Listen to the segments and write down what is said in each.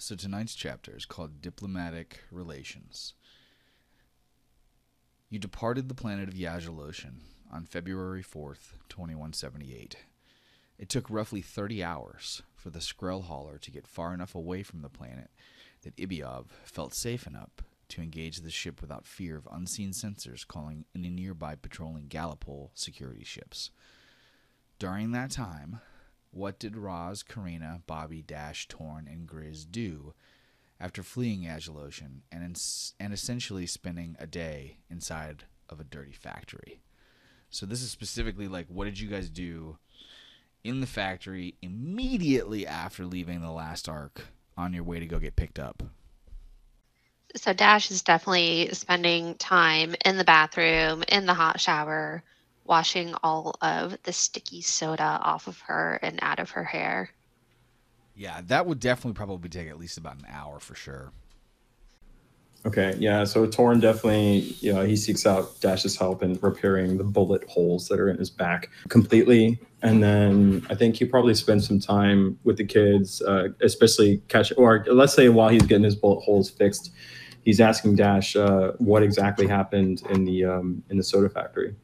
So tonight's chapter is called Diplomatic Relations. You departed the planet of Yajaloshan on February 4th, 2178. It took roughly 30 hours for the Skrell hauler to get far enough away from the planet that Ibiov felt safe enough to engage the ship without fear of unseen sensors calling in nearby patrolling Gallipol security ships. During that time, what did Roz, Karina, Bobby, Dash, Torn, and Grizz do after fleeing Yajaloshan and essentially spending a day inside of a dirty factory? So this is specifically like, what did you guys do in the factory immediately after leaving the last arc on your way to go get picked up? So Dash is definitely spending time in the bathroom, in the hot shower, washing all of the sticky soda off of her and out of her hair. Yeah, that would definitely probably take at least about an hour for sure. Okay, yeah, so Torn definitely, he seeks out Dash's help in repairing the bullet holes that are in his back completely. And then I think he probably spends some time with the kids, especially or let's say while he's getting his bullet holes fixed, he's asking Dash what exactly happened in the soda factory.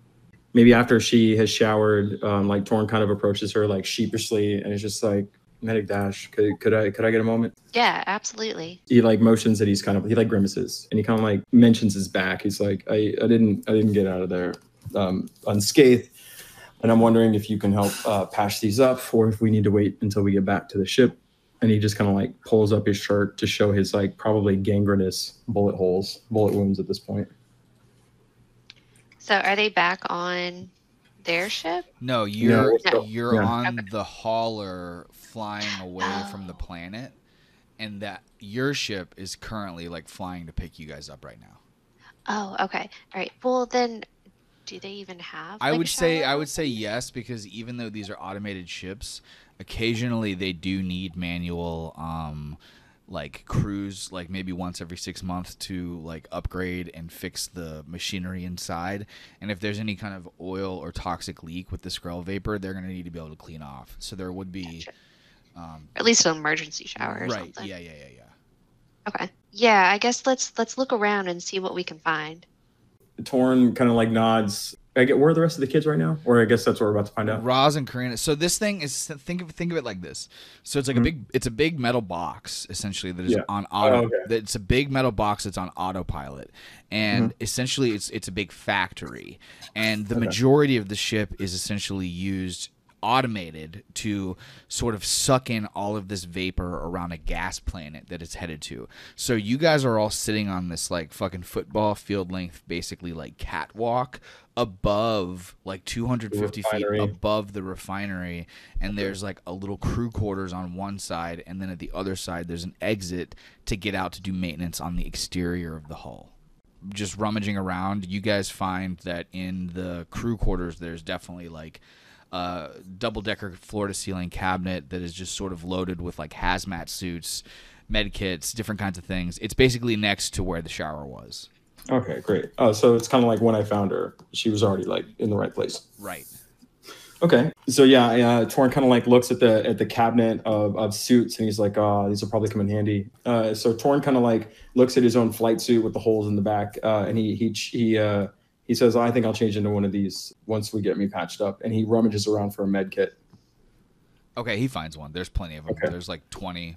Maybe after she has showered, like Torn kind of approaches her like sheepishly and is just like, Medic Dash, could I get a moment? Yeah, absolutely. He like motions that he like grimaces and he kind of like mentions his back. He's like, I didn't get out of there unscathed, and I'm wondering if you can help patch these up, or if we need to wait until we get back to the ship. And he just kind of like pulls up his shirt to show his like probably gangrenous bullet wounds at this point. So are they back on their ship? No, you're Yeah. on the hauler flying away from the planet, and that your ship is currently like flying to pick you guys up right now. Oh, okay. All right. Well, then do they even have I would shower? say yes, because even though these are automated ships, occasionally they do need manual like crews, like maybe once every 6 months to like upgrade and fix the machinery inside. And if there's any kind of oil or toxic leak with the Skrell vapor, they're going to need to be able to clean off. So there would be At least an emergency shower or right. something. Yeah. Okay. Yeah, I guess let's look around and see what we can find. Torn kind of like nods. Where are the rest of the kids right now? Or I guess that's what we're about to find out. Roz and Karina. So this thing is, think of it like this. So it's like a big metal box essentially that is on auto. Oh, okay. It's a big metal box that's on autopilot, and essentially it's a big factory, and the majority of the ship is essentially used automated to sort of suck in all of this vapor around a gas planet that it's headed to. So you guys are all sitting on this like fucking football field length, basically like catwalk above like 250 feet above the refinery, and there's like a little crew quarters on one side, and then at the other side there's an exit to get out to do maintenance on the exterior of the hull. Just rummaging around, you guys find that in the crew quarters there's definitely like double-decker floor-to-ceiling cabinet that is just sort of loaded with like hazmat suits, med kits, different kinds of things. It's basically next to where the shower was. Okay, great. Oh, so it's kind of like when I found her, she was already like in the right place. Right. Okay, so yeah, Torn kind of like looks at the cabinet of suits and he's like, "Oh, these will probably come in handy." So Torn kind of like looks at his own flight suit with the holes in the back, and he says, "I think I'll change into one of these once we get me patched up." And he rummages around for a med kit. Okay, he finds one. There's plenty of them. Okay. There's like 20.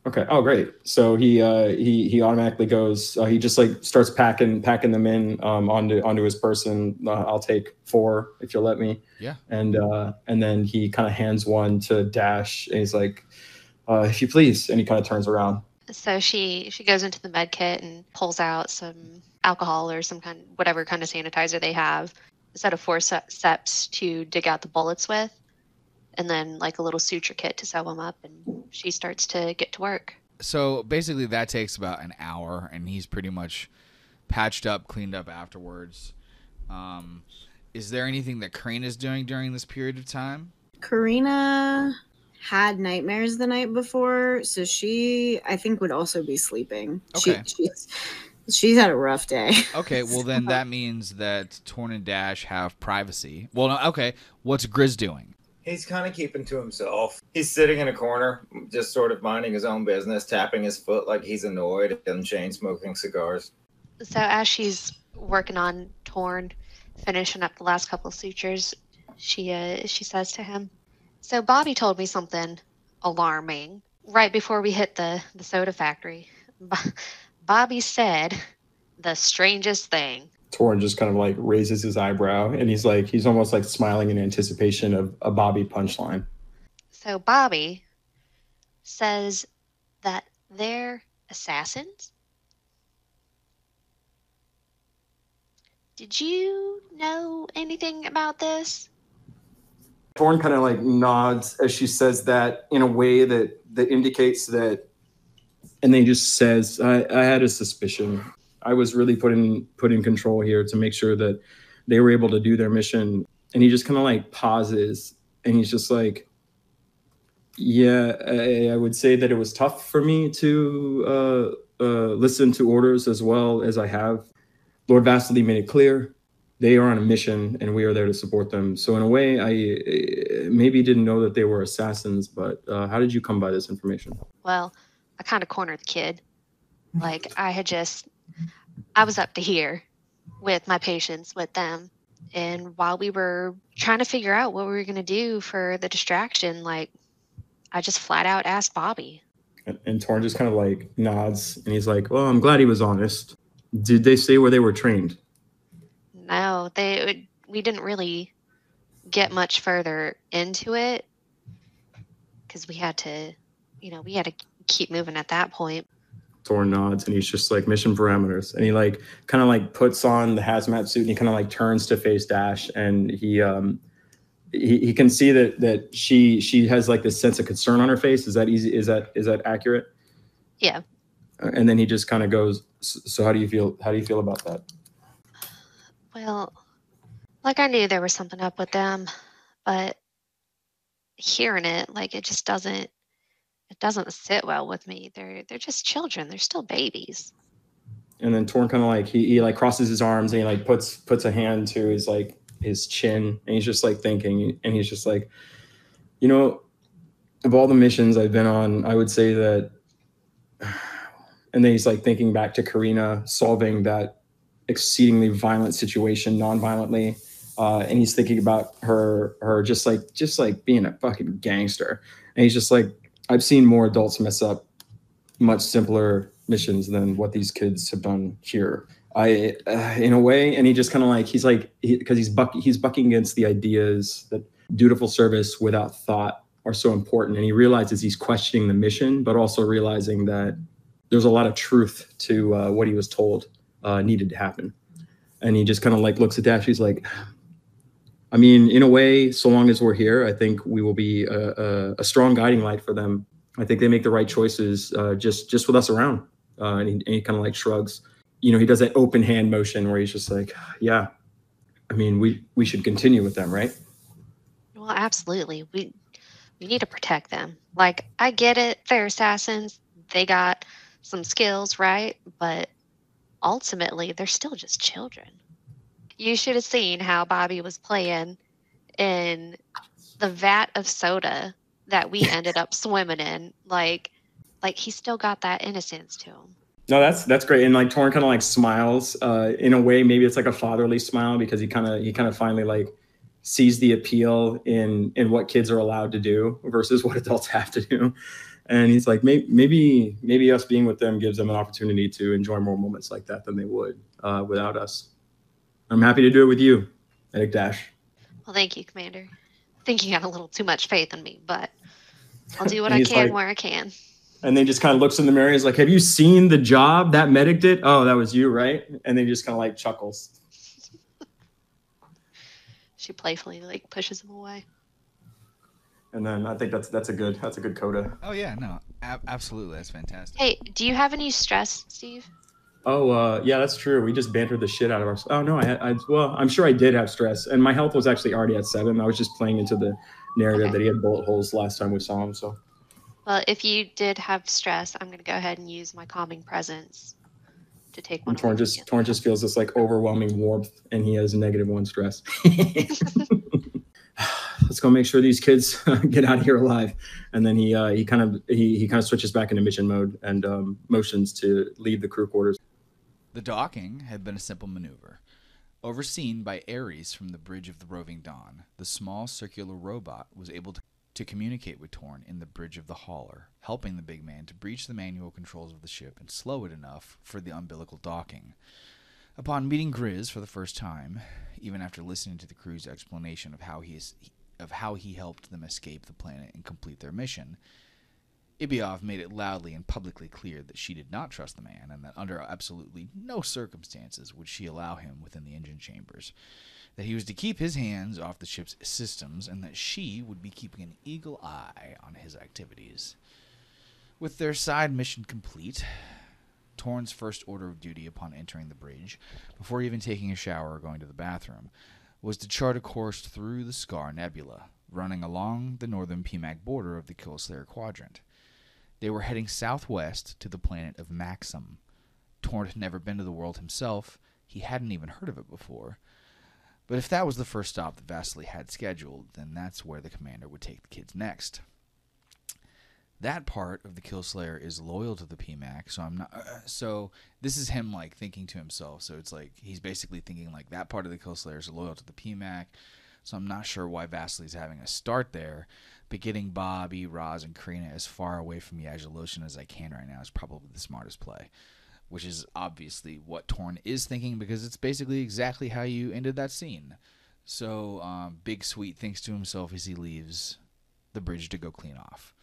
Okay. Oh, great. So he automatically goes. He just like starts packing them in onto his person. I'll take 4 if you'll let me. Yeah. And then he kind of hands one to Dash, and he's like, "If you please." And he kind of turns around. So she goes into the med kit and pulls out some alcohol or whatever kind of sanitizer they have, a set of forceps to dig out the bullets with, and then like a little suture kit to sew them up, and she starts to get to work. So basically that takes about an hour, and he's pretty much patched up, cleaned up afterwards. Is there anything that Karina's doing during this period of time? Karina had nightmares the night before, so she, I think, would also be sleeping. Okay. She's had a rough day. Okay, well then that means that Torn and Dash have privacy. Well, no, okay. What's Grizz doing? He's kind of keeping to himself. He's sitting in a corner, just sort of minding his own business, tapping his foot like he's annoyed and chain smoking cigars. So as she's working on Torn, finishing up the last couple of sutures, she says to him, "So Bobby told me something alarming right before we hit the soda factory. Bobby said the strangest thing." Torn just kind of like raises his eyebrow, and he's almost like smiling in anticipation of a Bobby punchline. So Bobby says that they're assassins. Did you know anything about this? Torn kind of like nods as she says that in a way that indicates that, and then he just says, I had a suspicion. I was really put in control here to make sure that they were able to do their mission. And he just kind of like pauses, and he's just like, yeah, I would say that it was tough for me to listen to orders as well as I have. Lord Vasily made it clear they are on a mission and we are there to support them. So in a way, I maybe didn't know that they were assassins, but how did you come by this information? Well, I kind of cornered the kid. Like, I was up to here with my patients, with them. And while we were trying to figure out what we were going to do for the distraction, like, I just flat out asked Bobby. And Torn just kind of like nods, and he's like, well, I'm glad he was honest. Did they say where they were trained? No, we didn't really get much further into it because we had to keep moving at that point. Torn nods, and he's just like, mission parameters. And he like kind of like puts on the hazmat suit, and he kind of like turns to face Dash, and he can see that she has like this sense of concern on her face. Is that easy? Is that accurate? Yeah. And then he just kind of goes, so how do you feel about that? Well, like, I knew there was something up with them, but hearing it, like, it doesn't sit well with me. They're just children. They're still babies. And then Torn kind of like he like crosses his arms, and he like puts a hand to his chin, and he's just like thinking, and he's just like, of all the missions I've been on, I would say that. And then he's like thinking back to Karina solving that exceedingly violent situation non-violently, and he's thinking about her just like being a fucking gangster. And he's just like, I've seen more adults mess up much simpler missions than what these kids have done here. In a way, and he just kind of like because he's bucking against the ideas that dutiful service without thought are so important, and he realizes he's questioning the mission, but also realizing that there's a lot of truth to what he was told needed to happen. And he just kind of like looks at Dash. He's like, I mean, in a way, so long as we're here, I think we will be a strong guiding light for them. I think they make the right choices just with us around. And he kind of like shrugs. He does that open hand motion where he's just like, yeah, I mean, we should continue with them, right? Well, absolutely. We need to protect them. Like, I get it. They're assassins. They got some skills, right? But ultimately, they're still just children. You should have seen how Bobby was playing in the vat of soda that we ended up swimming in. Like he still got that innocence to him. No, that's great. And like Torn kind of like smiles in a way. Maybe it's like a fatherly smile, because he kind of finally like sees the appeal in what kids are allowed to do versus what adults have to do. And he's like, maybe us being with them gives them an opportunity to enjoy more moments like that than they would without us. I'm happy to do it with you, Eric Dash. Well, thank you, Commander. I think you got a little too much faith in me, but I'll do what I can where I can. And then just kind of looks in the mirror. He's like, have you seen the job that medic did? Oh, that was you, right? And then just kind of like chuckles. She playfully like pushes him away. And then I think that's a good coda. Oh yeah, no, absolutely, that's fantastic. Hey, do you have any stress, Steve? Oh yeah, that's true. We just bantered the shit out of ourselves. Oh no, I'm sure I did have stress, and my health was actually already at 7. I was just playing into the narrative that he had bullet holes last time we saw him. So. Well, if you did have stress, I'm going to go ahead and use my calming presence to take one. Torn just feels this like overwhelming warmth, and he has -1 stress. Let's go make sure these kids get out of here alive. And then he kind of switches back into mission mode and motions to leave the crew quarters. The docking had been a simple maneuver. Overseen by Ares from the bridge of the Roving Dawn, the small circular robot was able to communicate with Torn in the bridge of the hauler, helping the big man to breach the manual controls of the ship and slow it enough for the umbilical docking. Upon meeting Grizz for the first time, even after listening to the crew's explanation of how he helped them escape the planet and complete their mission, Ibiov made it loudly and publicly clear that she did not trust the man, and that under absolutely no circumstances would she allow him within the engine chambers, that he was to keep his hands off the ship's systems, and that she would be keeping an eagle eye on his activities. With their side mission complete, Torn's first order of duty upon entering the bridge, before even taking a shower or going to the bathroom, was to chart a course through the Scar Nebula, running along the northern PMAC border of the Killslayer Quadrant. They were heading southwest to the planet of Maxim. Torn had never been to the world himself. He hadn't even heard of it before. But if that was the first stop that Vasily had scheduled, then that's where the commander would take the kids next. That part of the Killslayer is loyal to the PMAC, so I'm not. So this is him like thinking to himself. So it's like he's basically thinking like that part of the Killslayer is loyal to the PMAC. So I'm not sure why Vasily's having a start there. But getting Bobby, Roz, and Karina as far away from Yagelloshan as I can right now is probably the smartest play. Which is obviously what Torn is thinking, because it's basically exactly how you ended that scene. So Big Sweet thinks to himself as he leaves the bridge to go clean off.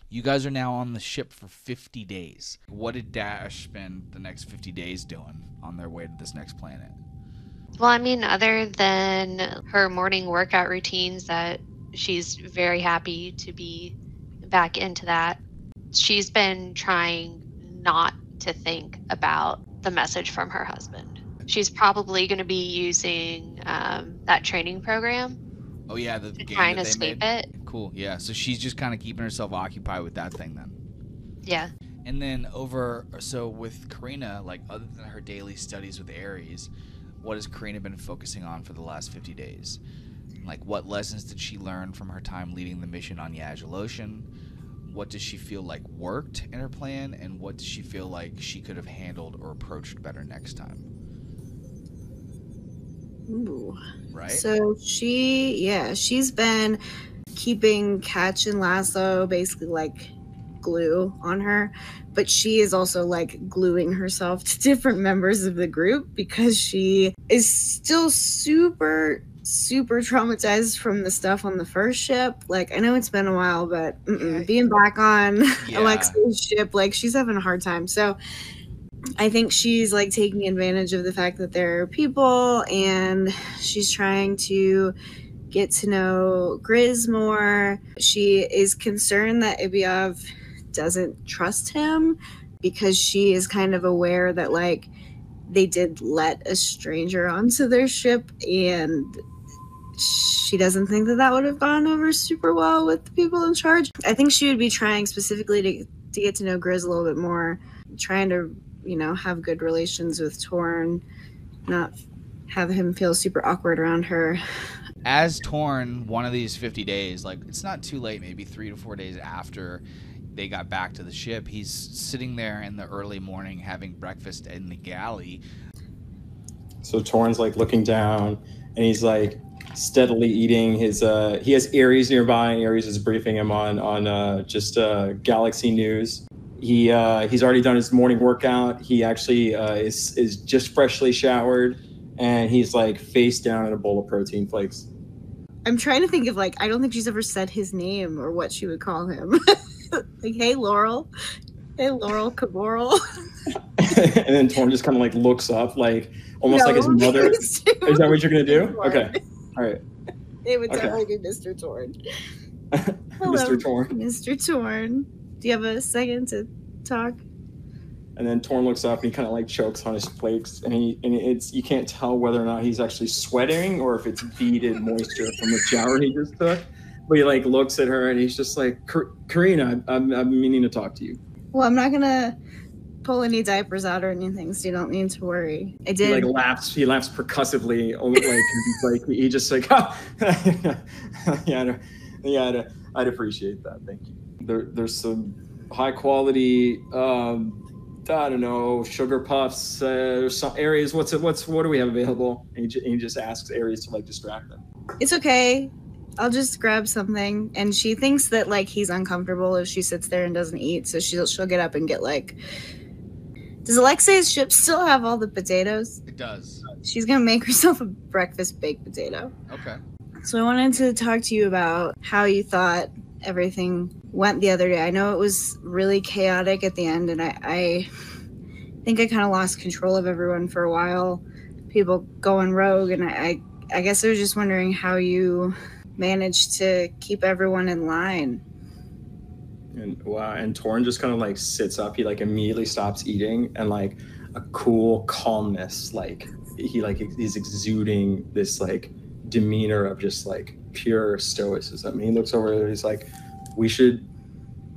You guys are now on the ship for 50 days. What did Dash spend the next 50 days doing on their way to this next planet? Well, I mean, other than her morning workout routines that she's very happy to be back into that, she's been trying not to think about the message from her husband. She's probably going to be using that training program. Oh yeah, the to game try and that they escape made? it. Cool, yeah. So she's just kind of keeping herself occupied with that thing then. Yeah. And then so with Karina, like other than her daily studies with Ares, what has Karina been focusing on for the last 50 days? Like what lessons did she learn from her time leading the mission on Yagelloshan? What does she feel like worked in her plan, and what does she feel like she could have handled or approached better next time? Ooh. Right? So she's been keeping Catch and Lasso basically like glue on her, but she is also like gluing herself to different members of the group because she is still super traumatized from the stuff on the first ship. Like, I know it's been a while, but being back on Alexei's ship, like she's having a hard time. So I think she's like taking advantage of the fact that there are people, and she's trying to get to know Grizz more. She is concerned that Ibiov doesn't trust him because she is kind of aware that like they did let a stranger onto their ship, and she doesn't think that would have gone over super well with the people in charge. I think she would be trying specifically to get to know Grizz a little bit more, trying to, have good relations with Torn, not have him feel super awkward around her. As Torn, one of these 50 days, like it's not too late, maybe 3 to 4 days after they got back to the ship, he's sitting there in the early morning having breakfast in the galley. So Torn's like looking down, and he's like steadily eating his he has Ares nearby, and Ares is briefing him on just galaxy news. He's already done his morning workout. He actually is just freshly showered, and he's like face down in a bowl of protein flakes. I'm trying to think of like, I don't think she's ever said his name or what she would call him. Like, hey Laurel Caboral. And then Torn just kind of like looks up, like almost like his mother. Is that what you're gonna do? Okay, all right. It would totally be Mr. Torn. Mr. Torn. Mr. Torn. Do you have a second to talk? And then Torn looks up and he kind of like chokes on his flakes, and it's you can't tell whether or not he's actually sweating or if it's beaded moisture from the shower he just took. But he like looks at her and he's just like, Karina, I'm meaning to talk to you. Well, I'm not gonna pull any diapers out or anything, so you don't need to worry. I He did. like laughs. He laughs percussively, like he just like, yeah, I'd appreciate that. Thank you. There's some high quality, I don't know, sugar puffs. There's some areas. What do we have available? And he just asks areas to like distract them. It's okay. I'll just grab something. And she thinks that like he's uncomfortable if she sits there and doesn't eat, so she'll get up and get like. Does Alexei's ship still have all the potatoes? It does. She's gonna make herself a breakfast baked potato. Okay. So I wanted to talk to you about how you thought everything went the other day. I know it was really chaotic at the end, and I think I kind of lost control of everyone for a while. People going rogue, and I guess I was just wondering how you managed to keep everyone in line. And wow, and Torn just kind of like sits up. He like immediately stops eating, and like a cool calmness, like he's exuding this like demeanor of just like pure stoicism. He looks over and he's like, we should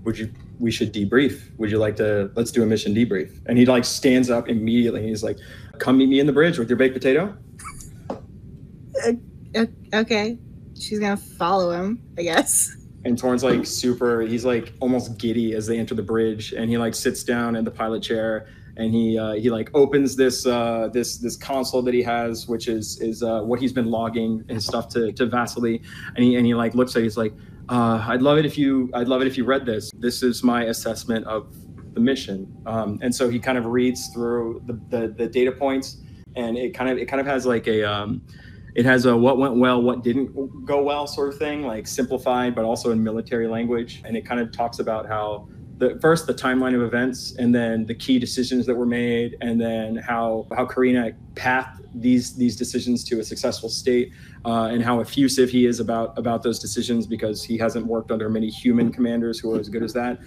debrief. Would you like to, let's do a mission debrief. And he like stands up immediately and he's like, come meet me in the bridge with your baked potato. Okay. She's gonna follow him, I guess. And Torn's like he's like almost giddy as they enter the bridge, and he like sits down in the pilot chair, and he like opens this console that he has, which is what he's been logging his stuff to Vasily, and he like looks at it, he's like, I'd love it if you read this. This is my assessment of the mission. And so he kind of reads through the data points, and it kind of has like it has a what went well, what didn't go well sort of thing, like simplified, but also in military language. And it kind of talks about how the timeline of events, and then the key decisions that were made, and then how Karina pathed these decisions to a successful state, and how effusive he is about those decisions because he hasn't worked under many human commanders who are as good as that.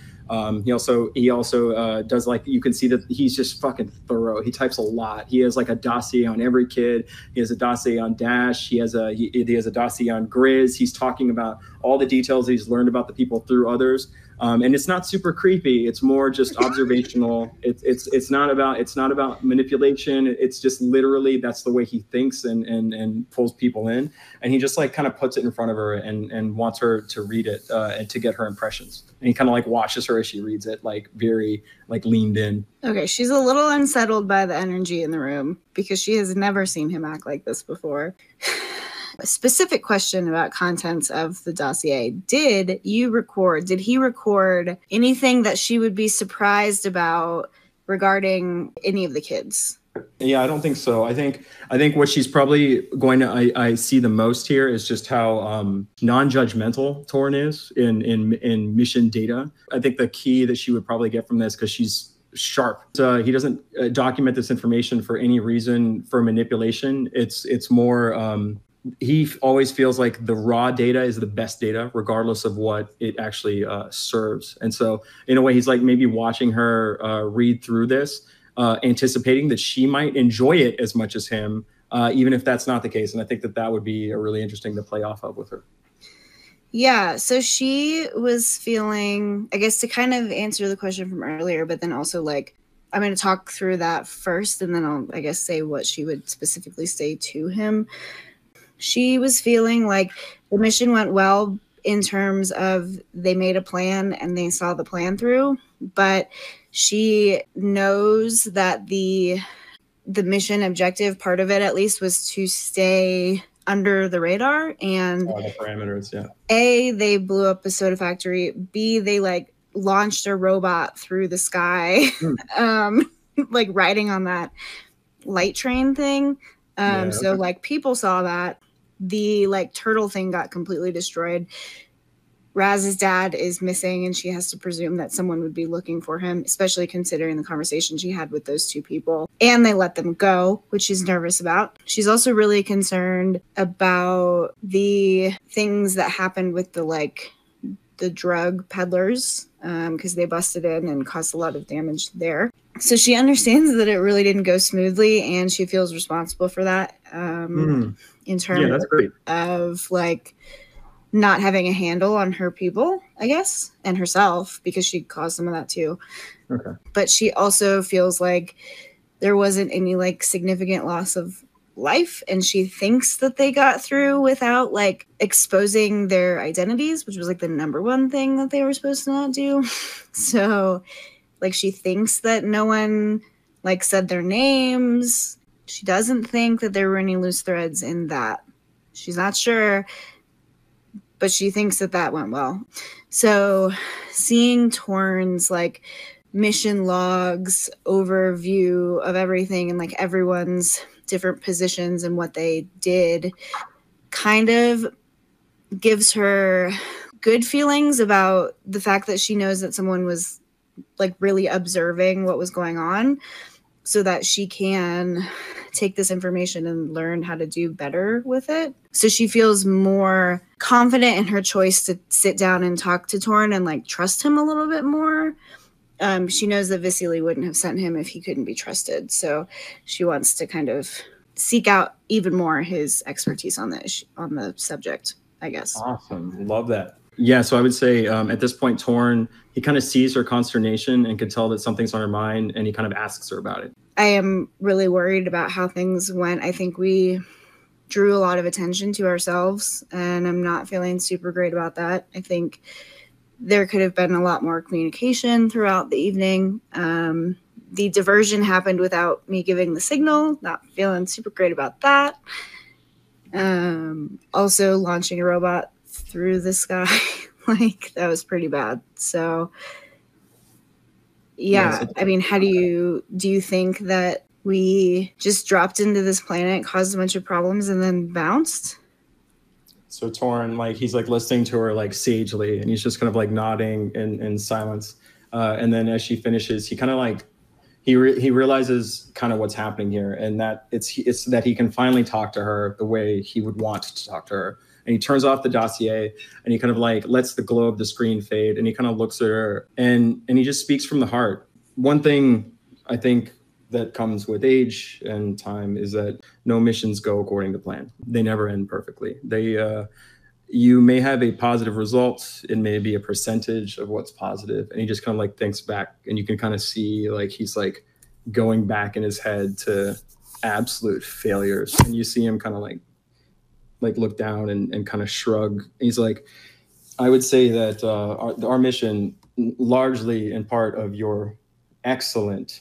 He also does, like, you can see that he's just fucking thorough. He types a lot. He has like a dossier on every kid. He has a dossier on Dash. He has a dossier on Grizz. He's talking about all the details he's learned about the people through others. And it's not super creepy. It's more just observational. It's not about manipulation. It's just literally that's the way he thinks and pulls people in. And he just like kind of puts it in front of her and wants her to read it and to get her impressions. And he kind of like watches her as she reads it, like very like leaned in. Okay, she's a little unsettled by the energy in the room because she has never seen him act like this before. A specific question about contents of the dossier. Did he record anything that she would be surprised about regarding any of the kids? Yeah, I don't think so. I think what she's probably going to I see the most here is just how non-judgmental Torn is in mission data. I think the key that she would probably get from this, because she's sharp. He doesn't document this information for any reason for manipulation. It's more he always feels like the raw data is the best data, regardless of what it actually serves. And so in a way, he's like maybe watching her read through this, anticipating that she might enjoy it as much as him, even if that's not the case. And I think that would be a really interesting to play off of with her. Yeah, so she was feeling, I guess, to kind of answer the question from earlier, but then also like, I'm going to talk through that first, and then I'll, I guess, say what she would specifically say to him. She was feeling like the mission went well in terms of they made a plan and they saw the plan through, but she knows that the mission objective, part of it at least, was to stay under the radar. And the parameters, yeah. A, they blew up a soda factory. B, they like launched a robot through the sky, like riding on that light train thing. So like people saw that. The like turtle thing got completely destroyed. Raz's dad is missing, and she has to presume that someone would be looking for him, especially considering the conversation she had with those two people. And they let them go, which she's nervous about. She's also really concerned about the things that happened with the drug peddlers, because they busted in and caused a lot of damage there. So she understands that it really didn't go smoothly, and she feels responsible for that. In terms that's great. of like not having a handle on her people, I guess, and herself, because she caused some of that too. Okay. But she also feels like there wasn't any like significant loss of life, and she thinks that they got through without like exposing their identities, which was like the number one thing that they were supposed to not do. So like she thinks that no one like said their names. She doesn't think that there were any loose threads in that. She's not sure, but she thinks that that went well. So seeing Torn's like mission logs, overview of everything, and like everyone's different positions and what they did kind of gives her good feelings about the fact that she knows that someone was like really observing what was going on, so that she can take this information and learn how to do better with it. So she feels more confident in her choice to sit down and talk to Torn and like trust him a little bit more. She knows that Vasily wouldn't have sent him if he couldn't be trusted. So she wants to kind of seek out even more his expertise on the subject, I guess. Awesome. Love that. Yeah, so I would say at this point, Torn, he kind of sees her consternation and can tell that something's on her mind, and he kind of asks her about it. I am really worried about how things went. I think we drew a lot of attention to ourselves, and I'm not feeling super great about that. I think there could have been a lot more communication throughout the evening. The diversion happened without me giving the signal. Not feeling super great about that. Also, launching a robot through the sky, like that was pretty bad. So yeah, I mean, how do you think that we just dropped into this planet, caused a bunch of problems, and then bounced? So Torn, like he's like listening to her like sagely, and he's just kind of like nodding in silence. And then as she finishes, he kind of like he realizes kind of what's happening here, and that it's that he can finally talk to her the way he would want to talk to her. And he turns off the dossier, and he kind of like lets the glow of the screen fade, and he kind of looks at her, and he just speaks from the heart. One thing I think that comes with age and time is that no missions go according to plan. They never end perfectly. You may have a positive result. It may be a percentage of what's positive. And he just kind of like thinks back, and you can kind of see like he's like going back in his head to absolute failures. And you see him kind of like look down and kind of shrug. He's like, I would say that our mission, largely in part of your excellent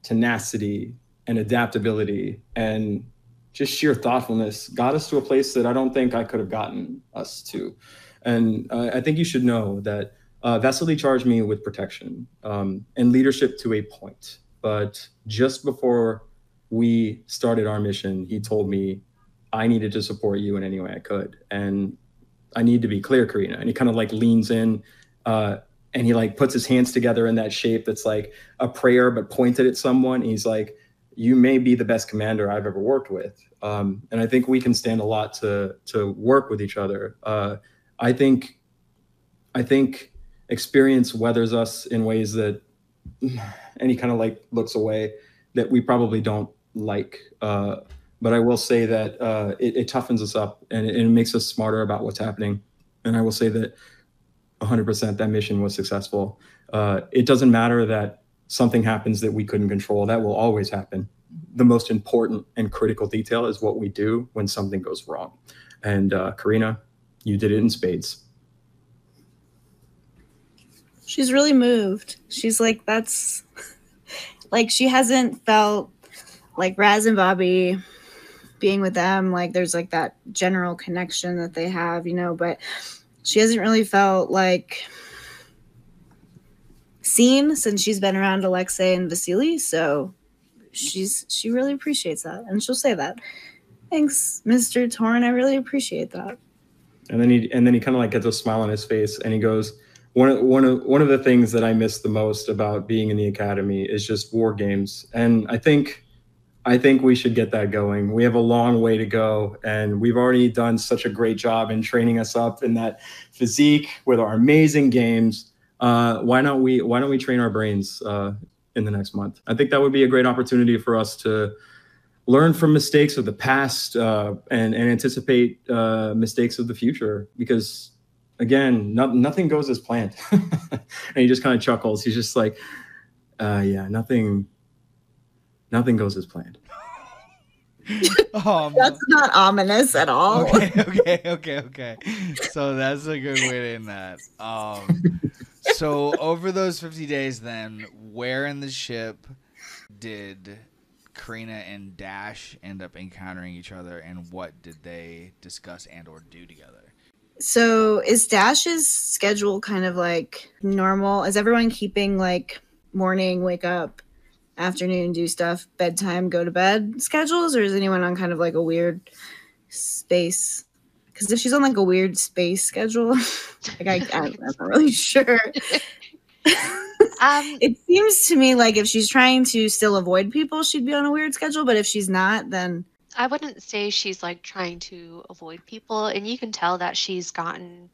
tenacity and adaptability and just sheer thoughtfulness, got us to a place that I don't think I could have gotten us to. And I think you should know that Vasily charged me with protection and leadership to a point. But just before we started our mission, he told me I needed to support you in any way I could. And I need to be clear, Karina. And he kind of like leans in and he like puts his hands together in that shape that's like a prayer, but pointed at someone. He's like, you may be the best commander I've ever worked with. And I think we can stand a lot to work with each other. I think experience weathers us in ways that, and he kind of like looks away, that we probably don't like. But I will say that it toughens us up, and it makes us smarter about what's happening. And I will say that 100% that mission was successful. It doesn't matter that something happens that we couldn't control. That will always happen. The most important and critical detail is what we do when something goes wrong. And Karina, you did it in spades. She's really moved. She's like, that's like, she hasn't felt like Raz and Bobby being with them, like there's like that general connection that they have, you know, but she hasn't really felt like seen since she's been around Alexei and Vasily. So she really appreciates that, and she'll say that. Thanks, Mr. Torn. I really appreciate that. And then he kind of like gets a smile on his face, and he goes, one of the things that I miss the most about being in the academy is just war games. And I think we should get that going. We have a long way to go, and we've already done such a great job in training us up in that physique with our amazing games. Why don't we train our brains in the next month? I think that would be a great opportunity for us to learn from mistakes of the past and anticipate mistakes of the future, because again, nothing goes as planned. And he just kind of chuckles. He's just like, yeah, nothing goes as planned. That's not ominous at all. Okay. So that's a good way to end that. So over those 50 days, then, where in the ship did Karina and Dash end up encountering each other, and what did they discuss and or do together? So is Dash's schedule kind of like normal? Is everyone keeping like morning, wake up, afternoon, do stuff, bedtime, go to bed schedules, or is anyone on kind of like a weird space? Because if she's on like a weird space schedule, like I'm not really sure. It seems to me like if she's trying to still avoid people, she'd be on a weird schedule. But if she's not, then I wouldn't say she's like trying to avoid people, and you can tell that she's gotten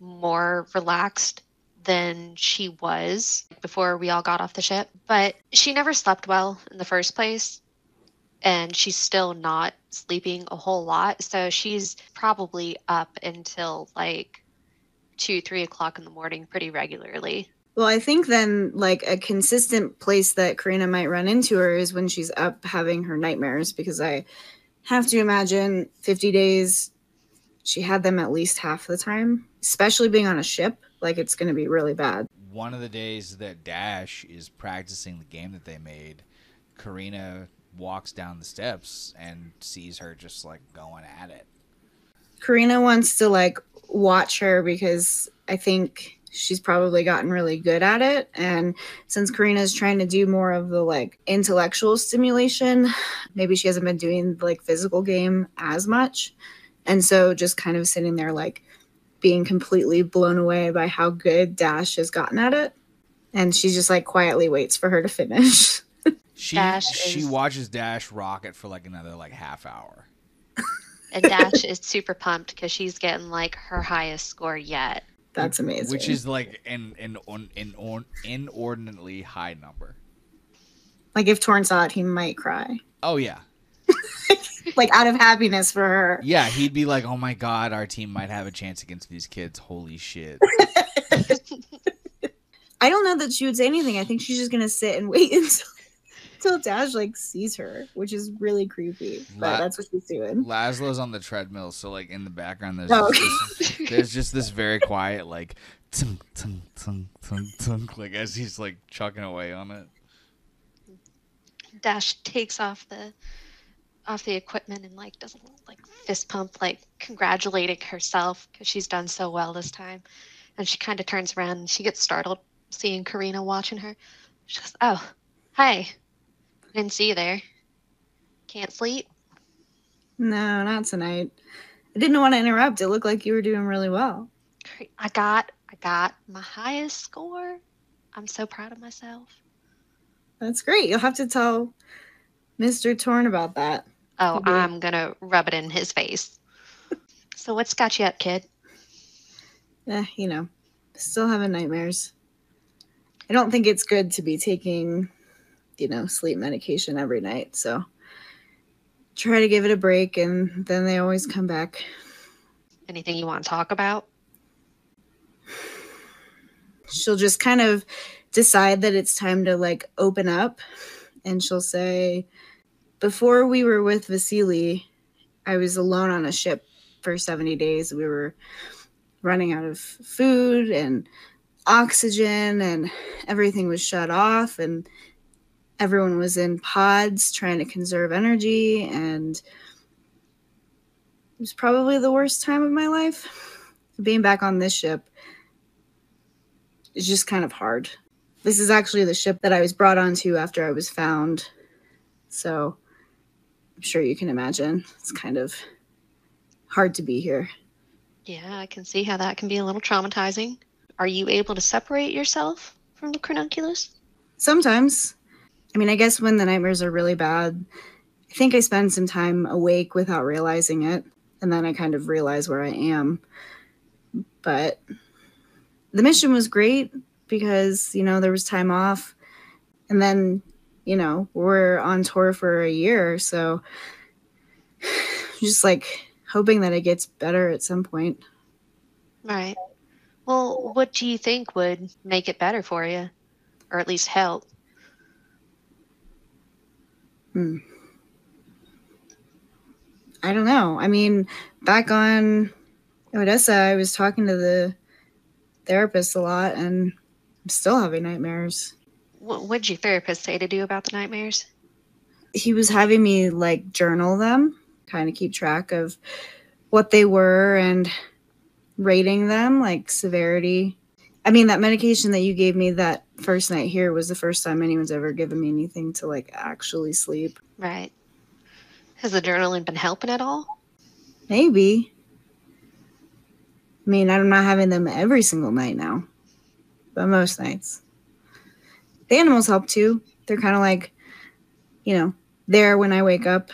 more relaxed than she was before we all got off the ship. But she never slept well in the first place, and she's still not sleeping a whole lot. So she's probably up until like 2-3 o'clock in the morning pretty regularly. well, I think then like a consistent place that Karina might run into her is when she's up having her nightmares, because I have to imagine 50 days she had them at least half the time, especially being on a ship. Like, it's going to be really bad. One of the days that Dash is practicing the game that they made, Karina walks down the steps and sees her just like going at it. Karina wants to like watch her because I think she's probably gotten really good at it. And since Karina's trying to do more of the like intellectual stimulation, maybe she hasn't been doing like physical game as much. And so just kind of sitting there like being completely blown away by how good Dash has gotten at it. And she just like quietly waits for her to finish. She watches Dash rock it for like another like half hour. And Dash is super pumped because she's getting like her highest score yet. That's amazing. Which is like an inordinately high number. Like if Torn saw it, he might cry. Oh yeah. Like out of happiness for her. Yeah, he'd be like, "Oh my god, our team might have a chance against these kids. Holy shit." I don't know that she would say anything. I think she's just gonna sit and wait until Dash like sees her, which is really creepy. But that's what she's doing. Laszlo's on the treadmill, so like in the background there's just this very quiet like tunk, tunk, tunk, tunk, tunk, like as he's like chugging away on it. Dash takes off the equipment and like does a little like fist pump, like congratulating herself because she's done so well this time. And she kind of turns around and she gets startled seeing Karina watching her. She goes, "Oh, hi. Didn't see you there. Can't sleep?" No, not tonight. I didn't want to interrupt. It looked like you were doing really well. I got my highest score. I'm so proud of myself. That's great. You'll have to tell Mr. Torn about that. Oh, I'm gonna rub it in his face. So what's got you up, kid? You know, still having nightmares. I don't think it's good to be taking, sleep medication every night. So try to give it a break, and then they always come back. Anything you want to talk about? She'll just kind of decide that it's time to like open up, and she'll say, "Before we were with Vasily, I was alone on a ship for 70 days. We were running out of food and oxygen, and everything was shut off, and everyone was in pods trying to conserve energy, and it was probably the worst time of my life. Being back on this ship is just kind of hard. This is actually the ship that I was brought onto after I was found. So I'm sure you can imagine it's kind of hard to be here." Yeah, I can see how that can be a little traumatizing. Are you able to separate yourself from the Cranunculus? Sometimes. I mean, I guess when the nightmares are really bad, I think I spend some time awake without realizing it. And then I kind of realize where I am. But the mission was great because, there was time off. And then you know, we're on tour for a year, so just like hoping that it gets better at some point. Right. Well, what do you think would make it better for you, or at least help? I don't know. I mean, back on Odessa, I was talking to the therapist a lot, and I'm still having nightmares. What'd your therapist say to do about the nightmares? He was having me like journal them, kind of keep track of what they were and rating them, like severity. I mean, that medication that you gave me that first night here was the first time anyone's ever given me anything to like actually sleep. Right. Has the journaling been helping at all? Maybe. I mean, I'm not having them every single night now, but most nights. The animals help too. They're kind of like, you know, there when I wake up.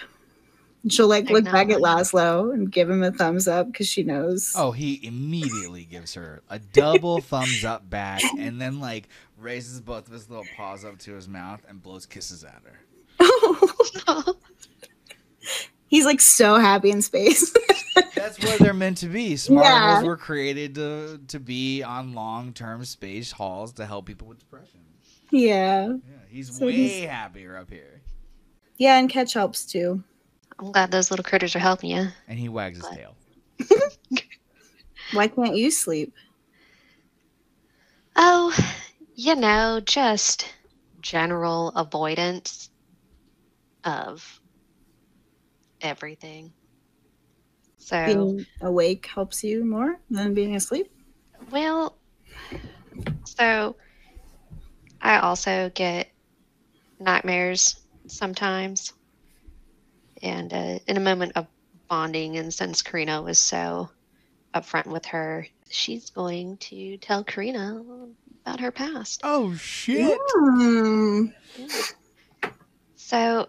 She'll like look back at Laszlo and give him a thumbs up because she knows. Oh, he immediately gives her a double thumbs up back and then like raises both of his little paws up to his mouth and blows kisses at her. He's like so happy in space. That's where they're meant to be. Smart animals were created to be on long-term space hauls to help people with depression. Yeah. He's way happier up here. Yeah, and Catch helps too. I'm glad those little critters are helping you. And he wags his tail. Why can't you sleep? Oh, you know, just general avoidance of everything. So being awake helps you more than being asleep? Well, so I also get nightmares sometimes. And in a moment of bonding, and since Karina was so upfront with her, she's going to tell Karina about her past. Oh, shit. Yeah. So,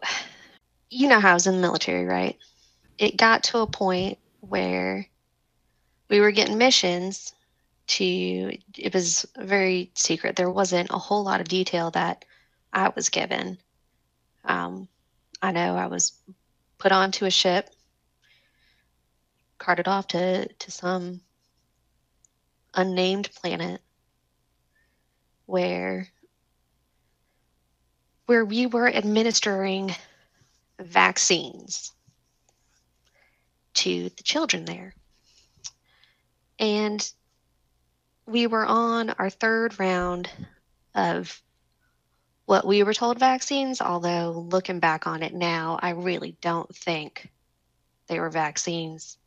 you know how I was in the military, right? It got to a point where we were getting missions it was very secret. There wasn't a whole lot of detail that I was given. I know I was put onto a ship, carted off to some unnamed planet where we were administering vaccines to the children there. And we were on our third round of what we were told vaccines, although looking back on it now, I really don't think they were vaccines.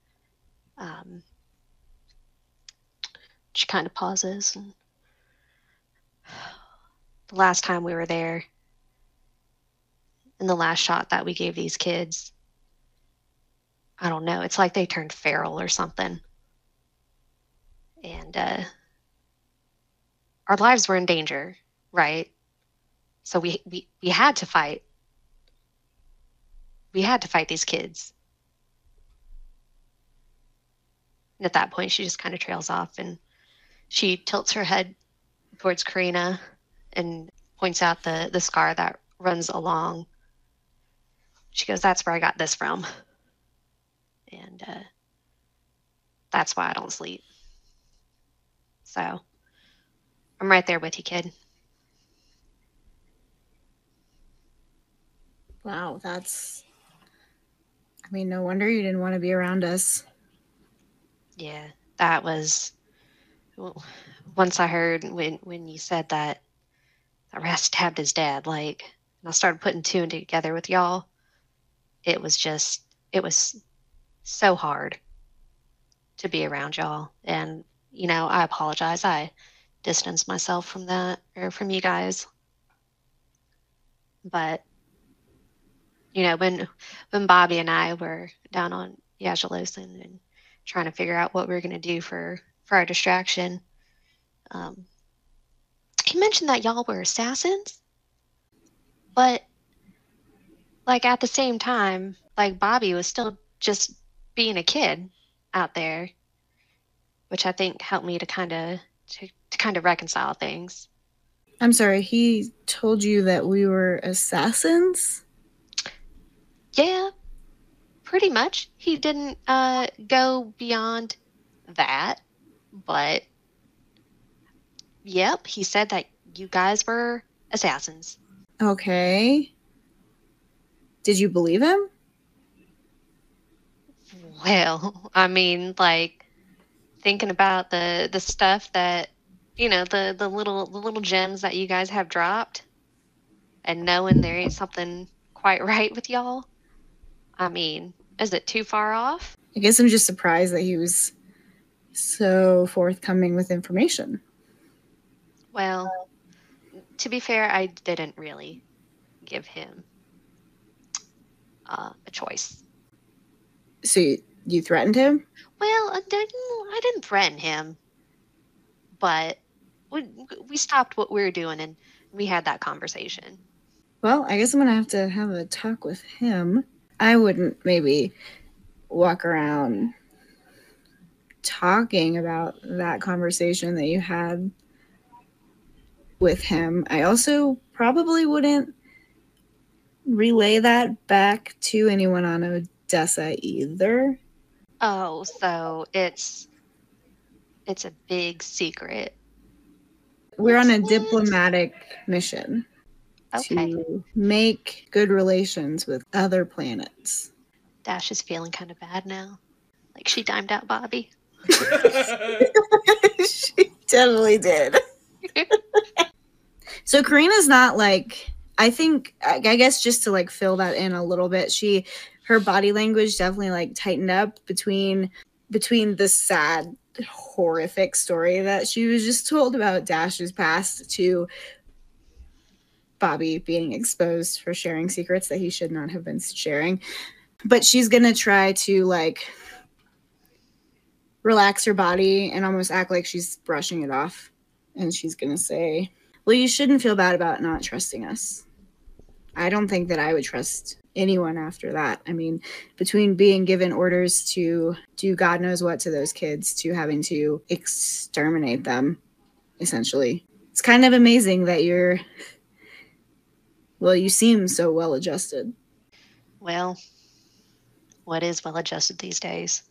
She kind of pauses. And the last time we were there, in the last shot that we gave these kids, I don't know, it's like they turned feral or something. And our lives were in danger, right? So we had to fight. We had to fight these kids. And at that point, she just kind of trails off and she tilts her head towards Karina and points out the scar that runs along. She goes, "That's where I got this from. And that's why I don't sleep." So I'm right there with you, kid. Wow, I mean, no wonder you didn't want to be around us. Yeah, that was, once I heard when you said that Raz stabbed his dad, like, and I started putting two and two together with y'all, it was so hard to be around y'all. And, you know, I apologize. I distanced myself from that, or from you guys. But, you know, when Bobby and I were down on Yajalosin and trying to figure out what we were going to do for our distraction, he mentioned that y'all were assassins. But, like, at the same time, like, Bobby was still just being a kid out there, which I think helped me to kind of reconcile things. I'm sorry, he told you that we were assassins? Yeah, pretty much. He didn't go beyond that, but yep, he said that you guys were assassins. Okay. Did you believe him? Well, I mean, like thinking about the stuff that the little gems that you guys have dropped, and knowing there ain't something quite right with y'all. I mean, is it too far off? I guess I'm just surprised that he was so forthcoming with information. Well, to be fair, I didn't really give him a choice. So you threatened him? Well, I didn't threaten him, but we stopped what we were doing and we had that conversation. Well, I guess I'm going to have a talk with him. I wouldn't maybe walk around talking about that conversation that you had with him. I also probably wouldn't relay that back to anyone on Odessa either. Oh, so it's a big secret. We're on a What? diplomatic mission Okay. to make good relations with other planets. Dash is feeling kind of bad now. Like she dimed out Bobby. She definitely did. So Karina's not like, I guess just to like fill that in a little bit, her body language definitely like tightened up between the sad, horrific story that she was just told about Dash's past to Bobby being exposed for sharing secrets that he should not have been sharing. But she's gonna try to like relax her body and almost act like she's brushing it off. And she's gonna say, well, you shouldn't feel bad about not trusting us. I don't think that I would trust anyone after that. I mean, between being given orders to do God knows what to those kids to having to exterminate them, essentially. It's kind of amazing that you seem so well adjusted. Well, what is well adjusted these days?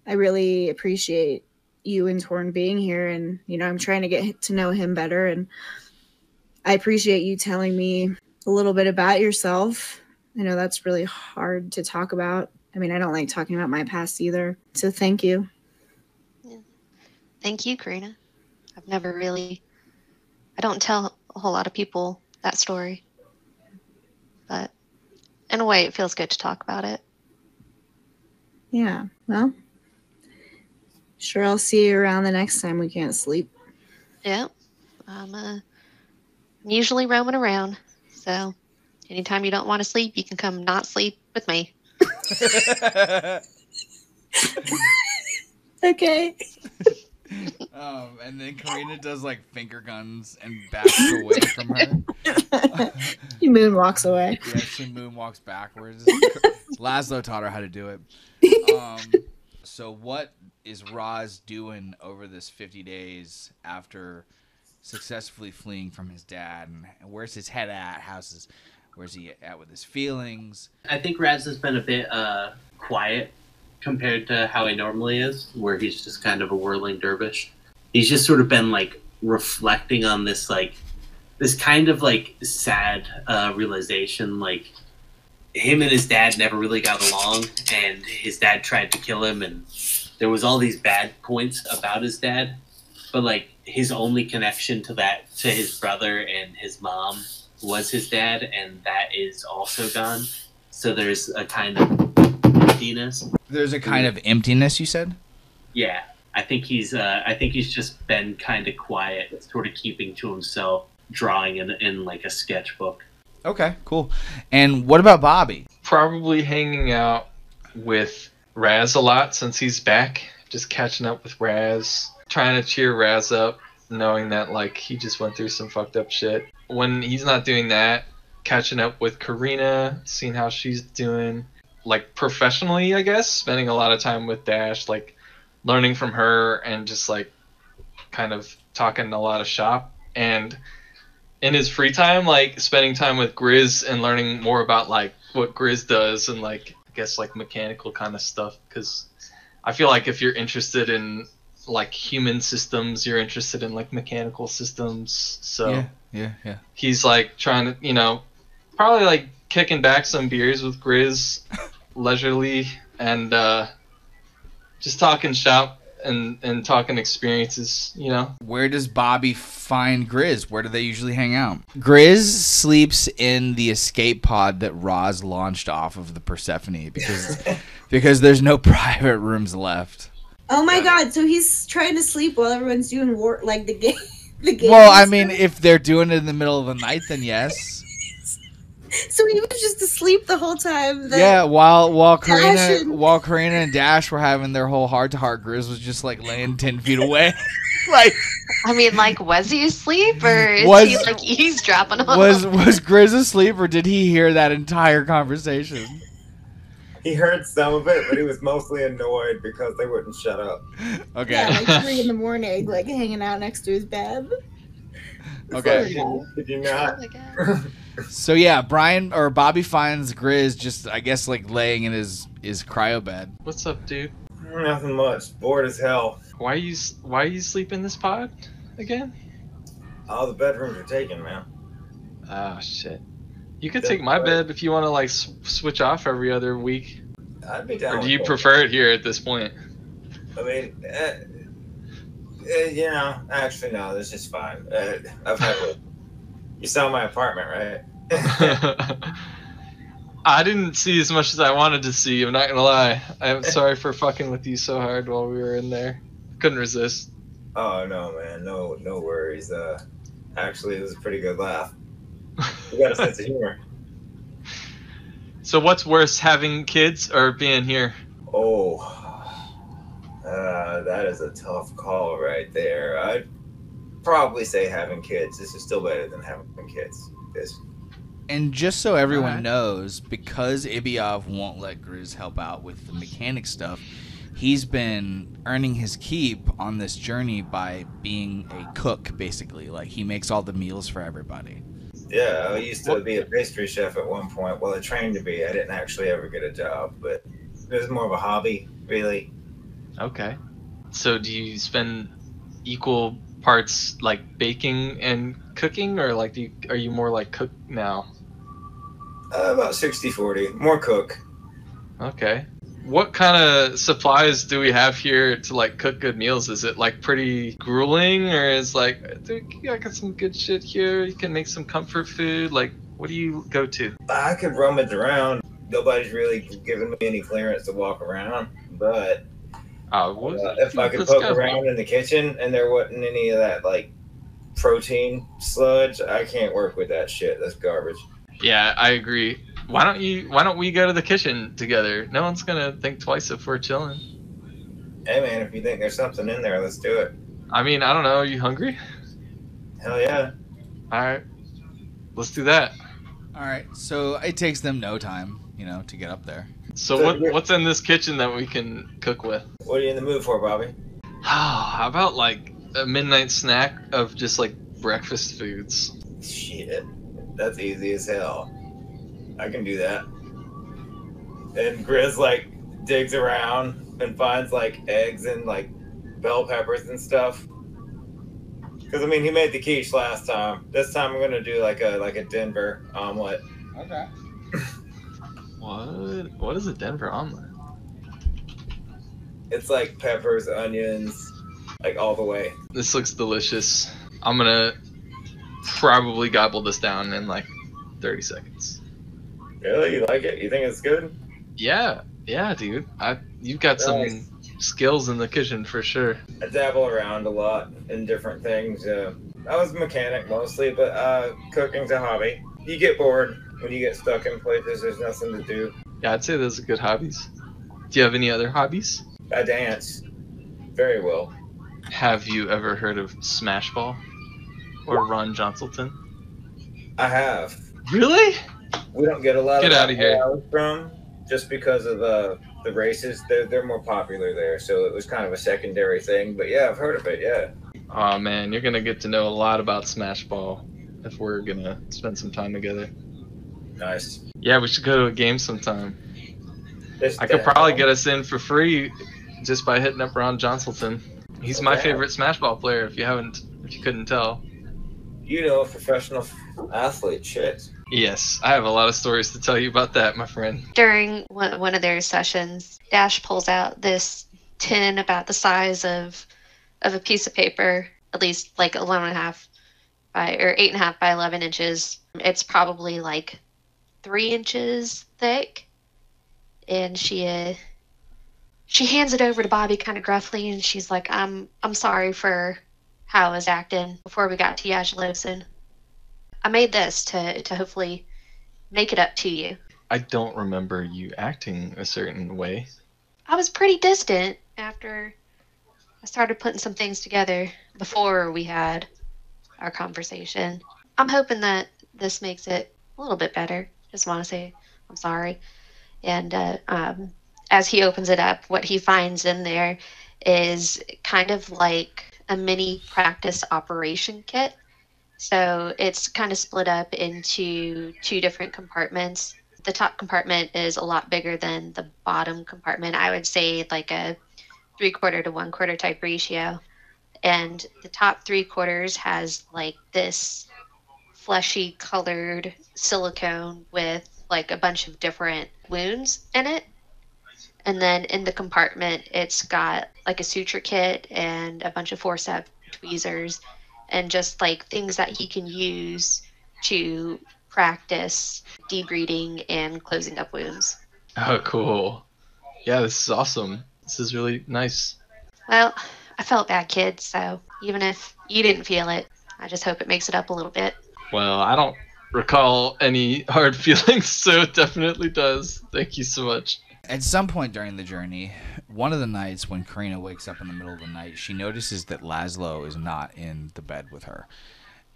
I really appreciate you and Torn being here, and I'm trying to get to know him better, and I appreciate you telling me a little bit about yourself. I know that's really hard to talk about. I mean, I don't like talking about my past either. So thank you. Yeah. Thank you, Karina. I don't tell a whole lot of people that story. But in a way, it feels good to talk about it. Yeah, well, sure I'll see you around the next time we can't sleep. Yeah. I'm usually roaming around. So anytime you don't want to sleep, you can come not sleep with me. Okay. And then Karina does like finger guns and backs away from her. He moonwalks away. Yeah, she moonwalks backwards. Laszlo taught her how to do it. So what is Roz doing over this 50 days after successfully fleeing from his dad? And where's his head at? Where's he at with his feelings? I think Raz has been a bit quiet compared to how he normally is, where he's just kind of a whirling dervish. He's just sort of been like reflecting on this kind of like sad realization, like him and his dad never really got along, and his dad tried to kill him, and there was all these bad points about his dad, but like his only connection to his brother and his mom was his dad, and that is also gone. So there's a kind of emptiness. There's a kind of emptiness, you said? Yeah. I think he's just been kind of quiet, sort of keeping to himself, drawing in like a sketchbook. Okay, cool. And what about Bobby? Probably hanging out with Raz a lot since he's back. Just catching up with Raz, trying to cheer Raz up, knowing that like he just went through some fucked up shit. When he's not doing that, catching up with Karina, seeing how she's doing, like professionally, I guess, spending a lot of time with Dash, like learning from her and just like kind of talking a lot of shop. And in his free time, like spending time with Grizz and learning more about like what Grizz does and like I guess like mechanical kind of stuff. Because I feel like if you're interested in like human systems, you're interested in like mechanical systems. So yeah. he's like trying to, you know, probably like kicking back some beers with Grizz leisurely and just talking shop and talking experiences, you know. Where does Bobby find Grizz? Where do they usually hang out? Grizz sleeps in the escape pod that Roz launched off of the Persephone because there's no private rooms left. Oh my god, so he's trying to sleep while everyone's doing war, like the game. The game. Well, I mean, if they're doing it in the middle of the night, then yes. So he was just asleep the whole time. Yeah, while Dash Karina and Dash were having their whole heart-to-heart, Grizz was just like laying 10 feet away. Like, I mean, like, was he asleep, or is he like eavesdropping on was him? Grizz asleep, or did he hear that entire conversation? He heard some of it, but he was mostly annoyed because they wouldn't shut up. Okay. Yeah, like 3 in the morning, like hanging out next to his bed. Okay. Did you not? Oh my God. So yeah, Bobby finds Grizz just, I guess, like laying in his cryo bed. What's up, dude? Nothing much. Bored as hell. Why you sleep in this pod again? All the bedrooms are taken, man. Oh shit. You could take my bed if you want to like switch off every other week. I'd be down. Or do with you both. prefer it here at this point? I mean, you know, actually, no, this is fine. I've had you saw my apartment, right? I didn't see as much as I wanted to see. I'm not gonna lie. I'm sorry for fucking with you so hard while we were in there. Couldn't resist. Oh no, man, no worries. Actually, it was a pretty good laugh. You got a sense of humor. So what's worse, having kids or being here? Oh, that is a tough call right there. I'd probably say having kids. This is still better than having kids. And just so everyone Alright. knows, because Ibiov won't let Grizz help out with the mechanic stuff, he's been earning his keep on this journey by being a cook, basically. Like, he makes all the meals for everybody. Yeah, I used to be a pastry chef at one point. Well, I trained to be. I didn't actually ever get a job, but it was more of a hobby, really. Okay. So do you spend equal parts like baking and cooking, or like are you more like cook now? About 60-40. More cook. Okay. What kind of supplies do we have here to like cook good meals? Is it like pretty grueling, or is like I got some good shit here? You can make some comfort food. Like, what do you go to? I could rummage around. Nobody's really giving me any clearance to walk around, but if I could let's poke go. around in the kitchen and there wasn't any of that like protein sludge, I can't work with that shit. That's garbage. Yeah, I agree. Why don't we go to the kitchen together? No one's gonna think twice if we're chilling. Hey man, if you think there's something in there, let's do it. I mean, I don't know. Are you hungry? Hell yeah. All right, let's do that. All right, so it takes them no time, to get up there. So what's in this kitchen that we can cook with? What are you in the mood for, Bobby? How about like a midnight snack of just like breakfast foods? Shit, that's easy as hell. I can do that. And Grizz like digs around and finds like eggs and like bell peppers and stuff. Because I mean, he made the quiche last time. This time I'm gonna do like a Denver omelet. Okay. What is a Denver omelet? It's like peppers, onions, like all the way. This looks delicious. I'm gonna probably gobble this down in like 30 seconds. Really? You like it? You think it's good? Yeah, dude. You've got some skills in the kitchen for sure. I dabble around a lot in different things. I was a mechanic mostly, but cooking's a hobby. You get bored when you get stuck in places there's nothing to do. Yeah, I'd say those are good hobbies. Do you have any other hobbies? I dance very well. Have you ever heard of Smash Ball or Ron Johnselton? I have. Really? We don't get a lot Get of outta here. where I was from just because of the races. They're more popular there, so it was kind of a secondary thing. But yeah, I've heard of it. Yeah. Oh man, you're gonna get to know a lot about Smash Ball. if we're gonna spend some time together. Nice. Yeah, we should go to a game sometime. This I could the probably hell? get us in for free just by hitting up Ron Johnselton. He's my Okay. favorite Smash Ball player. If you couldn't tell. You know, a professional athlete shit. Yes, I have a lot of stories to tell you about that, my friend. During one of their sessions, Dash pulls out this tin about the size of a piece of paper, at least like 11.5 by or 8.5 by 11 inches. It's probably like 3 inches thick, and she hands it over to Bobby kind of gruffly, and she's like, I'm sorry for how I was acting before we got to Yajlosin. I made this to hopefully make it up to you. I don't remember you acting a certain way. I was pretty distant after I started putting some things together before we had our conversation. I'm hoping that this makes it a little bit better. Just want to say I'm sorry. And as he opens it up, what he finds in there is kind of like a mini practice operation kit. So it's kind of split up into 2 different compartments. The top compartment is a lot bigger than the bottom compartment. I would say like a 3/4 to 1/4 type ratio. And the top 3/4 has like this fleshy colored silicone with like a bunch of different wounds in it. And then in the compartment, it's got like a suture kit and a bunch of forceps, tweezers, and just like things that he can use to practice debriding and closing up wounds. Oh, cool. Yeah, this is awesome. This is really nice. Well, I felt bad, kid, so even if you didn't feel it, I just hope it makes it up a little bit. Well, I don't recall any hard feelings, so it definitely does. Thank you so much. At some point during the journey, one of the nights when Karina wakes up in the middle of the night, she notices that Laszlo is not in the bed with her.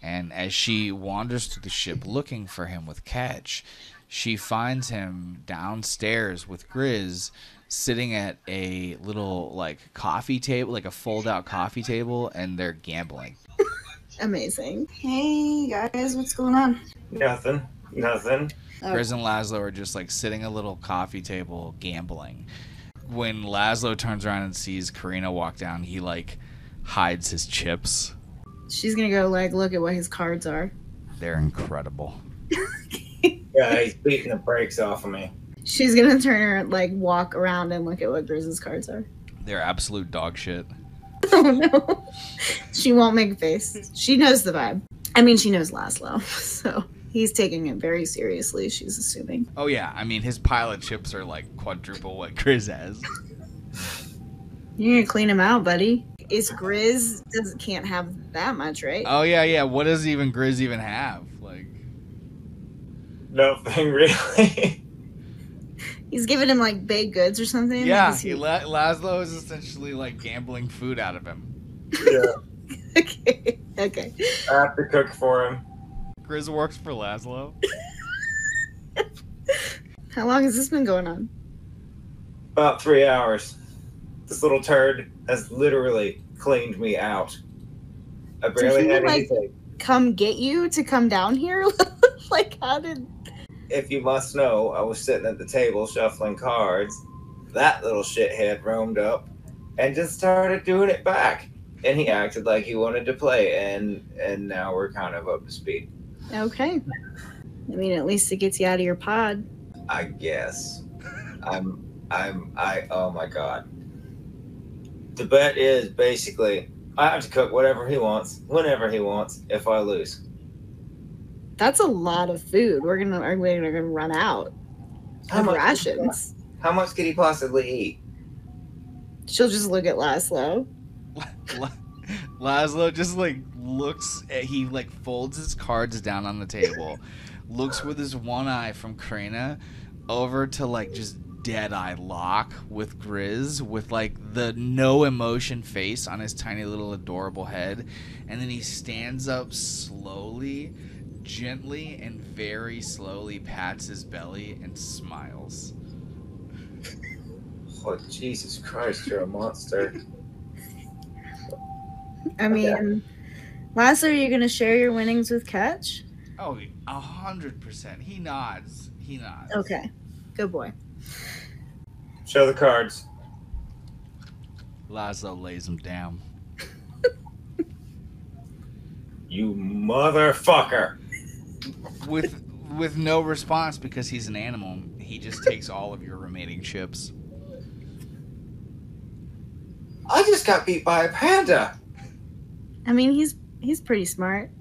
And as she wanders through the ship looking for him with Ketch, she finds him downstairs with Grizz sitting at a little like coffee table, like a fold-out coffee table, and they're gambling. Amazing. Hey guys, what's going on? Nothing. Grizz and Laszlo are just like sitting at a little coffee table gambling. When Laszlo turns around and sees Karina walk down, he like hides his chips. She's gonna go like look at what his cards are. They're incredible. Yeah, he's beating the brakes off of me. She's gonna turn her like walk around and look at what Grizz's cards are. They're absolute dog shit. Oh no. She won't make a face. She knows the vibe. I mean, she knows Laszlo, so he's taking it very seriously, she's assuming. Oh yeah, I mean his pile of chips are like quadruple what Grizz has. You're gonna clean him out, buddy. Is Grizz can't have that much, right? Oh yeah. What does even Grizz even have? Like Nothing really. He's giving him like baked goods or something. yeah, Is he- Laszlo is essentially like gambling food out of him. Yeah, Okay. I have to cook for him. Grizz works for Laszlo. How long has this been going on? About 3 hours. This little turd has literally cleaned me out. I barely he, had like- anything. Come get you to come down here? Like, how did... If you must know, I was sitting at the table shuffling cards. That little shithead roamed up and just started doing it back. And he acted like he wanted to play, and now we're kind of up to speed. Okay. I mean, at least it gets you out of your pod. I guess. Oh my god. The bet is basically I have to cook whatever he wants, whenever he wants, if I lose. That's a lot of food. We're gonna run out of rations. How much could he possibly eat? She'll just look at Laszlo. Laszlo just like looks at, he like folds his cards down on the table, looks with his one eye from Karina over to like just dead eye lock with Grizz with like the no emotion face on his tiny little adorable head, and then he stands up slowly, gently and very slowly pats his belly and smiles. Oh, Jesus Christ, you're a monster. I mean, Lasso, are you going to share your winnings with Catch? Oh, 100%. He nods. He nods. Okay. Good boy. Show the cards. Lazo lays him down. You motherfucker. With no response because he's an animal, he just takes all of your remaining chips. I just got beat by a panda. I mean, he's pretty smart.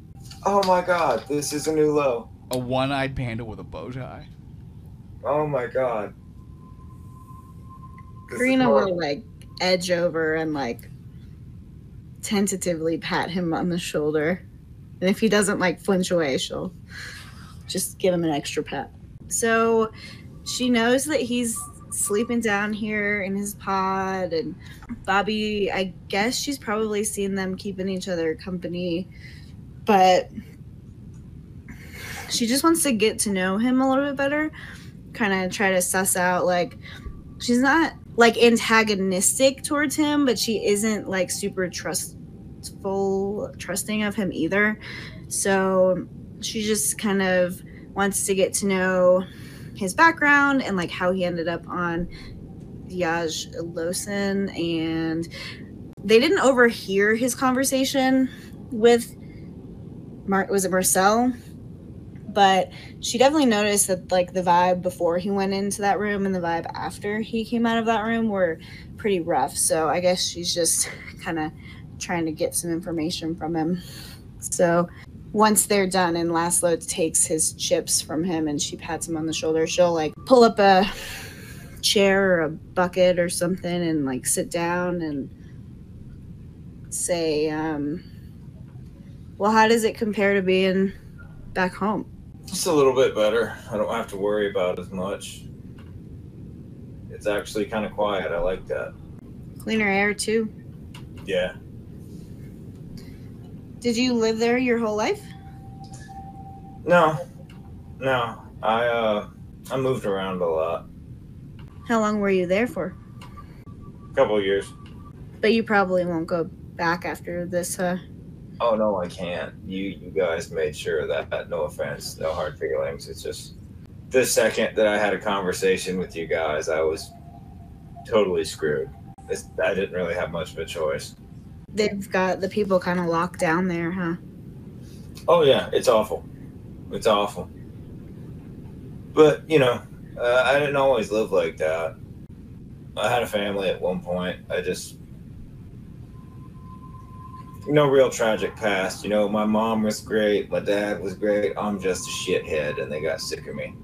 Oh my god, this is a new low. A one-eyed panda with a bow tie. Oh my god. This is Karina hard. will like edge over and like tentatively pat him on the shoulder. And if he doesn't like flinch away, she'll just give him an extra pat. So she knows that he's sleeping down here in his pod, and Bobby, I guess she's probably seen them keeping each other company, but she just wants to get to know him a little bit better, kind of try to suss out, like, she's not like antagonistic towards him, but she isn't like super trusting of him either. So she just kind of wants to get to know his background and like how he ended up on Yaj Losen. And they didn't overhear his conversation with was it Marcel? But she definitely noticed that like the vibe before he went into that room and the vibe after he came out of that room were pretty rough. So I guess she's just kind of trying to get some information from him. So once they're done and Laszlo takes his chips from him and she pats him on the shoulder, she'll like pull up a chair or a bucket or something and like sit down and say, well, how does it compare to being back home? Just a little bit better. I don't have to worry about as much. It's actually kind of quiet. I like that. Cleaner air too. Yeah. Did you live there your whole life? No. I moved around a lot. How long were you there for? A couple of years. But you probably won't go back after this, huh? Oh no, I can't. You guys made sure of that. No offense, no hard feelings. It's just the second that I had a conversation with you guys, I was totally screwed. I didn't really have much of a choice. They've got the people kind of locked down there, huh? Oh yeah, it's awful. It's awful. But you know, I didn't always live like that. I had a family at one point. No real tragic past. You know, my mom was great. My dad was great. I'm just a shithead, and they got sick of me.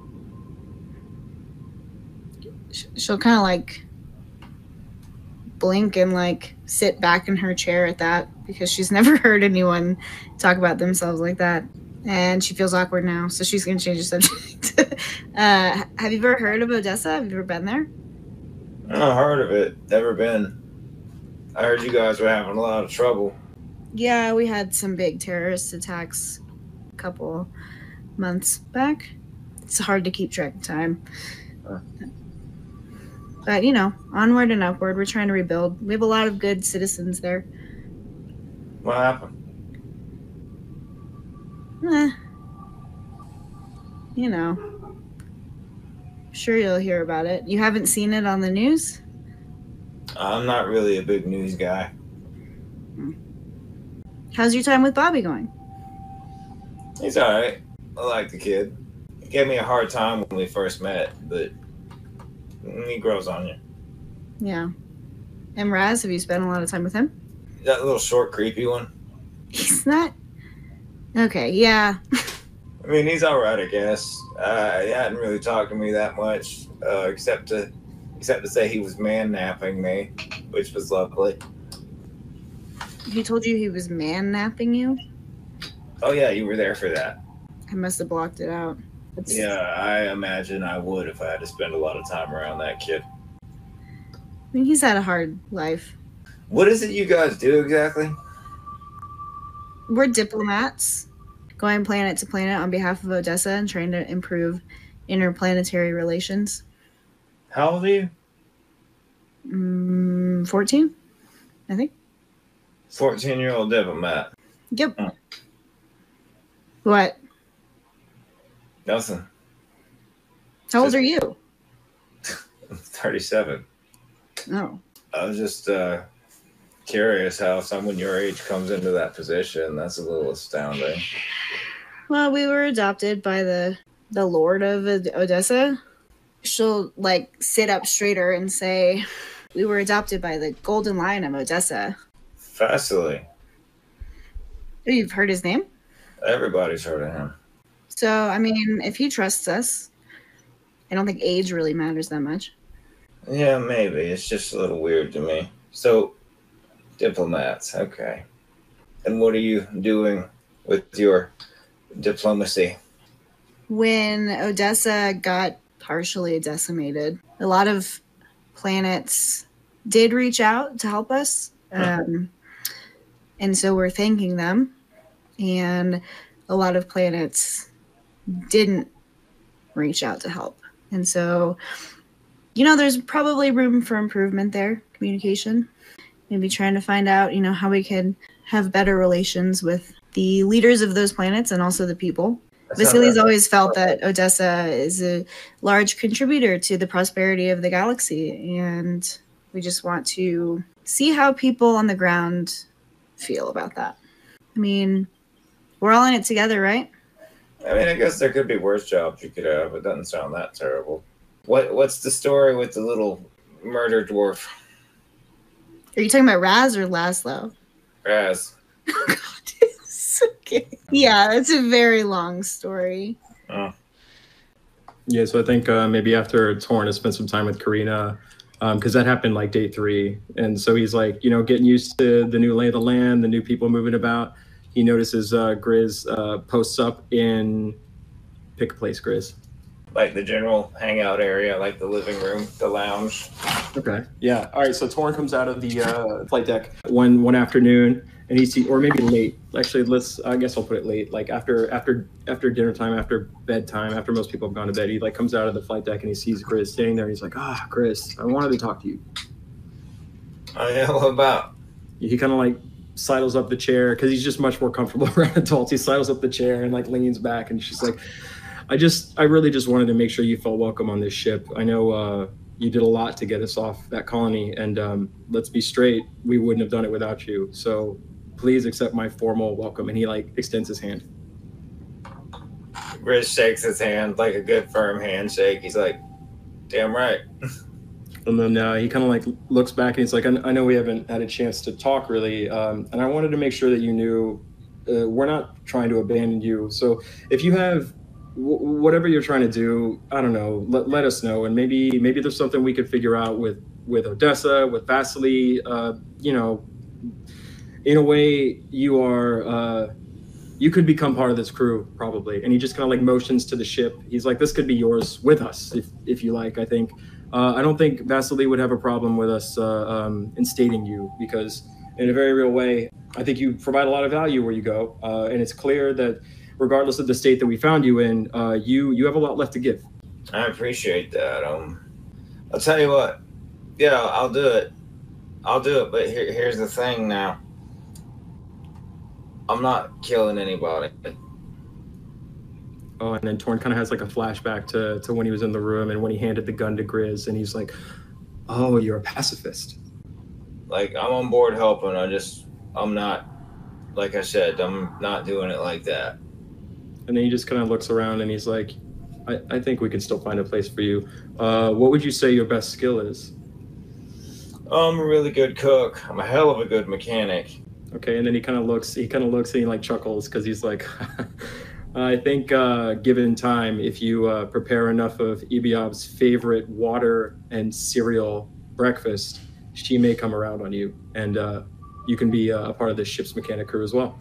She'll kind of like blink and like sit back in her chair at that because she's never heard anyone talk about themselves like that. And she feels awkward now, so she's going to change the subject. Have you ever heard of Odessa? Have you ever been there? I heard of it. Never been. I heard you guys were having a lot of trouble. Yeah, we had some big terrorist attacks a couple months back. It's hard to keep track of time. But, you know, onward and upward. We're trying to rebuild. We have a lot of good citizens there. What happened? You know. I'm sure you'll hear about it. You haven't seen it on the news? I'm not really a big news guy. How's your time with Bobby going? He's all right. I like the kid. He gave me a hard time when we first met, but he grows on you. Yeah. And Raz, have you spent a lot of time with him? That little short, creepy one. He's not... Okay, yeah. I mean, he's all right, I guess. He hadn't really talked to me that much, except to say he was man-napping me, which was lovely. He told you he was man-napping you? Oh, yeah, you were there for that. I must have blocked it out. Yeah, I imagine I would if I had to spend a lot of time around that kid. I mean, he's had a hard life. What is it you guys do exactly? We're diplomats going planet to planet on behalf of Odessa and trying to improve interplanetary relations. How old are you? 14, I think. 14-year-old diplomat. Yep. What? Nothing. How old are you? I'm 37. No. I was just curious how someone your age comes into that position. That's a little astounding. Well, we were adopted by the Lord of Odessa. She'll like sit up straighter and say, "We were adopted by the Golden Lion of Odessa." Fascinating. Oh, you've heard his name? Everybody's heard of him. So, I mean, if he trusts us, I don't think age really matters that much. Yeah, maybe. It's just a little weird to me. So, diplomats, okay. And what are you doing with your diplomacy? When Odessa got partially decimated, a lot of planets did reach out to help us. And so we're thanking them. And a lot of planets didn't reach out to help. And so, you know, there's probably room for improvement there, communication. Maybe trying to find out, you know, how we can have better relations with the leaders of those planets and also the people. Vasily's always felt that Odessa is a large contributor to the prosperity of the galaxy. And we just want to see how people on the ground feel about that. I mean, we're all in it together, right? I mean, I guess there could be worse jobs you could have. It doesn't sound that terrible. What's the story with the little murder dwarf? Are you talking about Raz or Laszlo? Raz. Oh, God. Okay. Yeah, it's a very long story. Oh. Yeah, so I think maybe after Torn has spent some time with Karina, because that happened like day 3. And so he's like, you know, getting used to the new lay of the land, the new people moving about. He notices Grizz posts up in, pick a place, Grizz. Like the general hangout area, like the living room, the lounge. Okay. Yeah. All right. So Torn comes out of the flight deck one afternoon, and he sees, or maybe late. Actually, I guess I'll put it late. Like after dinner time, after bedtime, after most people have gone to bed, he like comes out of the flight deck and he sees Grizz sitting there. And he's like, Grizz, I wanted to talk to you. Oh yeah, what about? He kind of like sidles up the chair because he's just much more comfortable around adults. He sidles up the chair and like leans back, and she's like, I really just wanted to make sure you felt welcome on this ship. I know you did a lot to get us off that colony, and let's be straight, we wouldn't have done it without you. So please accept my formal welcome. And he like extends his hand. Grizz shakes his hand like a good firm handshake. He's like, damn right. And then he kind of like looks back and he's like, I know we haven't had a chance to talk really, and I wanted to make sure that you knew we're not trying to abandon you. So if you have whatever you're trying to do, I don't know, let us know, and maybe there's something we could figure out with Odessa, with Vasily. You know, in a way, you are you could become part of this crew probably. And he just kind of like motions to the ship. He's like, this could be yours with us if you like. I think I don't think Vasily would have a problem with us instating you, because in a very real way, I think you provide a lot of value where you go, and it's clear that regardless of the state that we found you in, you have a lot left to give. I appreciate that. I'll tell you what. Yeah, I'll do it. But here's the thing now. I'm not killing anybody. Oh, and then Torn kind of has like a flashback to when he was in the room and when he handed the gun to Grizz, and he's like, oh, you're a pacifist. Like, I'm on board helping. I'm not, like I said, I'm not doing it like that. And then he just kind of looks around and he's like, I think we can still find a place for you. What would you say your best skill is? I'm a really good cook. I'm a hell of a good mechanic. Okay, and then he kind of looks and he like chuckles because he's like, I think given time, if you prepare enough of Ibiab's favorite water and cereal breakfast, she may come around on you, and you can be a part of the ship's mechanic crew as well.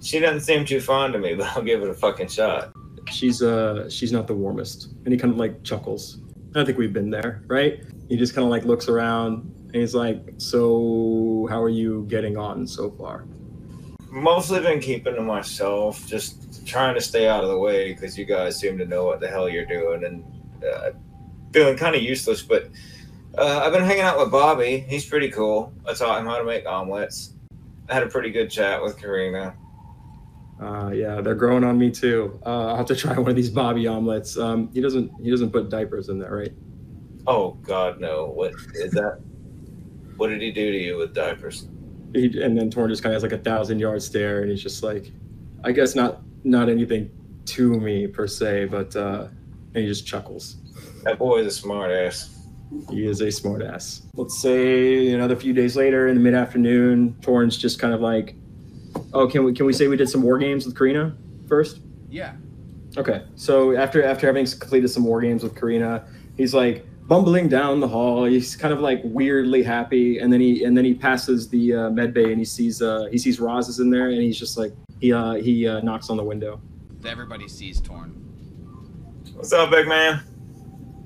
She doesn't seem too fond of me, but I'll give it a fucking shot. She's not the warmest. And he kind of like chuckles. I think we've been there, right? He just kind of like looks around and he's like, so how are you getting on so far? Mostly been keeping to myself, just trying to stay out of the way because you guys seem to know what the hell you're doing, and feeling kind of useless. But I've been hanging out with Bobby. He's pretty cool. I taught him how to make omelets. I had a pretty good chat with Karina. Yeah, they're growing on me too. I'll have to try one of these Bobby omelets. He doesn't put diapers in there, right? Oh God, no! What is that? What did he do to you with diapers? And then Torn just kind of has like a 1,000-yard stare, and he's just like, I guess not anything to me per se, but and he just chuckles. That boy's a smart ass. He is a smart ass. Let's say another few days later in the mid-afternoon, Torn's just kind of like, oh, can we say we did some war games with Karina first? Yeah. Okay. So after having completed some war games with Karina, he's like bumbling down the hall. He's kind of like weirdly happy, and then he passes the med bay and he sees Roz is in there, and he's just like he knocks on the window. Everybody sees Torn. What's up, big man?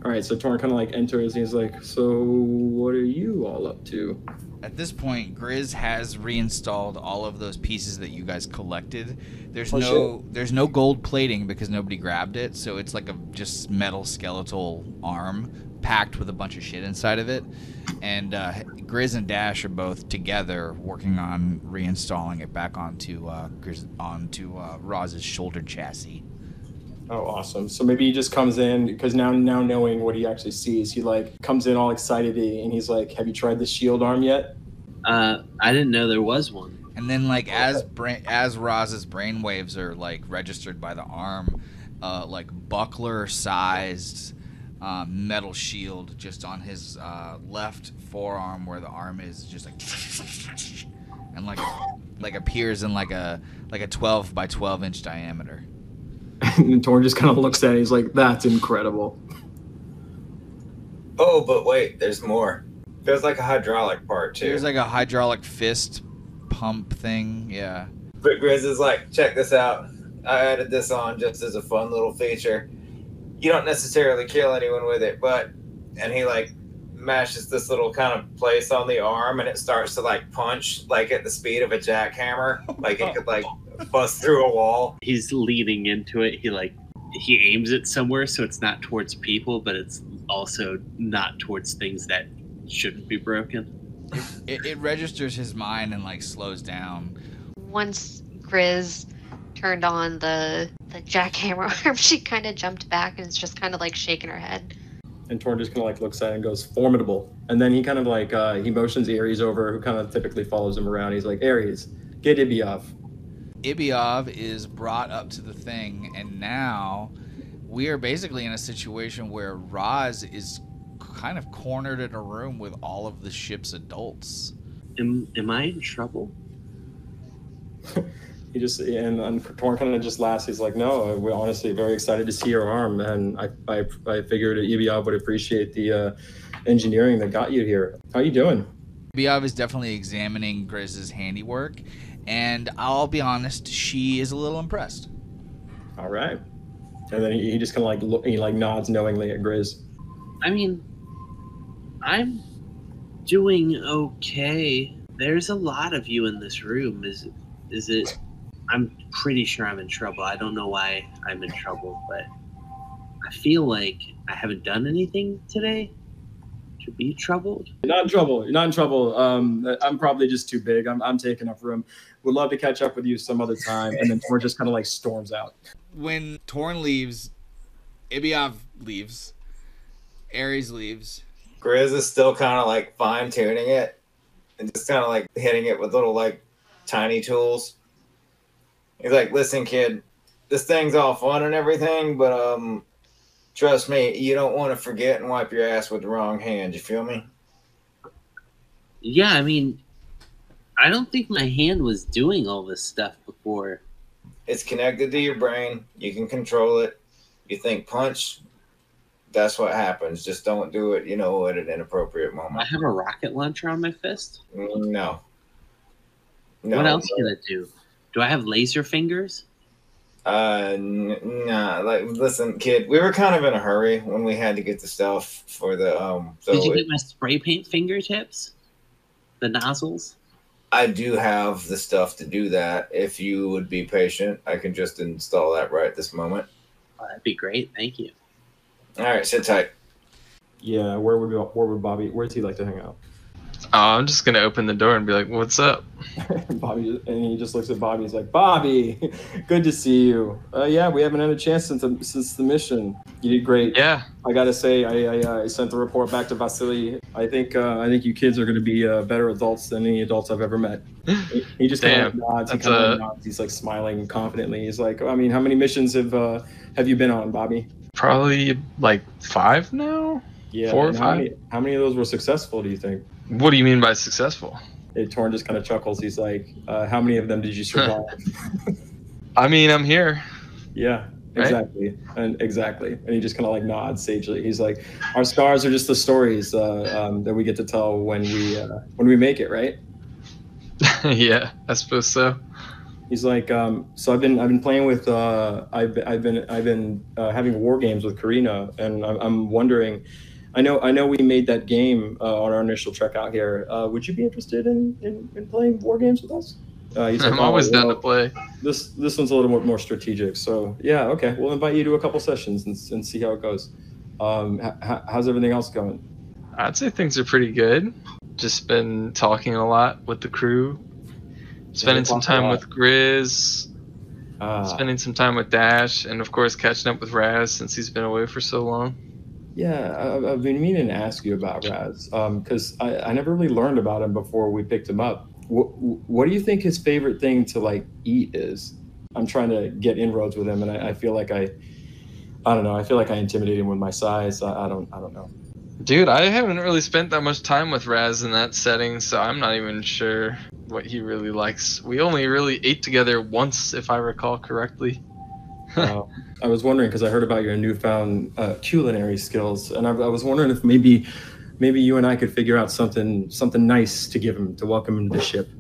All right, so Torn kind of like enters and he's like, so what are you all up to? At this point, Grizz has reinstalled all of those pieces that you guys collected. There's no gold plating because nobody grabbed it, so it's like a just metal skeletal arm packed with a bunch of shit inside of it. And Grizz and Dash are both together working on reinstalling it back onto Roz's shoulder chassis. Oh, awesome. So maybe he just comes in, because now knowing what he actually sees, he like comes in all excited and he's like, have you tried the shield arm yet? I didn't know there was one. And then like as Roz's brainwaves are like registered by the arm, like buckler sized metal shield just on his left forearm where the arm is just like and like appears in like a 12 by 12 inch diameter. And Torn just kind of looks at it. He's like, that's incredible. Oh, but wait, there's more. There's like a hydraulic part too. There's like a hydraulic fist pump thing, yeah. But Grizz is like, check this out. I added this on just as a fun little feature. You don't necessarily kill anyone with it, and he like mashes this little kind of place on the arm, and it starts to like punch like at the speed of a jackhammer, like it could like bust through a wall. He's leaning into it. He aims it somewhere so it's not towards people, but it's also not towards things that shouldn't be broken. It registers his mind and like slows down. Once Grizz turned on the jackhammer arm, she kind of jumped back and is just kind of like shaking her head. And Torn just kind of like looks at it and goes, formidable. And then he kind of like, he motions Ares over, who kind of typically follows him around. He's like, Ares, get Ibiov. Ibiov is brought up to the thing, and now we are basically in a situation where Roz is kind of cornered in a room with all of the ship's adults. Am I in trouble? He just, and Torn kind of just laughs. He's like, no, we're honestly very excited to see your arm, and I figured Ibiov would appreciate the engineering that got you here. How you doing? Ibiov is definitely examining Grizz's handiwork, and I'll be honest, she is a little impressed. All right. And then he just kind of like he like nods knowingly at Grizz. I mean, I'm doing okay. There's a lot of you in this room. Is it? I'm pretty sure I'm in trouble. I don't know why I'm in trouble, but I feel like I haven't done anything today to be troubled. You're not in trouble. You're not in trouble. I'm probably just too big. I'm taking up room. Would love to catch up with you some other time. And then Torn just kind of like storms out. When Torn leaves, Ibiov leaves, Ares leaves. Grizz is still kind of like fine tuning it and just kind of like hitting it with little like tiny tools. He's like, listen, kid, this thing's all fun and everything, but trust me, you don't want to forget and wipe your ass with the wrong hand. You feel me? Yeah, I mean, I don't think my hand was doing all this stuff before. It's connected to your brain. You can control it. You think punch, that's what happens. Just don't do it, at an inappropriate moment. I have a rocket launcher on my fist? No. What else can it do? Do I have laser fingers? Nah. Like, listen, kid, we were kind of in a hurry when we had to get the stuff for the Did you get my spray paint fingertips? The nozzles? I do have the stuff to do that. If you would be patient, I can just install that right this moment. Oh, that'd be great. Thank you. All right, sit tight. Yeah, where would Bobby? Where does he like to hang out? Oh, I'm just gonna open the door and be like, "What's up?" Bobby, and he just looks at Bobby. He's like, "Bobby, good to see you. Yeah, we haven't had a chance since the mission. You did great. Yeah. I gotta say, I sent the report back to Vasily. I think you kids are gonna be better adults than any adults I've ever met." He just kind of Damn. nods. He That's kind of nods. He's like smiling confidently. He's like, I mean, how many missions have you been on, Bobby? probably like 5 now. Yeah, 4 or and 5. how many of those were successful? Do you think? What do you mean by successful? Torn just kind of chuckles. He's like, how many of them did you survive? I mean, I'm here. Yeah, Right? exactly. And he just kind of like nods sagely. He's like, our scars are just the stories that we get to tell when we make it, right? Yeah, I suppose so. He's like, so I've been playing with I've been having war games with Karina, and I'm wondering. I know we made that game on our initial trek out here. Would you be interested in playing war games with us? He's like, I'm always down to play. This one's a little more strategic. So yeah, okay, we'll invite you to a couple sessions and see how it goes. How's everything else going? I'd say things are pretty good. Just been talking a lot with the crew. Spending some time with Grizz. Spending some time with Dash, and of course catching up with Raz since he's been away for so long. Yeah, I've been meaning to ask you about Raz, because I never really learned about him before we picked him up. What do you think his favorite thing to like eat is? I'm trying to get inroads with him, and I feel like I don't know. I feel like I intimidate him with my size. I don't know. Dude, I haven't really spent that much time with Raz in that setting, so I'm not even sure what he really likes. We only really ate together once, if I recall correctly. I was wondering because I heard about your newfound culinary skills, and I was wondering if maybe you and I could figure out something nice to give him to welcome him to the ship.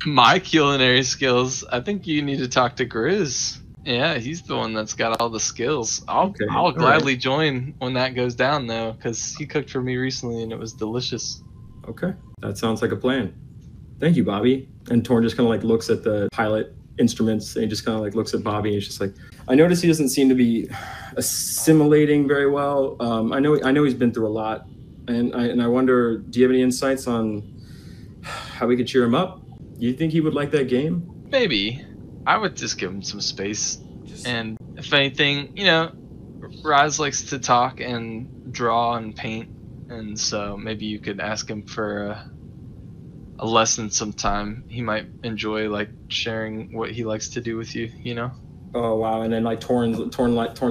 My culinary skills? I think you need to talk to Grizz. Yeah, he's the one that's got all the skills. I'll gladly join when that goes down, though, because he cooked for me recently and it was delicious. Okay, that sounds like a plan. Thank you, Bobby. And Torn just kind of like looks at the pilot instruments and he just kind of like looks at Bobby and he's just like, I notice he doesn't seem to be assimilating very well. I know he's been through a lot, and I wonder, do you have any insights on how we could cheer him up? Do you think he would like that game? Maybe. I would just give him some space. And if anything, Raz likes to talk and draw and paint, and so maybe you could ask him for a lesson sometime. He might enjoy like sharing what he likes to do with you, Oh wow! And then like Torn's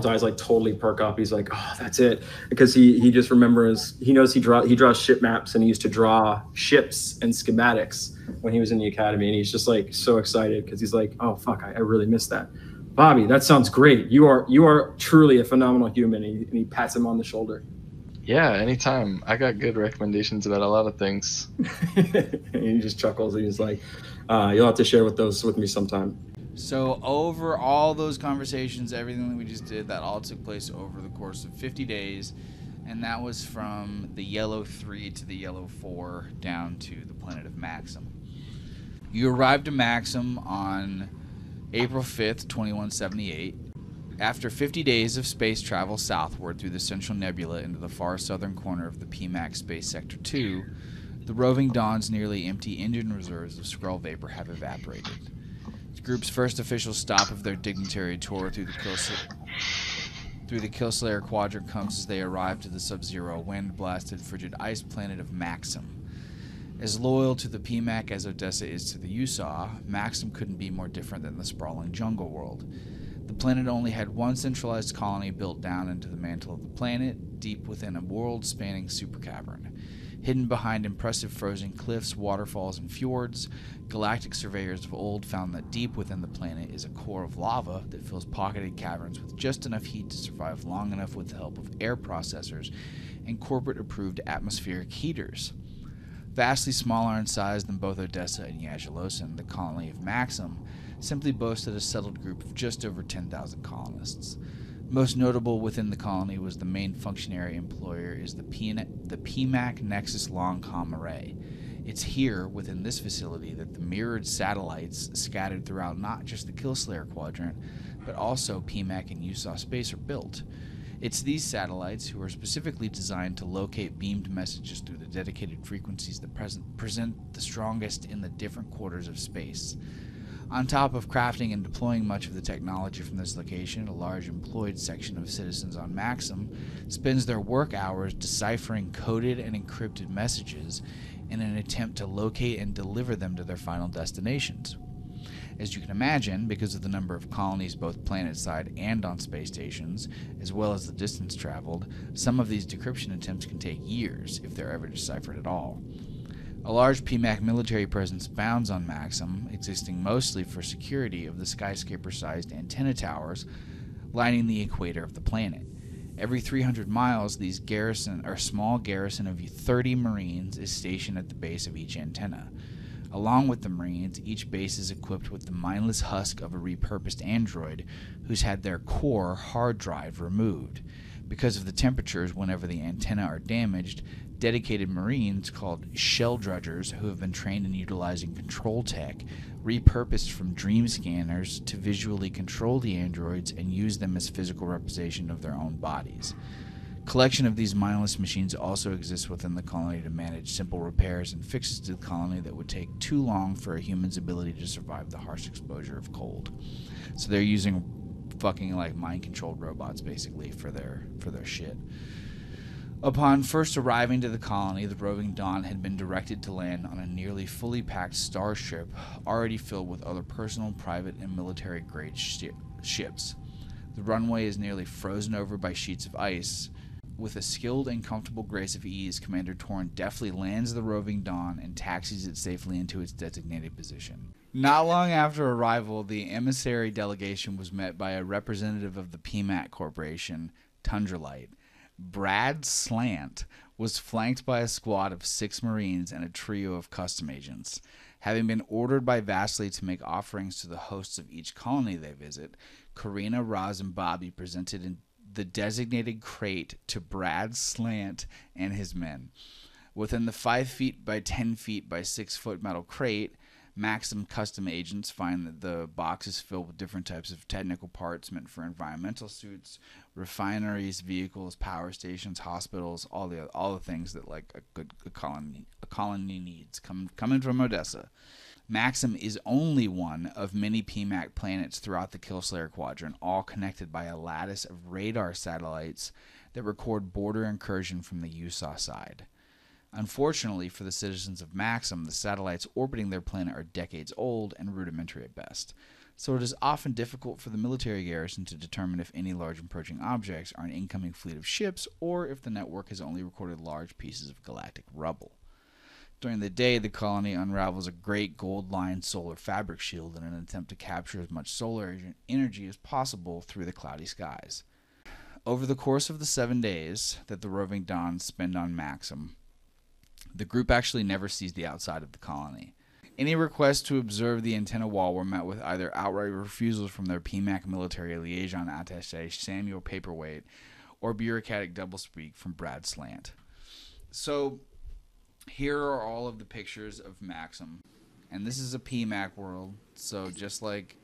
eyes like totally perk up. He's like, oh, that's it, because he just remembers. He knows he draws ship maps, and he used to draw ships and schematics when he was in the academy, and he's just like so excited because he's like, oh fuck, I really missed that. Bobby, that sounds great. You are truly a phenomenal human. And he pats him on the shoulder. Yeah, anytime. I got good recommendations about a lot of things. And he just chuckles and he's like, you'll have to share those with me sometime. So over all those conversations, everything that we just did, that all took place over the course of 50 days. And that was from the Yellow 3 to the Yellow 4 down to the planet of Maxim. You arrived at Maxim on April 5th, 2178. After 50 days of space travel southward through the Central Nebula into the far southern corner of the PMAC Space Sector 2, the roving Dawn's nearly empty engine reserves of Skrull vapor have evaporated. The group's first official stop of their dignitary tour through the Killslayer Quadrant comes as they arrive to the sub-zero, wind-blasted, frigid ice planet of Maxim. As loyal to the PMAC as Odessa is to the USAW, Maxim couldn't be more different than the sprawling jungle world. The planet only had one centralized colony built down into the mantle of the planet, deep within a world-spanning supercavern. Hidden behind impressive frozen cliffs, waterfalls, and fjords, galactic surveyors of old found that deep within the planet is a core of lava that fills pocketed caverns with just enough heat to survive long enough with the help of air processors and corporate-approved atmospheric heaters. Vastly smaller in size than both Odessa and Yajilosin, the colony of Maxim simply boasted a settled group of just over 10,000 colonists. Most notable within the colony was the main functionary employer is the PMAC Nexus Long-Com Array. It's here, within this facility, that the mirrored satellites scattered throughout not just the Killslayer Quadrant, but also PMAC and USAW space are built. It's these satellites, who are specifically designed to locate beamed messages through the dedicated frequencies that present the strongest in the different quarters of space. On top of crafting and deploying much of the technology from this location, a large employed section of citizens on Maxim spends their work hours deciphering coded and encrypted messages in an attempt to locate and deliver them to their final destinations. As you can imagine, because of the number of colonies both planet-side and on space stations, as well as the distance traveled, some of these decryption attempts can take years, if they're ever deciphered at all. A large PMAC military presence abounds on Maxim, existing mostly for security of the skyscraper-sized antenna towers lining the equator of the planet. Every 300 miles, these small garrison of 30 Marines is stationed at the base of each antenna. Along with the Marines, each base is equipped with the mindless husk of a repurposed android who's had their core hard drive removed. Because of the temperatures whenever the antenna are damaged, dedicated Marines called shell drudgers, who have been trained in utilizing control tech, repurposed from dream scanners to visually control the androids and use them as physical representation of their own bodies. Collection of these mindless machines also exists within the colony to manage simple repairs and fixes to the colony that would take too long for a human's ability to survive the harsh exposure of cold. So they're using fucking like mind-controlled robots basically for their shit. Upon first arriving to the colony, the roving Dawn had been directed to land on a nearly fully packed starship already filled with other personal, private, and military-grade ships. The runway is nearly frozen over by sheets of ice. With a skilled and comfortable grace of ease, Commander Torn deftly lands the roving Dawn and taxis it safely into its designated position. Not long after arrival, the emissary delegation was met by a representative of the PMAC Corporation, Tundralite. Brad Slant was flanked by a squad of 6 Marines and a trio of custom agents. Having been ordered by Vasily to make offerings to the hosts of each colony they visit, Karina, Roz, and Bobby presented in the designated crate to Brad Slant and his men. Within the 5 feet by 10 feet by 6 foot metal crate, Maxim custom agents find that the box is filled with different types of technical parts meant for environmental suits, refineries, vehicles, power stations, hospitals, all the things that like a colony needs coming from Odessa. Maxim is only one of many PMAC planets throughout the Killslayer Quadrant, all connected by a lattice of radar satellites that record border incursion from the USA side. Unfortunately for the citizens of Maxim, the satellites orbiting their planet are decades old and rudimentary at best, so it is often difficult for the military garrison to determine if any large approaching objects are an incoming fleet of ships or if the network has only recorded large pieces of galactic rubble. During the day, the colony unravels a great gold-lined solar fabric shield in an attempt to capture as much solar energy as possible through the cloudy skies. Over the course of the 7 days that the roving Dons spend on Maxim, the group actually never sees the outside of the colony. Any requests to observe the antenna wall were met with either outright refusals from their PMAC military liaison attaché Samuel Paperweight or bureaucratic doublespeak from Brad Slant. So here are all of the pictures of Maxim. And this is a PMAC world, so just like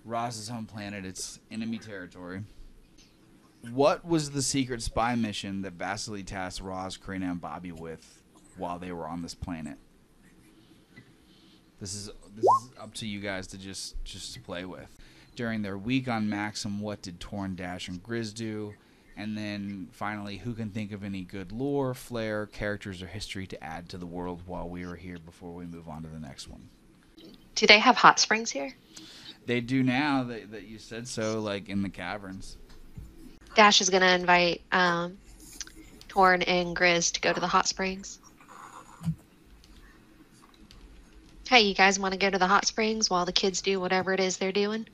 Roz's home planet, it's enemy territory. What was the secret spy mission that Vasily tasked Roz, Karina, and Bobby with while they were on this planet? This is up to you guys to just play with. During their week on Maxim, what did Torn, Dash, and Grizz do? And then finally, who can think of any good lore, flair, characters, or history to add to the world while we were here before we move on to the next one? Do they have hot springs here? They do now that you said so, like in the caverns. Dash is going to invite Torn and Grizz to go to the hot springs. Hey, you guys want to go to the hot springs while the kids do whatever it is they're doing?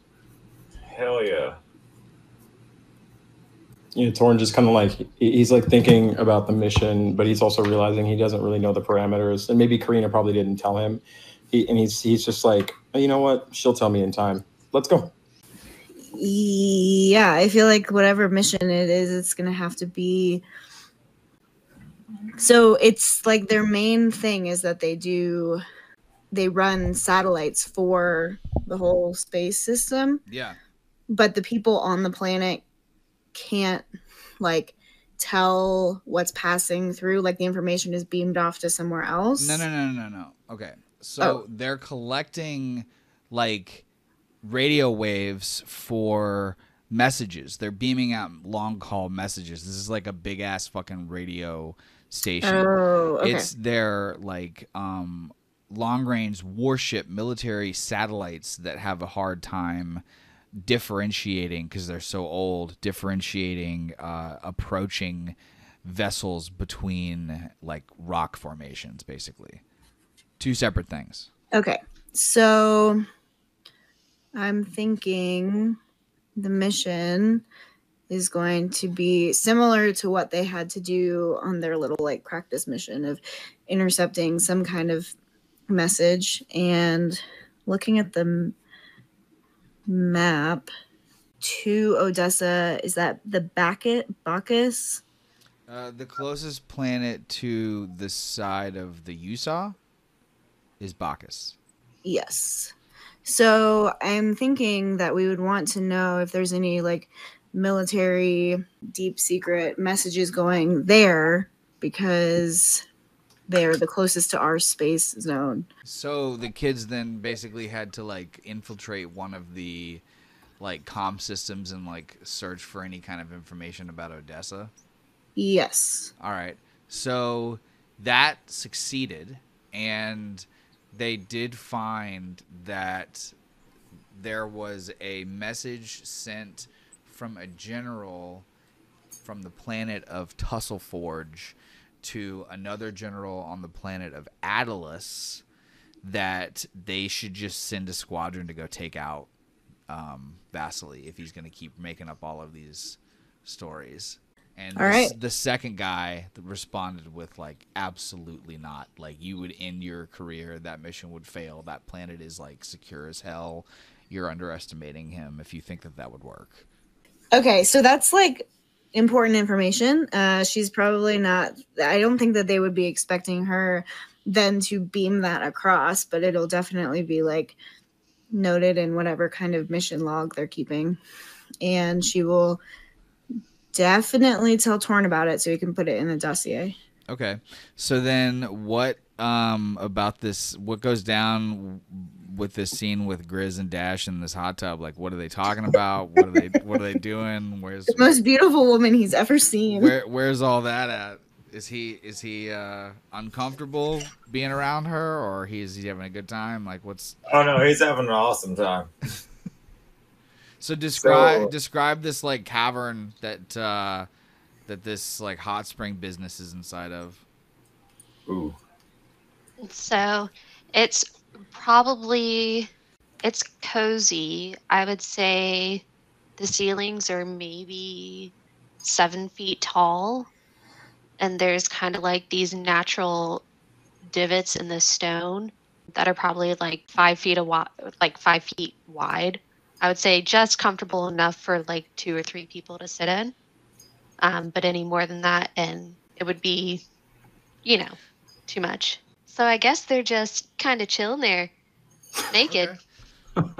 Hell yeah. Torn just kind of like, he's like thinking about the mission, but he's also realizing he doesn't really know the parameters. And maybe Karina probably didn't tell him. He's just like, you know what? She'll tell me in time. Let's go. Yeah, I feel like whatever mission it is, it's going to have to be. So it's like their main thing is that they run satellites for the whole space system. Yeah. But the people on the planet can't like tell what's passing through, like the information is beamed off to somewhere else? No. Okay. So they're collecting like radio waves for messages. They're beaming out long haul messages. This is like a big ass fucking radio station. Oh, okay. It's their like long range warship military satellites that have a hard time differentiating, because they're so old, differentiating approaching vessels between like rock formations, basically. Two separate things. Okay. So I'm thinking the mission is going to be similar to what they had to do on their little like practice mission of intercepting some kind of message. And looking at the map to Odessa, is that the Bacchus? The closest planet to the side of the Usaw is Bacchus. Yes. So I'm thinking that we would want to know if there's any like military deep secret messages going there, because they're the closest to our space zone. So the kids then basically had to like infiltrate one of the like comm systems and like search for any kind of information about Odessa. Yes. All right. So that succeeded, and they did find that there was a message sent from a general from the planet of Tussleforge to another general on the planet of Attalus that they should just send a squadron to go take out Vasily if he's going to keep making up all of these stories. And the second guy responded with, like, absolutely not. Like, you would end your career. That mission would fail. That planet is, like, secure as hell. You're underestimating him if you think that that would work. Okay, so that's, like, important information. She's probably not... I don't think that they would be expecting her then to beam that across, but it'll definitely be, like, noted in whatever kind of mission log they're keeping. And she will... definitely tell Torn about it so he can put it in the dossier. Okay. So then what about this, what goes down with this scene with Grizz and Dash in this hot tub? Like, what are they talking about? What are they doing? Where's the most beautiful woman he's ever seen? Where's all that at? Is he uncomfortable being around her, or is he having a good time? Like, what's... Oh no, he's having an awesome time. So describe this like cavern that this like hot spring business is inside of. Ooh. So it's cozy. I would say the ceilings are maybe 7 feet tall, and there's kind of like these natural divots in the stone that are probably like 5 feet wide. I would say just comfortable enough for like 2 or 3 people to sit in. But any more than that, and it would be, too much. So I guess they're just kind of chilling there, naked,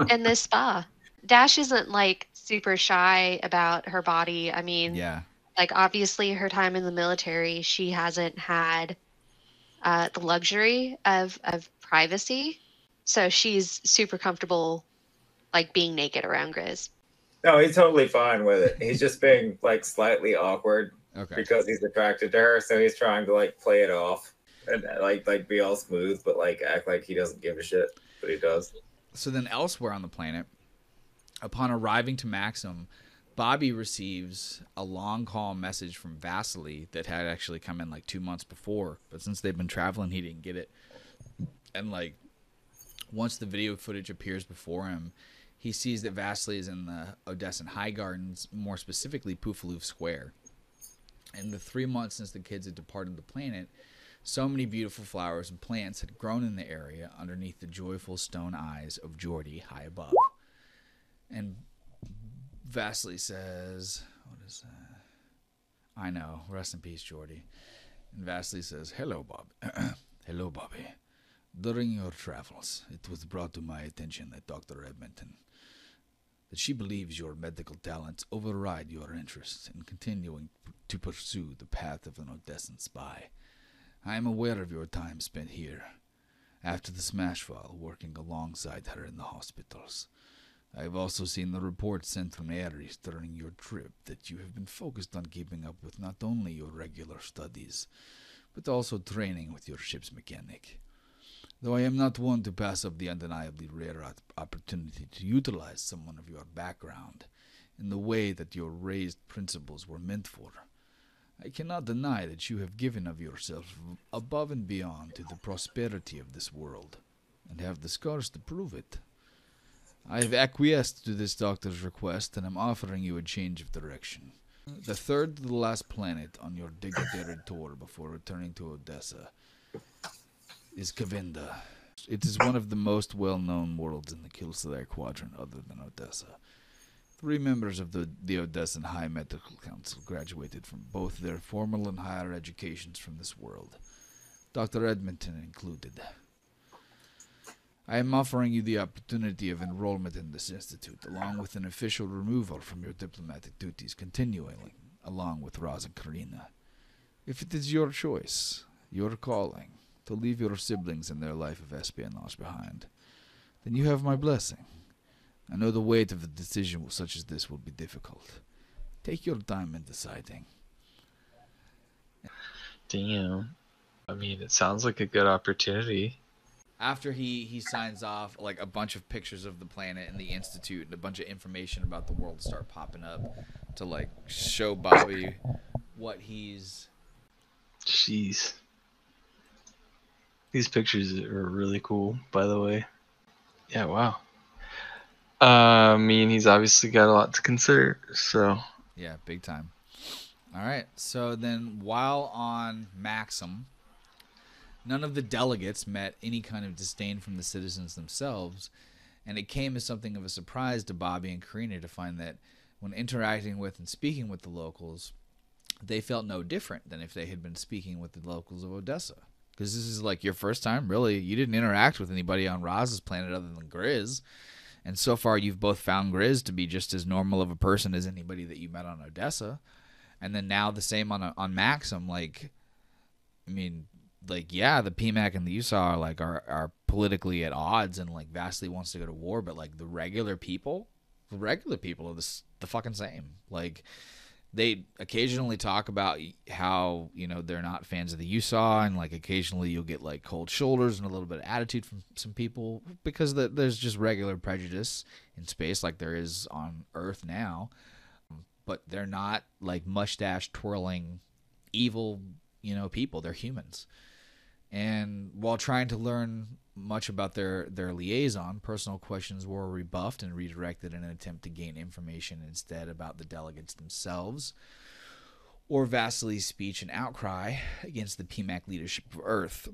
in this spa. Dash isn't like super shy about her body. I mean, yeah, like obviously her time in the military, she hasn't had the luxury of privacy. So she's super comfortable like being naked around Grizz. No, he's totally fine with it. He's just being like slightly awkward because he's attracted to her, so he's trying to like play it off and like be all smooth, but like act like he doesn't give a shit, but he does. So then elsewhere on the planet, upon arriving to Maxim, Bobby receives a long call message from Vasily that had actually come in like 2 months before, but since they've been traveling, he didn't get it. And like once the video footage appears before him, he sees that Vasily is in the Odessan High Gardens, more specifically Pufaloof Square. In the 3 months since the kids had departed the planet, so many beautiful flowers and plants had grown in the area underneath the joyful stone eyes of Geordie high above. And Vasily says, what is that? I know, rest in peace, Geordie. And Vasily says, hello, Bob. Hello, Bobby. During your travels, it was brought to my attention that Dr. Edmonton that she believes your medical talents override your interest in continuing to pursue the path of an Odessan spy. I am aware of your time spent here, after the Smashfall, working alongside her in the hospitals. I have also seen the reports sent from Ares during your trip that you have been focused on keeping up with not only your regular studies, but also training with your ship's mechanic. Though I am not one to pass up the undeniably rare opportunity to utilize someone of your background in the way that your raised principles were meant for, I cannot deny that you have given of yourself above and beyond to the prosperity of this world, and have the scars to prove it. I have acquiesced to this doctor's request, and am offering you a change of direction. The third to the last planet on your dignitary tour before returning to Odessa is Kavinda. It is one of the most well-known worlds in the Kilsadar quadrant other than Odessa. 3 members of the Odessan High Medical Council graduated from both their formal and higher educations from this world, Dr. Edmonton included. I am offering you the opportunity of enrollment in this institute, along with an official removal from your diplomatic duties continuing, along with Raz and Karina. If it is your choice, your calling, to leave your siblings and their life of espionage behind, then you have my blessing. I know the weight of a decision such as this will be difficult. Take your time in deciding. Damn. I mean, it sounds like a good opportunity. After he signs off, like, a bunch of pictures of the planet and the institute and a bunch of information about the world start popping up to, like, show Bobby what he's... Jeez. These pictures are really cool, by the way. Yeah, wow. I mean, he's obviously got a lot to consider, so... Yeah, big time. All right, so then while on Maxim, none of the delegates met any kind of disdain from the citizens themselves, and it came as something of a surprise to Bobby and Karina to find that when interacting with and speaking with the locals, they felt no different than if they had been speaking with the locals of Odessa. Because this is like your first time, really. You didn't interact with anybody on Raz's planet other than Grizz. And so far, you've both found Grizz to be just as normal of a person as anybody that you met on Odessa. And then now the same on Maxim. Like, I mean, like, yeah, the PMAC and the USAR are politically at odds, and like Vasily wants to go to war, but like the regular people are the fucking same. Like, they occasionally talk about how, you know, they're not fans of the USAW, and like occasionally you'll get like cold shoulders and a little bit of attitude from some people because there's just regular prejudice in space like there is on Earth now. But they're not like mustache twirling evil, you know, people. They're humans. And while trying to learn much about their liaison, personal questions were rebuffed and redirected in an attempt to gain information instead about the delegates themselves, or Vasily's speech and outcry against the PMAC leadership of Earth.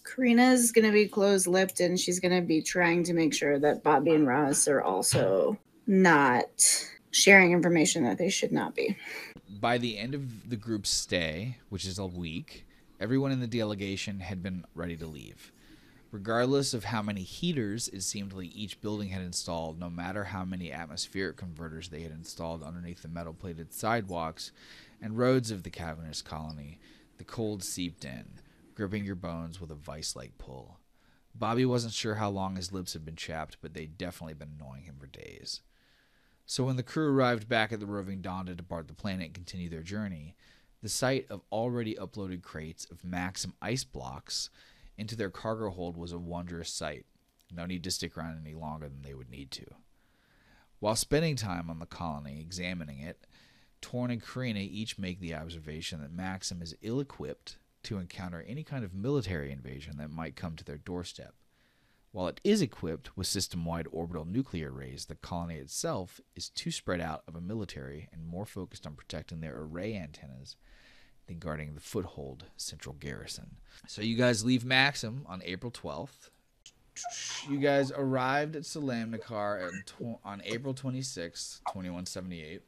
Karina's going to be closed-lipped, and she's going to be trying to make sure that Bobby and Ross are also not sharing information that they should not be. By the end of the group's stay, which is a week, everyone in the delegation had been ready to leave. Regardless of how many heaters it seemed like each building had installed, no matter how many atmospheric converters they had installed underneath the metal-plated sidewalks and roads of the cavernous colony, the cold seeped in, gripping your bones with a vice-like pull. Bobby wasn't sure how long his lips had been chapped, but they'd definitely been annoying him for days. So when the crew arrived back at the Roving Dawn to depart the planet and continue their journey, the sight of already uploaded crates of Maxim ice blocks into their cargo hold was a wondrous sight. No need to stick around any longer than they would need to. While spending time on the colony examining it, Torn and Karina each make the observation that Maxim is ill-equipped to encounter any kind of military invasion that might come to their doorstep. While it is equipped with system-wide orbital nuclear arrays, the colony itself is too spread out of a military and more focused on protecting their array antennas than guarding the foothold central garrison. So you guys leave Maxim on April 12th. You guys arrived at Salamnikar on April 26th, 2178.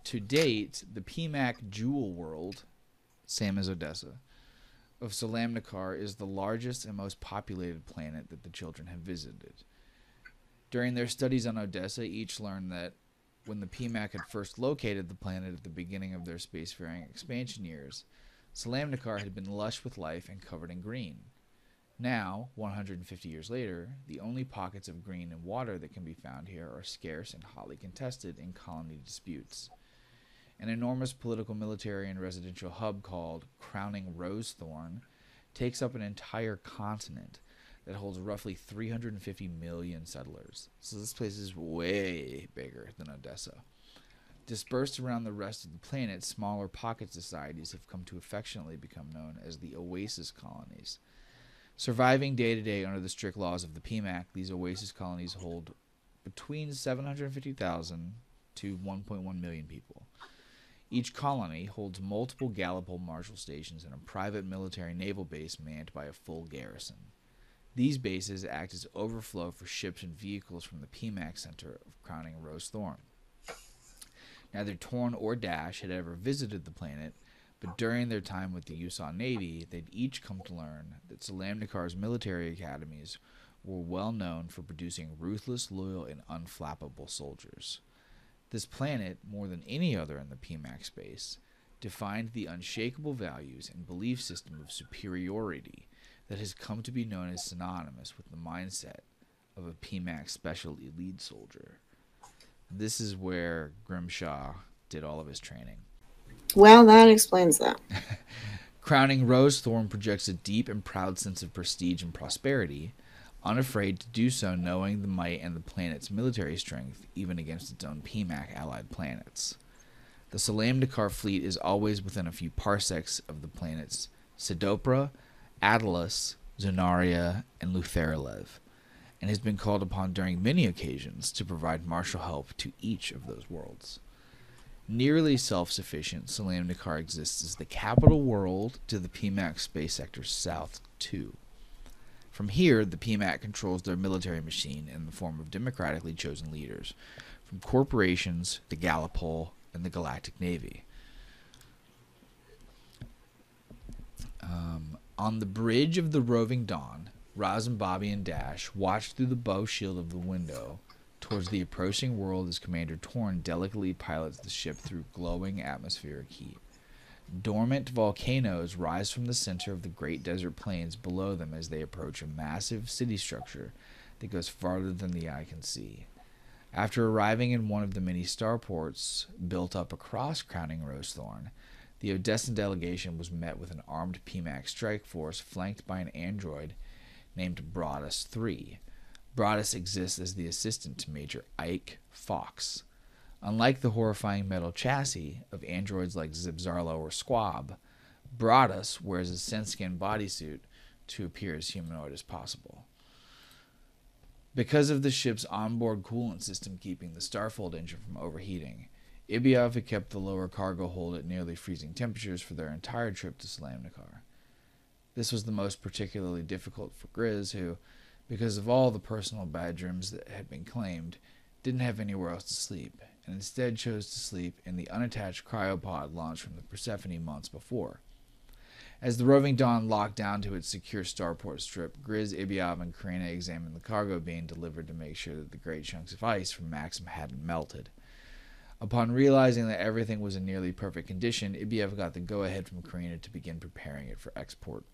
To date, the PMAC Jewel World, same as Odessa, of Salamnikar is the largest and most populated planet that the children have visited. During their studies on Odessa, each learned that when the PMAC had first located the planet at the beginning of their spacefaring expansion years, Salamnikar had been lush with life and covered in green. Now, 150 years later, the only pockets of green and water that can be found here are scarce and hotly contested in colony disputes. An enormous political, military, and residential hub called Crowning Rosethorn takes up an entire continent that holds roughly 350 million settlers. So this place is way bigger than Odessa. Dispersed around the rest of the planet, smaller pocket societies have come to affectionately become known as the Oasis colonies. Surviving day to day under the strict laws of the PMAC, these Oasis colonies hold between 750,000 to 1.1 million people. Each colony holds multiple Gallipol Marshal stations and a private military naval base manned by a full garrison. These bases act as overflow for ships and vehicles from the PMAC center of Crowning Rosethorn. Neither Torn or Dash had ever visited the planet, but during their time with the USAW Navy, they'd each come to learn that Salamnikar's military academies were well known for producing ruthless, loyal, and unflappable soldiers. This planet, more than any other in the PMAC space, defined the unshakable values and belief system of superiority that has come to be known as synonymous with the mindset of a PMAC special elite soldier. This is where Grimshaw did all of his training. Well, that explains that. Crowning Rosethorn projects a deep and proud sense of prestige and prosperity, unafraid to do so knowing the might and the planet's military strength, even against its own PMAC allied planets. The Salamnikar fleet is always within a few parsecs of the planets Sidopra, Atlas, Zonaria, and Lutherilev, and has been called upon during many occasions to provide martial help to each of those worlds. Nearly self-sufficient, Salamnikar exists as the capital world to the PMAC space sector's south, too. From here, the PMAC controls their military machine in the form of democratically chosen leaders, from corporations, the Gallipol, and the Galactic Navy. On the bridge of the Roving Dawn, Raz and Bobby and Dash watched through the bow shield of the window towards the approaching world as Commander Torn delicately pilots the ship through glowing atmospheric heat. Dormant volcanoes rise from the center of the great desert plains below them as they approach a massive city structure that goes farther than the eye can see. After arriving in one of the many starports built up across Crowning Rosethorn, the Odessan delegation was met with an armed PMAC strike force flanked by an android named Broadus III. Broadus exists as the assistant to Major Ike Fox. Unlike the horrifying metal chassis of androids like Zibzarlo or Squab, Broadus wears a scent-skin bodysuit to appear as humanoid as possible. Because of the ship's onboard coolant system keeping the Starfold engine from overheating, Ibyov had kept the lower cargo hold at nearly freezing temperatures for their entire trip to Salamnikar. This was the most particularly difficult for Grizz, who, because of all the personal bedrooms that had been claimed, didn't have anywhere else to sleep, and instead chose to sleep in the unattached cryopod launched from the Persephone months before. As the Roving Dawn locked down to its secure starport strip, Grizz, Ibyov, and Karina examined the cargo being delivered to make sure that the great chunks of ice from Maxim hadn't melted. Upon realizing that everything was in nearly perfect condition, Ibyov got the go-ahead from Karina to begin preparing it for export.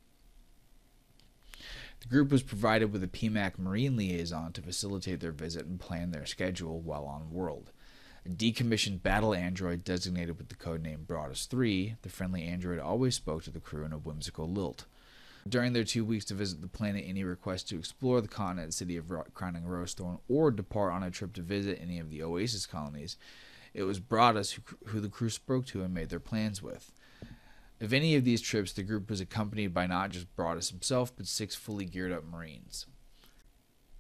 The group was provided with a PMAC Marine liaison to facilitate their visit and plan their schedule while on world. A decommissioned battle android designated with the codename Broadus III, the friendly android always spoke to the crew in a whimsical lilt. During their 2 weeks to visit the planet, any request to explore the continent city of Crowning Rosethorn or depart on a trip to visit any of the Oasis colonies, it was Broadus who the crew spoke to and made their plans with. Of any of these trips, the group was accompanied by not just Broadus himself, but 6 fully geared up Marines.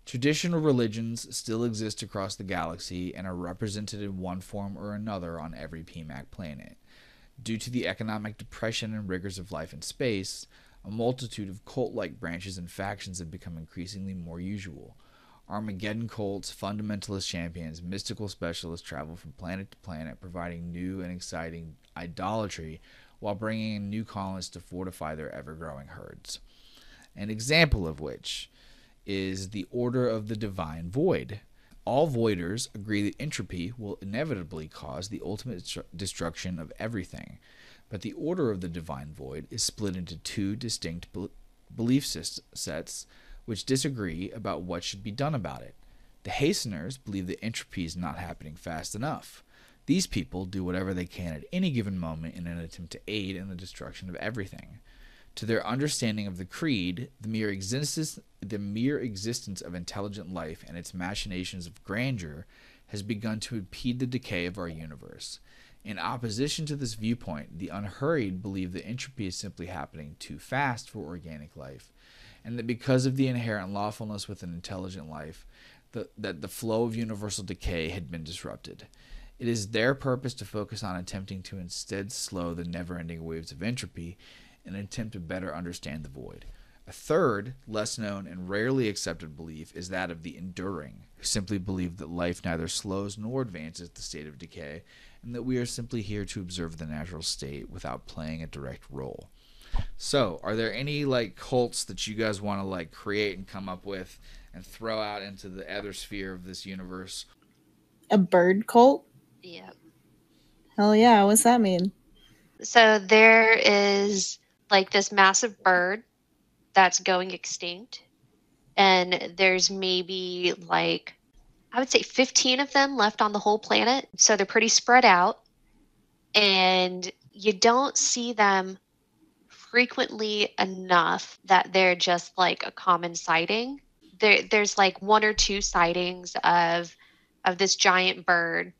Traditional religions still exist across the galaxy and are represented in one form or another on every PMAC planet. Due to the economic depression and rigors of life in space, a multitude of cult-like branches and factions have become increasingly more usual. Armageddon cults, fundamentalist champions, mystical specialists travel from planet to planet, providing new and exciting idolatry while bringing in new colonists to fortify their ever-growing herds. An example of which is the Order of the Divine Void, All voiders agree that entropy will inevitably cause the ultimate destruction of everything, but the order of the divine void is split into two distinct belief sets which disagree about what should be done about it. The hasteners believe that entropy is not happening fast enough. These people do whatever they can at any given moment in an attempt to aid in the destruction of everything. To their understanding of the creed, the mere existence of intelligent life and its machinations of grandeur has begun to impede the decay of our universe. In opposition to this viewpoint, the unhurried believe that entropy is simply happening too fast for organic life, and that because of the inherent lawfulness within intelligent life, that the flow of universal decay had been disrupted. It is their purpose to focus on attempting to instead slow the never-ending waves of entropy in an attempt to better understand the void. A third, less known and rarely accepted belief is that of the enduring, who simply believe that life neither slows nor advances the state of decay, and that we are simply here to observe the natural state without playing a direct role. So, are there any cults that you guys want to create and come up with and throw out into the other sphere of this universe? A bird cult? Yeah. Hell yeah, what's that mean? So there is this massive bird that's going extinct, and there's maybe I would say 15 of them left on the whole planet. So they're pretty spread out, and you don't see them frequently enough that they're just a common sighting. There's one or two sightings of this giant bird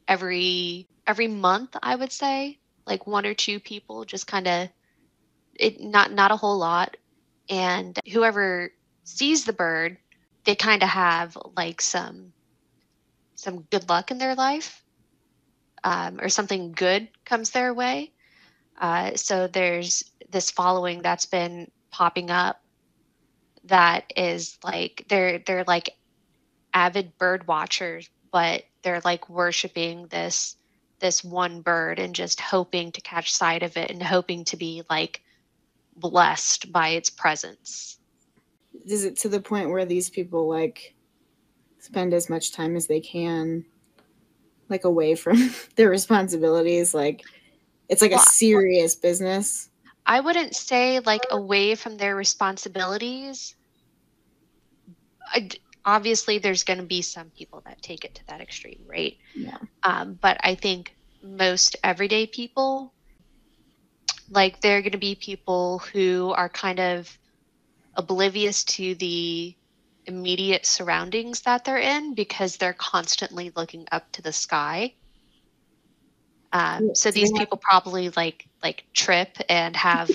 every month, I would say. One or two people, just kind of not a whole lot. And whoever sees the bird, they kind of have some good luck in their life, or something good comes their way. So there's this following that's been popping up that is they're avid bird watchers, but they're worshiping this one bird and just hoping to catch sight of it and hoping to be blessed by its presence. Is it to the point where these people spend as much time as they can away from their responsibilities? It's a serious business. I wouldn't say away from their responsibilities. Obviously there's going to be some people that take it to that extreme, right? Yeah. But I think most everyday people, they're going to be people who are kind of oblivious to the immediate surroundings that they're in because they're constantly looking up to the sky. So these people probably trip and have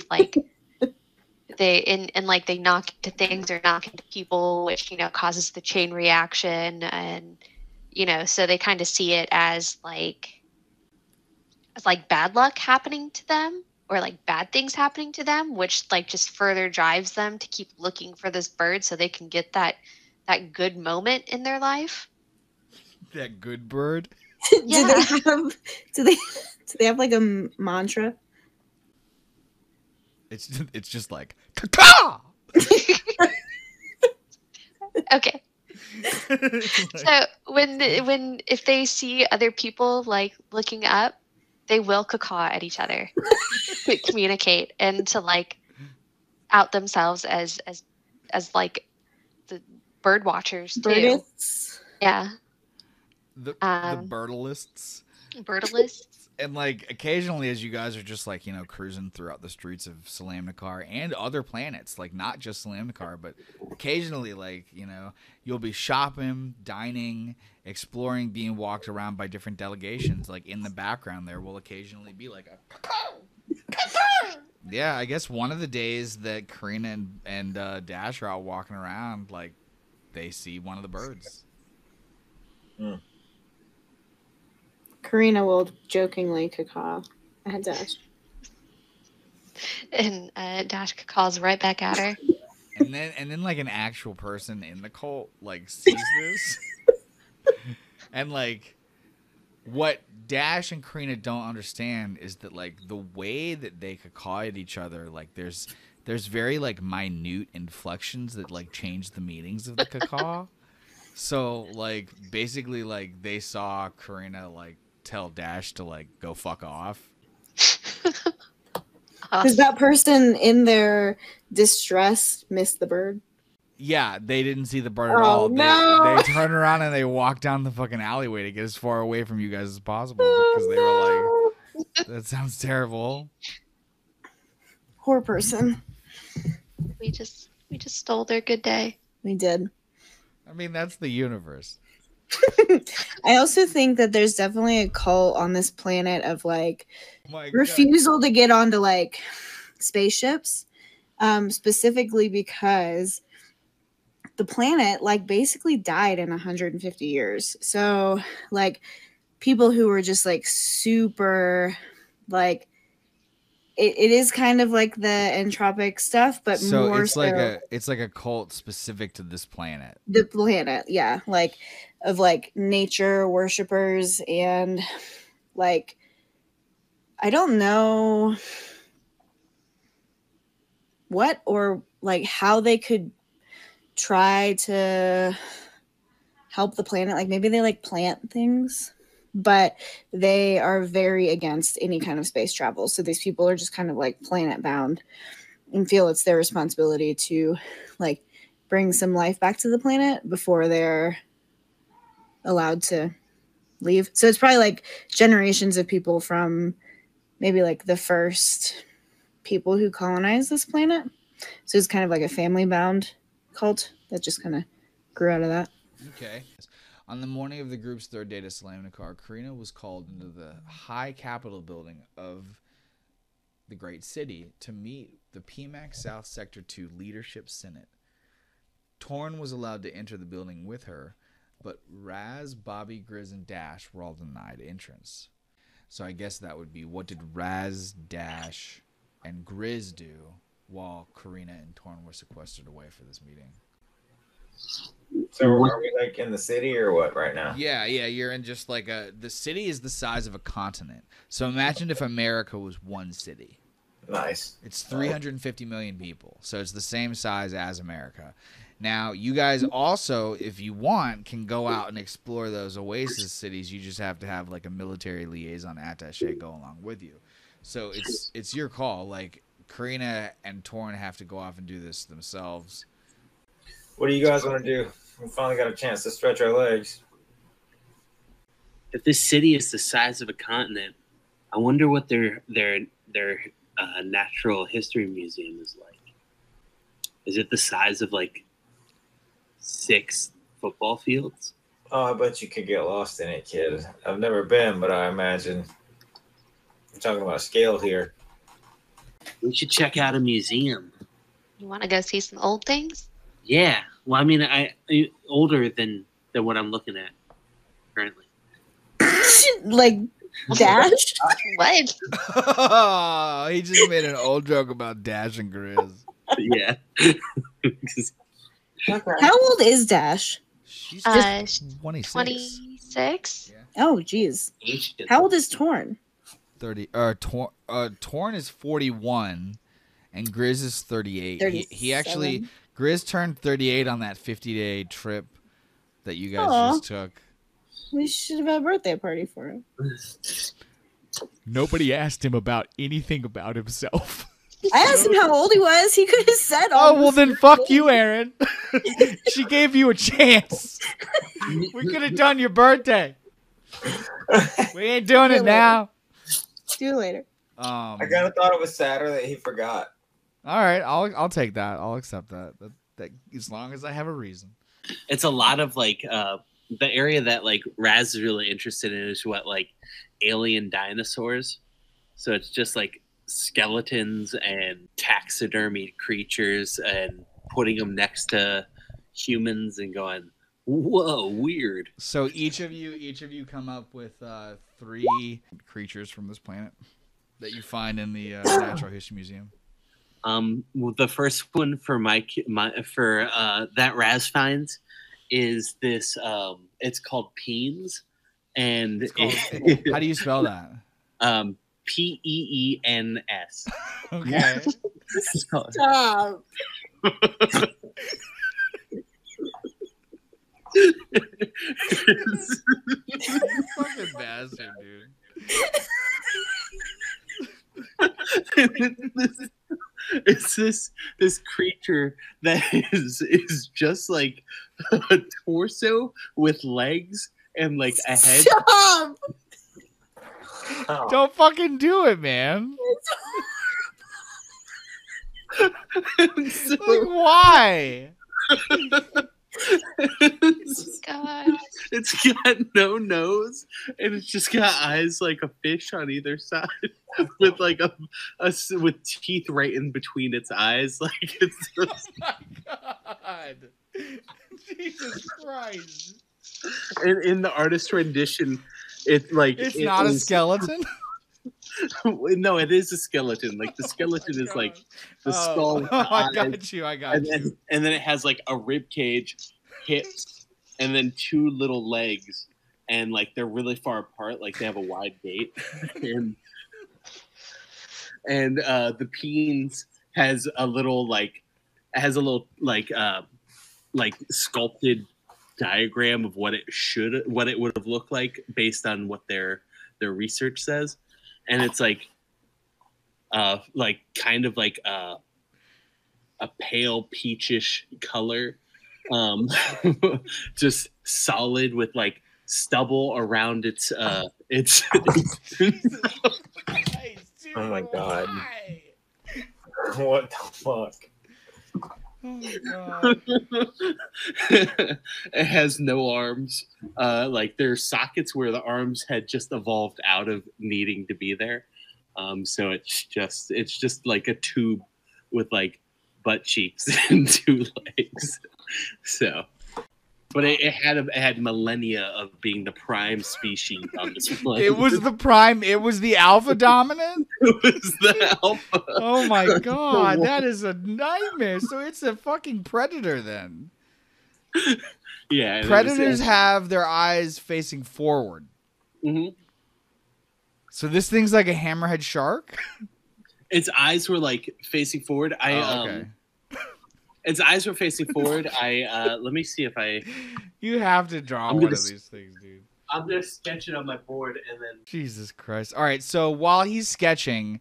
they knock into things or knock into people, which causes the chain reaction, and so they kind of see it as bad luck happening to them, or bad things happening to them, which just further drives them to keep looking for this bird so they can get that good moment in their life. That good bird? Yeah. Do they have a mantra? It's just caca. Okay. So if they see other people looking up, they will caca at each other to communicate and to out themselves as the bird watchers too. Birdists? Yeah. The birdalists. Birdalists. And occasionally, as you guys are just cruising throughout the streets of Salamnikar and other planets, not just Salamnikar, but occasionally you'll be shopping, dining, exploring, being walked around by different delegations. In the background there will occasionally be a yeah. I guess one of the days that Karina and Dash are out walking around, they see one of the birds. Mm. Karina will jokingly caca at Dash. And Dash cacaws right back at her. And then an actual person in the cult sees this. And what Dash and Karina don't understand is that the way that they caca at each other, there's very minute inflections that change the meanings of the caca. So like basically like they saw Karina like tell Dash to like go fuck off. Does that person in their distress miss the bird? Yeah, they didn't see the bird at Oh, all. no. They turned around and they walked down the fucking alleyway to get as far away from you guys as possible because they were like, that sounds terrible. Poor person. We just stole their good day. We did. I mean, that's the universe. I also think that there's definitely a cult on this planet of like My God. refusal to get onto like spaceships, specifically because the planet like basically died in 150 years. So like people who were just like super like it is kind of like the entropic stuff, but So more it's so like a cult specific to this planet. the planet, yeah, like of like nature worshippers and like I don't know what or like how they could try to help the planet. Like maybe they like plant things, but they are very against any kind of space travel. So these people are just kind of like planet bound and feel it's their responsibility to like bring some life back to the planet before they're allowed to leave. So it's probably like generations of people from maybe like the first people who colonized this planet. So it's kind of like a family bound cult that just kind of grew out of that. Okay. On the morning of the group's third day to Salamnikar, Karina was called into the high Capitol building of the great city to meet the PMAC South Sector 2 Leadership Senate. Torn was allowed to enter the building with her, but Raz, Bobby, Grizz, and Dash were all denied entrance. So I guess that would be, what did Raz, Dash, and Grizz do while Karina and Torn were sequestered away for this meeting? So are we like in the city or what right now? Yeah, you're in just like the city is the size of a continent. So imagine if America was one city. Nice. It's 350 million people. So it's the same size as America. Now, you guys also, if you want, can go out and explore those oasis cities. You just have to have like a military liaison attaché go along with you. So it's your call. Like Karina and Torn have to go off and do this themselves. What do you guys want to do? We finally got a chance to stretch our legs. If this city is the size of a continent, I wonder what their natural history museum is like. Is it the size of like 6 football fields? Oh, I bet you could get lost in it, kid. I've never been, but I imagine we're talking about scale here. We should check out a museum. You want to go see some old things? Yeah. Well, I mean, I older than what I'm looking at currently. Like Dash? What? He just made an old joke about Dash and Grizz. Yeah. How old is Dash? She's 26. 26? Yeah. Oh, geez. How old is Torn? 30. Torn is 41, and Grizz is 38. He actually, Grizz turned 38 on that 50-day trip that you guys just took. We should have had a birthday party for him. Nobody asked him about anything about himself. I asked him how old he was. He could have said, "Oh, well, then fuck you, Aaron." She gave you a chance. We could have done your birthday. We ain't doing it now. See you later. I kind of thought it was sadder that he forgot. All right, I'll take that. I'll accept that. That as long as I have a reason. It's a lot of like the area that like Raz is really interested in is what like alien dinosaurs. So it's just like skeletons and taxidermied creatures and putting them next to humans and going, whoa, weird. So each of you come up with 3 creatures from this planet that you find in the Natural History Museum. Well, the first one for that Raz finds is this. It's called Peens, and how do you spell that? Peens. Okay. Stop. Fucking bastard, dude. It's this creature that is just like a torso with legs and like a head. Stop! Oh. Don't fucking do it, man. So, Like, why? God. it's got no nose and it's just got eyes like a fish on either side with like with teeth right in between its eyes. Like it's just, Oh my god. Jesus Christ. in the artist rendition, it's like It's not a is- skeleton? No, it is a skeleton. Like the skeleton is like the skull. with the I eyes, got you. and then it has like a rib cage, hips, and then two little legs, and like they're really far apart. Like they have a wide gait, and the peens has a little like sculpted diagram of what it would have looked like based on what their research says, and it's like kind of like a pale peachish color, just solid with like stubble around its Jesus Christ, dude, Oh my God. why? What the fuck? Oh my god. It has no arms. Like there's sockets where the arms had just evolved out of needing to be there. So it's just like a tube with like butt cheeks and two legs. So, but it had millennia of being the prime species on this planet. It was the prime. It was the alpha dominant. It was the alpha. Oh my god, that is a nightmare. So it's a fucking predator then. Yeah, and Predators have their eyes facing forward. Mhm. So this thing's like a hammerhead shark. Its eyes were like facing forward. Okay. Its eyes were facing forward. Let me see if You have to draw I'm one gonna of these things, dude. I'm gonna sketch it on my board and then. Jesus Christ. All right, so while he's sketching,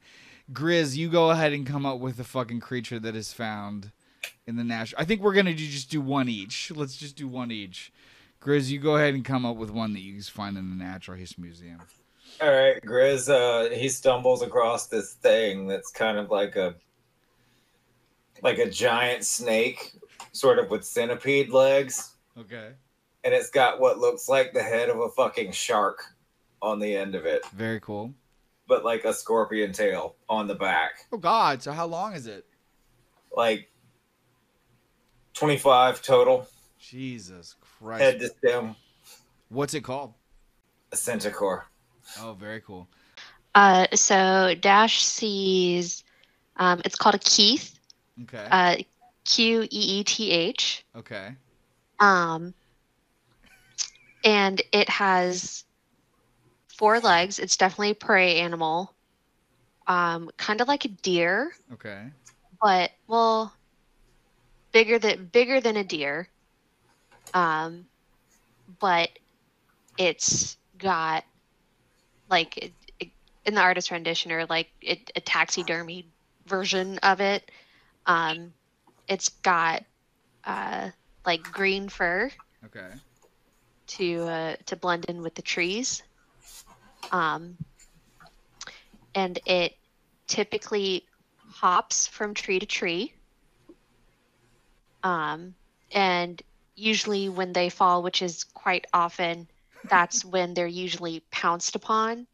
Grizz, you go ahead and come up with the fucking creature that is found in the national. I think we're going to just do one each. Let's just do one each. Grizz, you go ahead and come up with one that you can find in the Natural History Museum. All right, Grizz. He stumbles across this thing that's kind of like a giant snake, sort of with centipede legs, Okay. and it's got what looks like the head of a fucking shark on the end of it, Very cool. but like a scorpion tail on the back, Oh, God. So how long is it? like 25 total, Jesus Christ. head to stem, What's it called? a centaur. Oh, very cool. So Dash sees, it's called a Keith, Okay. Queeth. Okay. And it has 4 legs. It's definitely a prey animal. Kind of like a deer, Okay. but well, bigger than a deer. But it's got like in the artist rendition or like a taxidermy version of it. It's got like green fur Okay. to blend in with the trees. And it typically hops from tree to tree. And usually when they fall, which is quite often, that's when they're usually pounced upon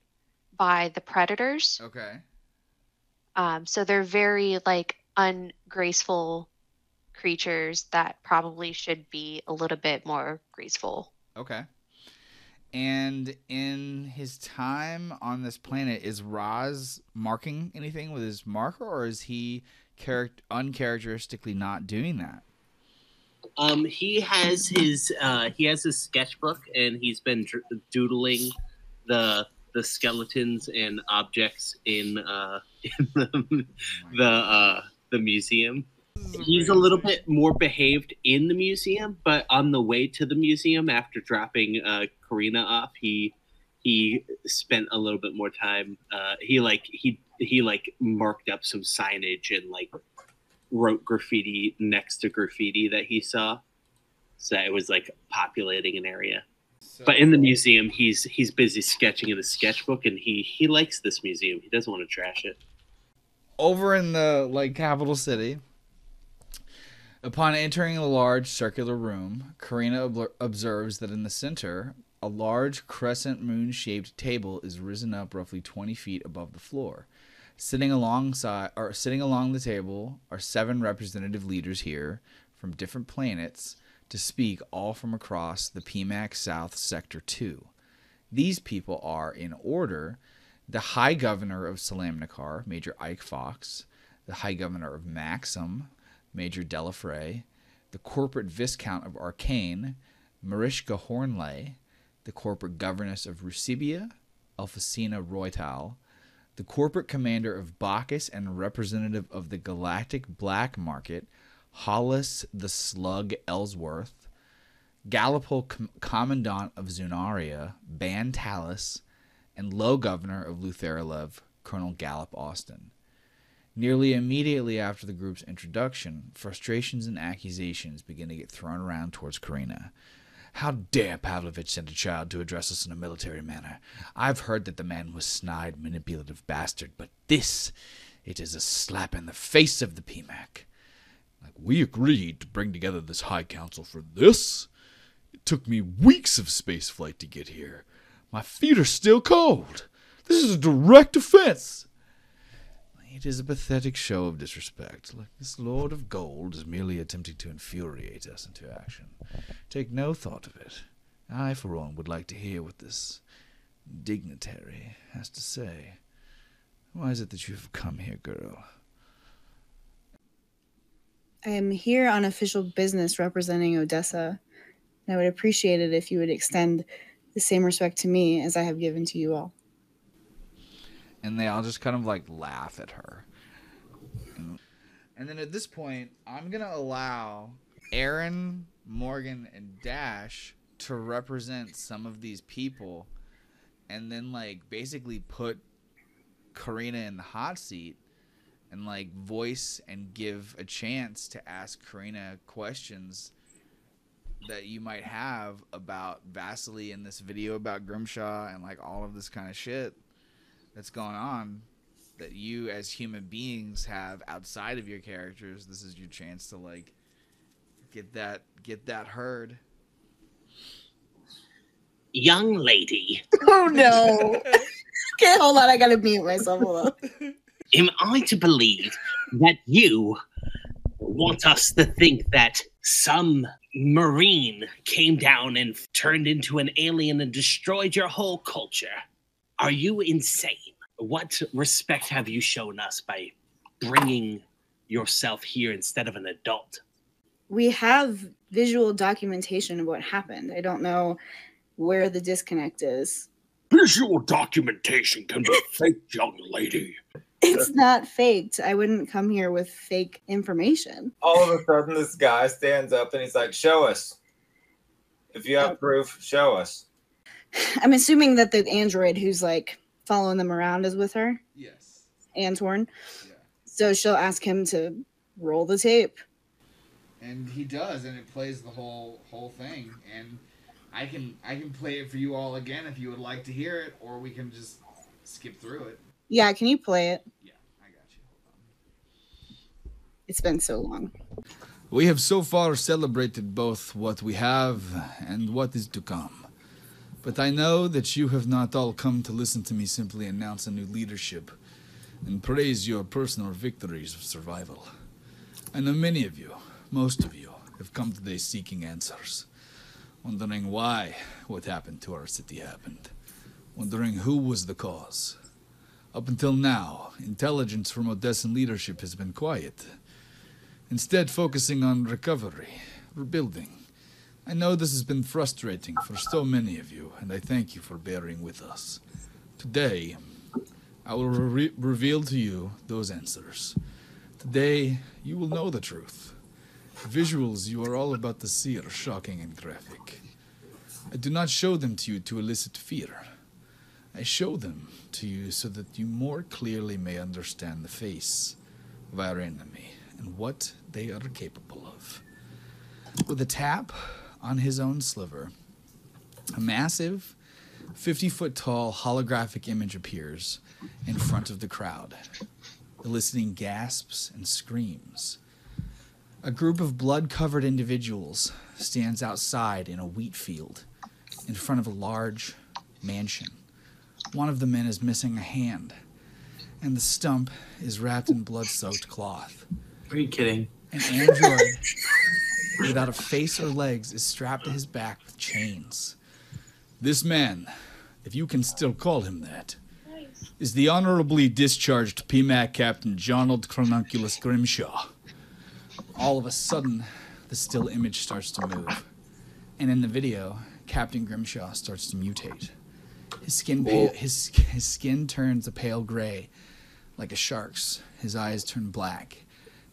by the predators. Okay. So they're very like ungraceful creatures that probably should be a little bit more graceful. Okay. And in his time on this planet, is Roz marking anything with his marker, or is he uncharacteristically not doing that? He has his sketchbook, and he's been doodling the skeletons and objects in the museum. He's a little bit more behaved in the museum, but on the way to the museum after dropping Karina off, he spent a little bit more time. He marked up some signage and like wrote graffiti next to graffiti that he saw, so it was like populating an area. But in the museum, he's busy sketching in the sketchbook, and he likes this museum. He doesn't want to trash it. Over in the capital city, upon entering a large circular room, Karina observes that in the center, a large crescent moon-shaped table is risen up roughly 20 feet above the floor. Sitting along the table are 7 representative leaders here from different planets to speak, all from across the PMAC South Sector 2. These people are, in order, the High Governor of Salamnacar, Major Ike Fox, the High Governor of Maxim, Major Delafray, the Corporate Viscount of Arcane, Marishka Hornley, the Corporate Governess of Rusibia, Elfacina Roytal, the Corporate Commander of Bacchus and Representative of the Galactic Black Market, Hollis the Slug Ellsworth, Gallipol Commandant of Zunaria, Ban Talus, and Low Governor of Lutherilev, Colonel Gallop Austin. Nearly immediately after the group's introduction, frustrations and accusations begin to get thrown around towards Karina. How dare Pavlovich send a child to address us in a military manner? I've heard that the man was snide, manipulative bastard, but this, it is a slap in the face of the PMAC. We agreed to bring together this High Council for this. It took me weeks of spaceflight to get here. My feet are still cold. This is a direct offense. It is a pathetic show of disrespect. This Lord of Gold is merely attempting to infuriate us into action. Take no thought of it. I, for one, would like to hear what this dignitary has to say. Why is it that you have come here, girl? I am here on official business representing Odessa, and I would appreciate it if you would extend the same respect to me as I have given to you all. And they all just kind of laugh at her. And then at this point, I'm going to allow Aaron, Morgan, and Dash to represent some of these people and then basically put Karina in the hot seat and voice and give a chance to ask Karina questions that you might have about Vasily in this video about Grimshaw and all of this kind of shit that's going on that you as human beings have outside of your characters. This is your chance to get that heard. Young lady. Oh no. Okay, hold on, I gotta mute myself. Hold on. Am I to believe that you want us to think that some Marine came down and turned into an alien and destroyed your whole culture? Are you insane? What respect have you shown us by bringing yourself here instead of an adult? We have visual documentation of what happened. I don't know where the disconnect is. Visual documentation can be fake, young lady. It's not faked. I wouldn't come here with fake information. All of a sudden, this guy stands up and he's like, show us. If you have proof, show us. I'm assuming that the android who's following them around is with her. Yes. Antorn. Yeah. So she'll ask him to roll the tape. And he does, and it plays the whole thing. And I can play it for you all again if you would like to hear it, or we can just skip through it. Yeah, can you play it? Yeah, I got you. Hold on. It's been so long. We have so far celebrated both what we have and what is to come. But I know that you have not all come to listen to me simply announce a new leadership and praise your personal victories of survival. I know many of you, most of you, have come today seeking answers, wondering why what happened to our city happened, wondering who was the cause. Up until now, intelligence from Odessan leadership has been quiet, instead focusing on recovery, rebuilding. I know this has been frustrating for so many of you, and I thank you for bearing with us. Today, I will reveal to you those answers. Today, you will know the truth. The visuals you are all about to see are shocking and graphic. I do not show them to you to elicit fear. I show them to you so that you more clearly may understand the face of our enemy and what they are capable of. With a tap on his own sliver, a massive, 50-foot-tall holographic image appears in front of the crowd, eliciting gasps and screams. A group of blood-covered individuals stands outside in a wheat field in front of a large mansion. One of the men is missing a hand, and the stump is wrapped in blood-soaked cloth. Are you kidding? An android without a face or legs is strapped to his back with chains. This man, if you can still call him that, is the honorably discharged PMAC Captain Jonald Chronunculus Grimshaw. All of a sudden, the still image starts to move, and in the video, Captain Grimshaw starts to mutate. His skin turns a pale gray, like a shark's. His eyes turn black,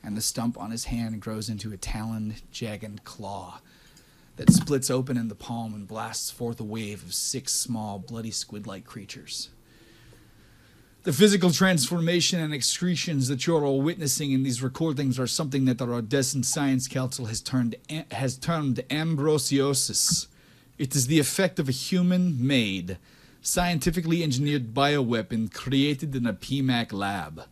and the stump on his hand grows into a taloned, jagged claw that splits open in the palm and blasts forth a wave of 6 small, bloody squid-like creatures. The physical transformation and excretions that you're all witnessing in these recordings are something that our Odessan Science Council has termed ambrosiosis. It is the effect of a human-made, scientifically engineered bioweapon created in a PMAC lab.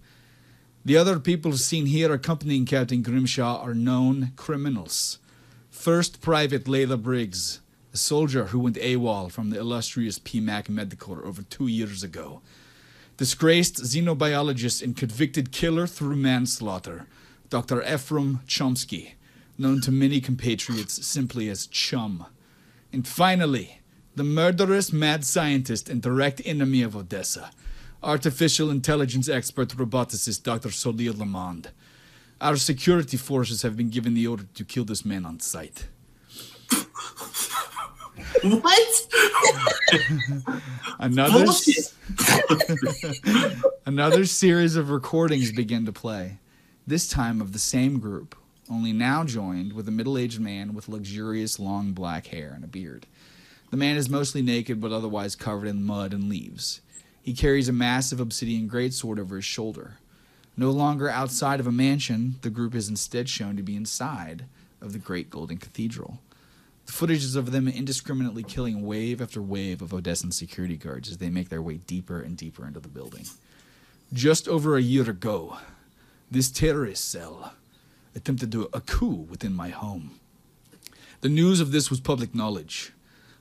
The other people seen here accompanying Captain Grimshaw are known criminals. First Private Layla Briggs, a soldier who went AWOL from the illustrious PMAC Medicorps over 2 years ago. Disgraced xenobiologist and convicted killer through manslaughter, Dr. Ephraim Chomsky, known to many compatriots simply as Chum. And finally, the murderous mad scientist and direct enemy of Odessa, artificial intelligence expert roboticist Dr. Solir Lamond. Our security forces have been given the order to kill this man on sight. What? Another series of recordings begin to play, this time of the same group, only now joined with a middle-aged man with luxurious long black hair and a beard. The man is mostly naked but otherwise covered in mud and leaves. He carries a massive obsidian greatsword over his shoulder. No longer outside of a mansion, the group is instead shown to be inside of the Great Golden Cathedral. The footage is of them indiscriminately killing wave after wave of Odessan security guards as they make their way deeper and deeper into the building. Just over a year ago, this terrorist cell attempted a coup within my home. The news of this was public knowledge.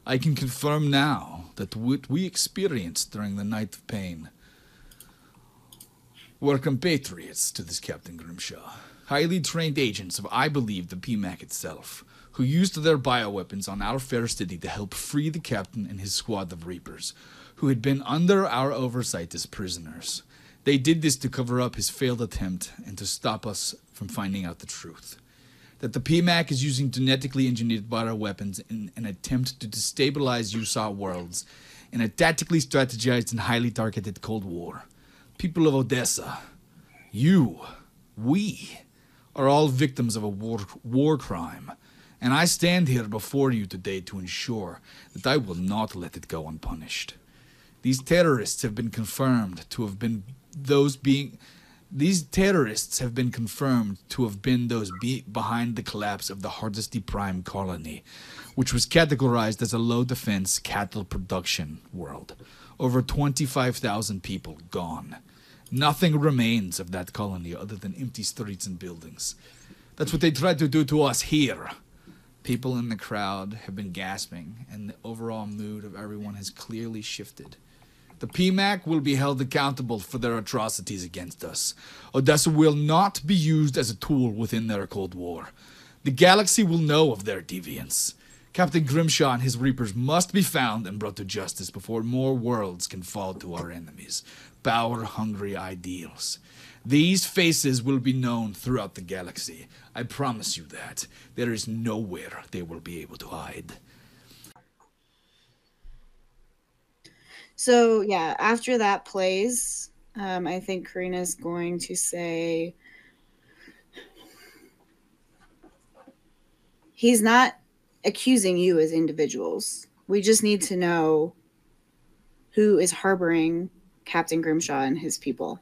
I can confirm now that what we experienced during the night of pain were compatriots to this Captain Grimshaw, highly trained agents of, I believe, the PMAC itself, who used their bioweapons on our fair city to help free the captain and his squad of Reapers, who had been under our oversight as prisoners. They did this to cover up his failed attempt and to stop us from finding out the truth. That the PMAC is using genetically engineered bioweapons in an attempt to destabilize USAR worlds in a tactically strategized and highly targeted Cold War. People of Odessa, we are all victims of a war crime, and I stand here before you today to ensure that I will not let it go unpunished. These terrorists have been confirmed to have been those behind the collapse of the Hardesty Prime colony, which was categorized as a low-defense cattle production world. Over 25,000 people gone. Nothing remains of that colony other than empty streets and buildings. That's what they tried to do to us here. People in the crowd have been gasping, and the overall mood of everyone has clearly shifted. The PMAC will be held accountable for their atrocities against us. Odessa will not be used as a tool within their Cold War. The galaxy will know of their deviance. Captain Grimshaw and his Reapers must be found and brought to justice before more worlds can fall to our enemies' power-hungry ideals. These faces will be known throughout the galaxy. I promise you that. There is nowhere they will be able to hide. So yeah, after that plays, I think Karina's going to say, He's not accusing you as individuals. We just need to know who is harboring Captain Grimshaw and his people.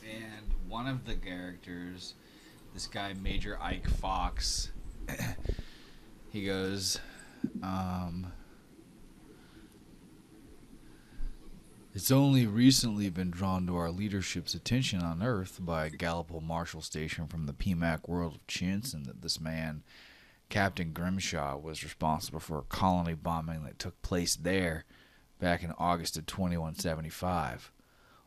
And one of the characters, this guy Major Ike Fox, he goes, it's only recently been drawn to our leadership's attention on Earth by Gallipol Marshal Station from the PMAC world of Chinson that this man, Captain Grimshaw, was responsible for a colony bombing that took place there back in August of 2175.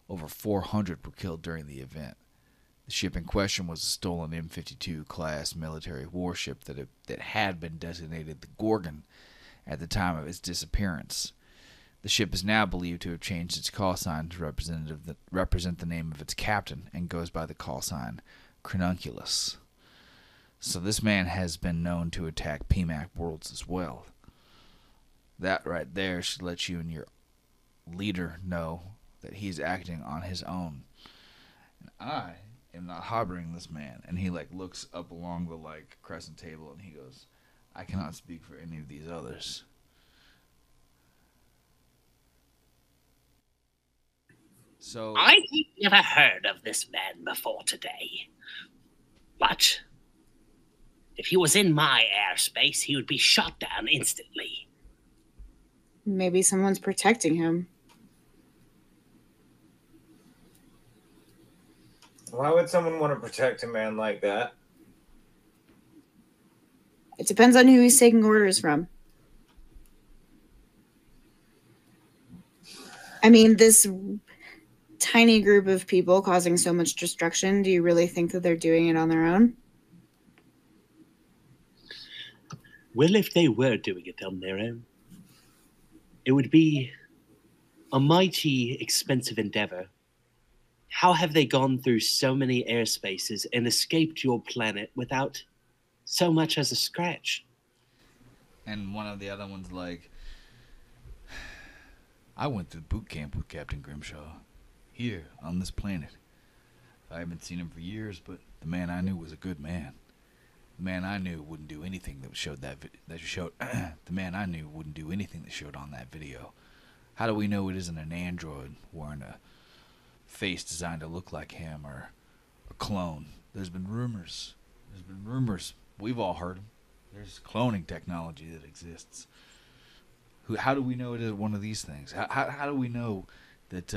Over 400 were killed during the event. The ship in question was a stolen M52 class military warship that had been designated the Gorgon at the time of its disappearance. The ship is now believed to have changed its call sign to represent the name of its captain and goes by the call sign Cranunculus. So this man has been known to attack PMAC worlds as well. That right there should let you and your leader know that he's acting on his own. And I am not harboring this man. And he looks up along the crescent table and he goes, I cannot speak for any of these others. So I have never heard of this man before today. But if he was in my airspace, he would be shot down instantly. Maybe someone's protecting him. Why would someone want to protect a man like that? It depends on who he's taking orders from. I mean, this tiny group of people causing so much destruction, do you really think that they're doing it on their own? Well, if they were doing it on their own, it would be a mighty expensive endeavor. How have they gone through so many airspaces and escaped your planet without so much as a scratch? And one of the other ones I went through boot camp with Captain Grimshaw here on this planet. I haven't seen him for years, but the man I knew was a good man. The man I knew wouldn't do anything that showed the man I knew wouldn't do anything that showed on that video. How do we know it isn't an android wearing a face designed to look like him or a clone? There's been rumors. We've all heard them. There's cloning technology that exists. How do we know it is one of these things? How do we know that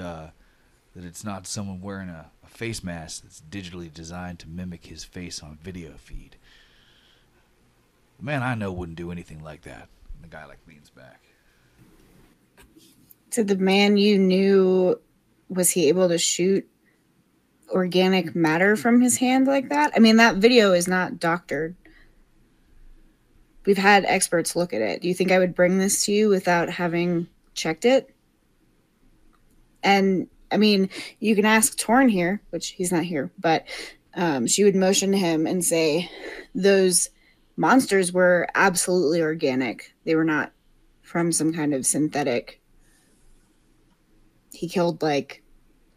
it's not someone wearing a face mask that's digitally designed to mimic his face on a video feed? The man I know wouldn't do anything like that. And the guy leans back. So the man you knew, was he able to shoot organic matter from his hand like that? I mean, that video is not doctored. We've had experts look at it. Do you think I would bring this to you without having checked it? And I mean, you can ask Torn here, which he's not here, but she would motion to him and say, those monsters were absolutely organic. They were not from some kind of synthetic. He killed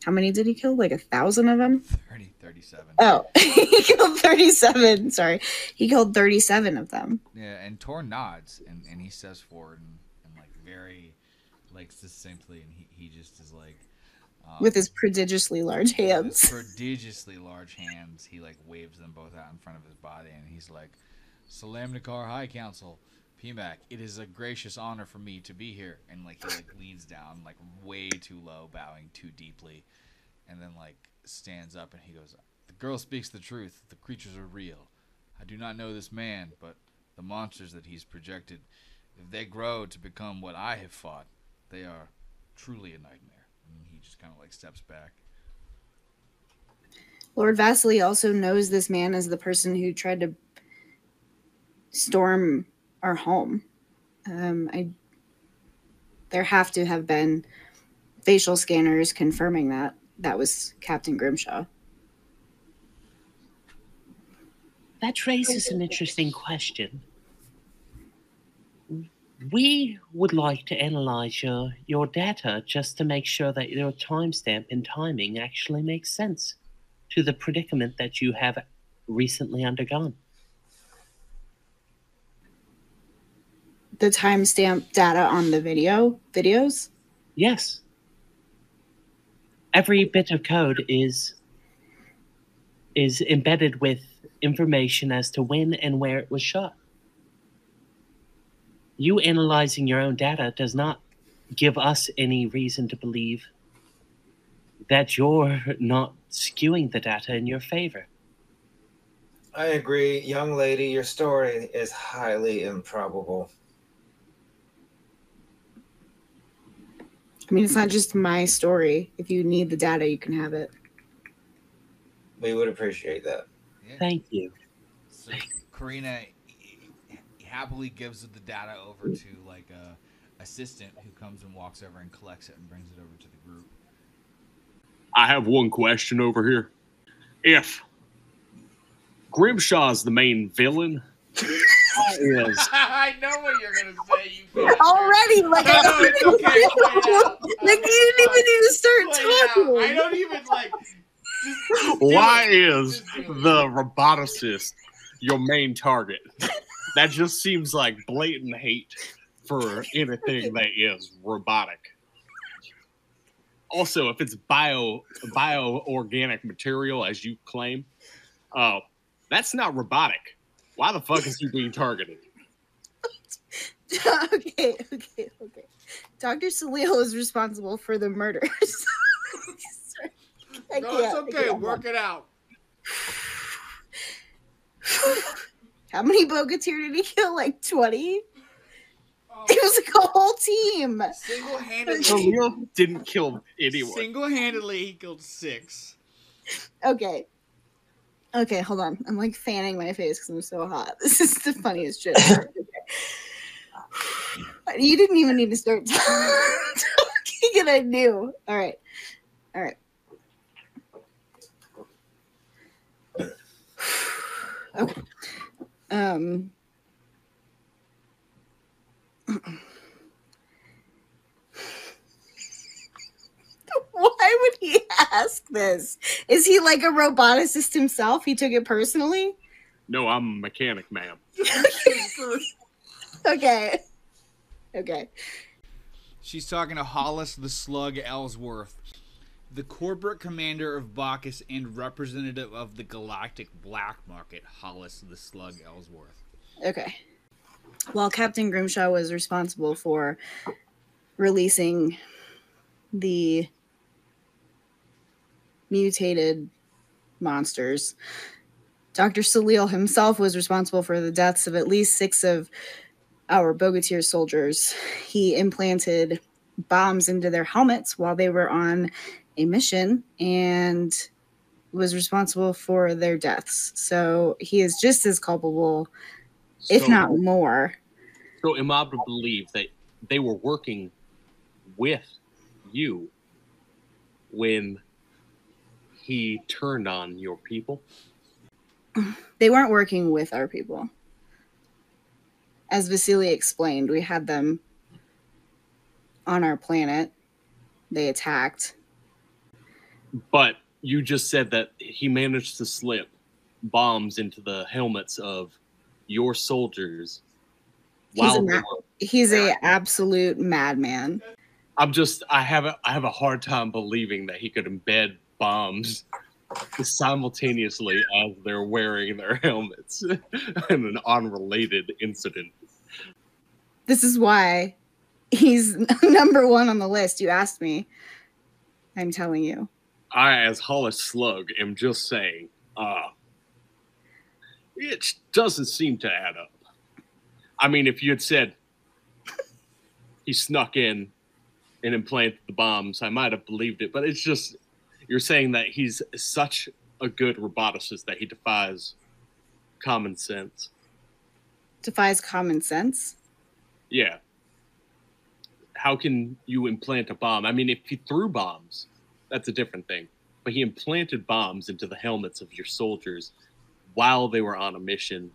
how many did he kill? 1,000 of them? 37. Oh, he killed 37. Sorry. He killed 37 of them. Yeah, and Torn nods and he steps forward and very succinctly, and he just is with his prodigiously large hands. Prodigiously large hands. He waves them both out in front of his body, and he's like, Salamnikar High Council, PMAC, it is a gracious honor for me to be here. And he leans down way too low, bowing too deeply, and then stands up and he goes, the girl speaks the truth. The creatures are real. I do not know this man, but the monsters that he's projected, if they grow to become what I have fought, they are truly a nightmare. And he just kind of steps back. Lord Vasily also knows this man as the person who tried to storm our home. There have to have been facial scanners confirming that was Captain Grimshaw. That raises an interesting question. We would like to analyze your data just to make sure that your timestamp and timing actually makes sense to the predicament that you have recently undergone. The timestamp data on the videos? Yes. Every bit of code is embedded with information as to when and where it was shot. You analyzing your own data does not give us any reason to believe that you're not skewing the data in your favor. I agree, young lady, your story is highly improbable. I mean, it's not just my story. If you need the data, you can have it. We would appreciate that. Yeah. Thank you. So Karina happily gives the data over to like a assistant who comes and walks over and collects it and brings it over to the group. I have one question over here. If Grimshaw's the main villain, I know what you're gonna say. You already, like, no, it's okay. Like, you didn't even need to start talking. I don't even like. Just why is the roboticist your main target? That just seems like blatant hate for anything that is robotic. Also, if it's bio-organic material, as you claim, that's not robotic. Why the fuck is he being targeted? Okay. Dr. Salil is responsible for the murders. No, it's okay. Work it out. How many Bogatyr did he kill? Like 20? It was like a whole team. Single-handedly. Salil didn't kill anyone. Single-handedly, he killed 6. Okay, hold on. I'm like fanning my face because I'm so hot. This is the funniest shit. You didn't even need to start talking, and I knew. All right. Okay. Why would he ask this? Is he like a roboticist himself? He took it personally? No, I'm a mechanic, ma'am. Okay. She's talking to Hollis the Slug Ellsworth, the corporate commander of Bacchus and representative of the Galactic Black Market, Hollis the Slug Ellsworth. Okay. While Captain Grimshaw was responsible for releasing the mutated monsters, Dr. Salil himself was responsible for the deaths of at least 6 of our Bogatyr soldiers. He implanted bombs into their helmets while they were on a mission and was responsible for their deaths. So he is just as culpable, if not more. So am I to believe that they were working with you when he turned on your people? They weren't working with our people. As Vasily explained, we had them on our planet. They attacked. But you just said that he managed to slip bombs into the helmets of your soldiers. He's a absolute madman. I have a hard time believing that he could embed bombs simultaneously as they're wearing their helmets in an unrelated incident. This is why he's number 1 on the list. You asked me. I'm telling you. I, as Hollis Slug, am just saying, it doesn't seem to add up. I mean, if you had said he snuck in and implanted the bombs, I might have believed it. But it's just, you're saying that he's such a good roboticist that he defies common sense. Defies common sense? Yeah. How can you implant a bomb? I mean, if he threw bombs, that's a different thing. But he implanted bombs into the helmets of your soldiers while they were on a mission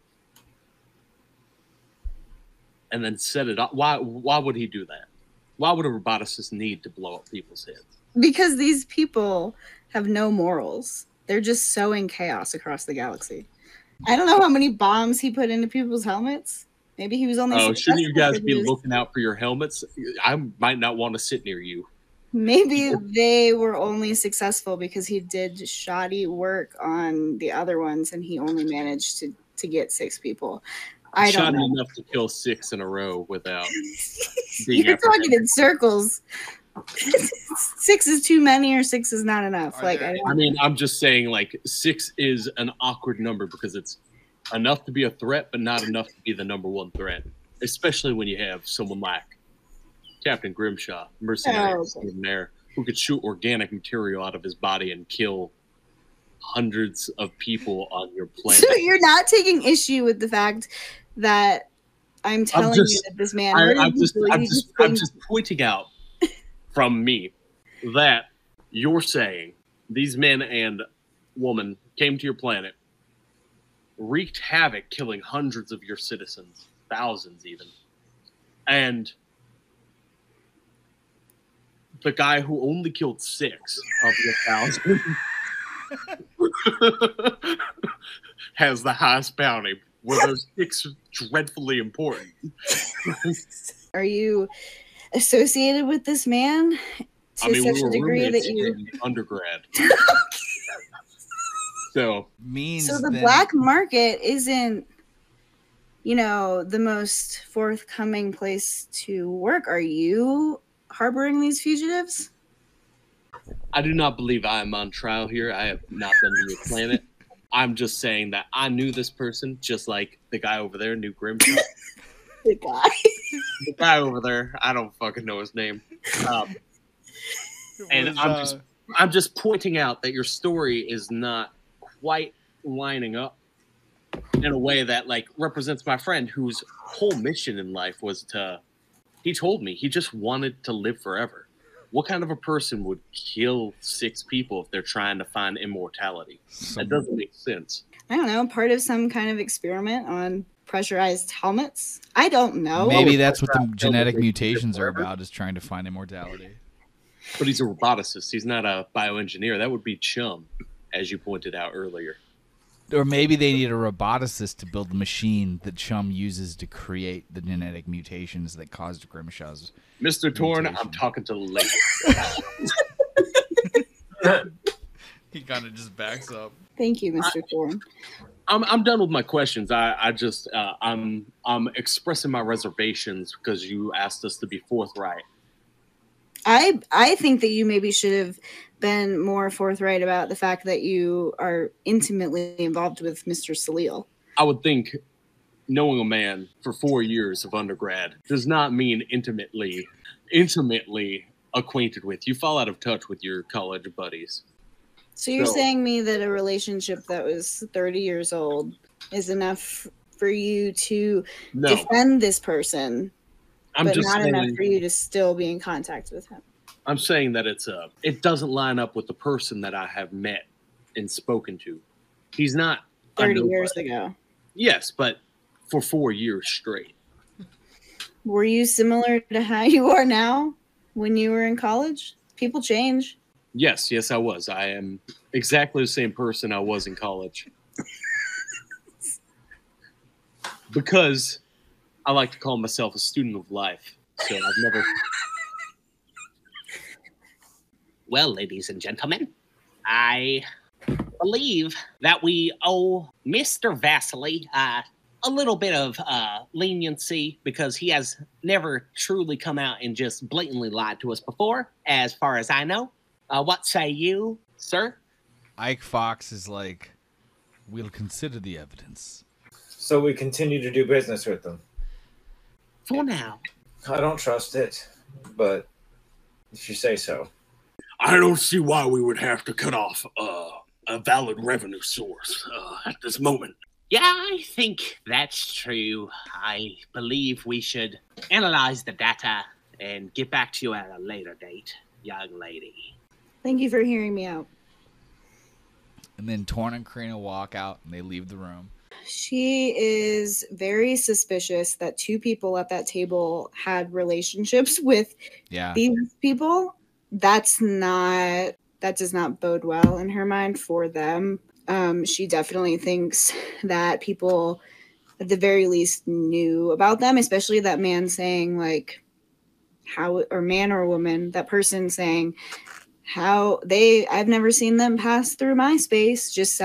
and then set it up. Why would he do that? Why would a roboticist need to blow up people's heads? Because these people have no morals. They're just sowing chaos across the galaxy. I don't know how many bombs he put into people's helmets. Maybe he was only. Oh, shouldn't you guys be successful looking out for your helmets? I might not want to sit near you. Maybe they were only successful because he did shoddy work on the other ones, and he only managed to get 6 people. I don't Shoddy know. enough to kill 6 in a row without being You're talking apprehended. in circles. 6 is too many, or 6 is not enough. I mean, I'm just saying, like, 6 is an awkward number because it's enough to be a threat, but not enough to be the number 1 threat, especially when you have someone like Captain Grimshaw, mercenary extraordinaire, who could shoot organic material out of his body and kill hundreds of people on your planet. So you're not taking issue with the fact that I'm telling you that this man. I'm just pointing out from me that you're saying these men and woman came to your planet, wreaked havoc, killing hundreds of your citizens, thousands even, and the guy who only killed 6 of your 1,000 has the highest bounty. Were those 6 dreadfully important? Are you associated with this man to we such were a degree that roommates you in undergrad. So the black market isn't, the most forthcoming place to work. Are you harboring these fugitives? I do not believe I am on trial here. I have not been to your planet. I'm just saying that I knew this person, just like the guy over there knew Grimshaw. The guy over there, I don't fucking know his name. And I'm just pointing out that your story is not quite lining up in a way that like represents my friend whose whole mission in life was he told me he just wanted to live forever. What kind of a person would kill 6 people if they're trying to find immortality? That doesn't make sense. I don't know, part of some kind of experiment on pressurized helmets? I don't know. Maybe that's what the genetic mutations are about, is trying to find immortality. But he's a roboticist. He's not a bioengineer. That would be Chum, as you pointed out earlier. Or maybe they need a roboticist to build the machine that Chum uses to create the genetic mutations that caused Grimshaw's Mr. Torn, I'm talking to the lady. He kind of just backs up. Thank you, Mr. Torn. I'm done with my questions. I'm expressing my reservations because you asked us to be forthright. I think that you maybe should have been more forthright about the fact that you are intimately involved with Mr. Salil. I would think knowing a man for 4 years of undergrad does not mean intimately acquainted with. You fall out of touch with your college buddies. So you're saying me that a relationship that was 30 years old is enough for you to defend this person, but not enough for you to still be in contact with him? I'm saying that it doesn't line up with the person that I have met and spoken to. He's not 30 years ago. Yes, but for 4 years straight. Were you similar to how you are now when you were in college? People change. Yes, I was. I am exactly the same person I was in college. Because I like to call myself a student of life. So I've never... Well, ladies and gentlemen, I believe that we owe Mr. Vasily a little bit of leniency because he has never truly come out and just blatantly lied to us before, as far as I know. What say you, sir? Ike Fox is like, we'll consider the evidence. So we continue to do business with them. For now. I don't trust it, but if you say so. I don't see why we would have to cut off a valid revenue source at this moment. Yeah, I think that's true. I believe we should analyze the data and get back to you at a later date, young lady. Thank you for hearing me out. And then Torn and Karina walk out and they leave the room. She is very suspicious that 2 people at that table had relationships with these people. That does not bode well in her mind for them. She definitely thinks that people at the very least knew about them, especially that man saying like how, or man or woman, that person saying how I've never seen them pass through MySpace. Just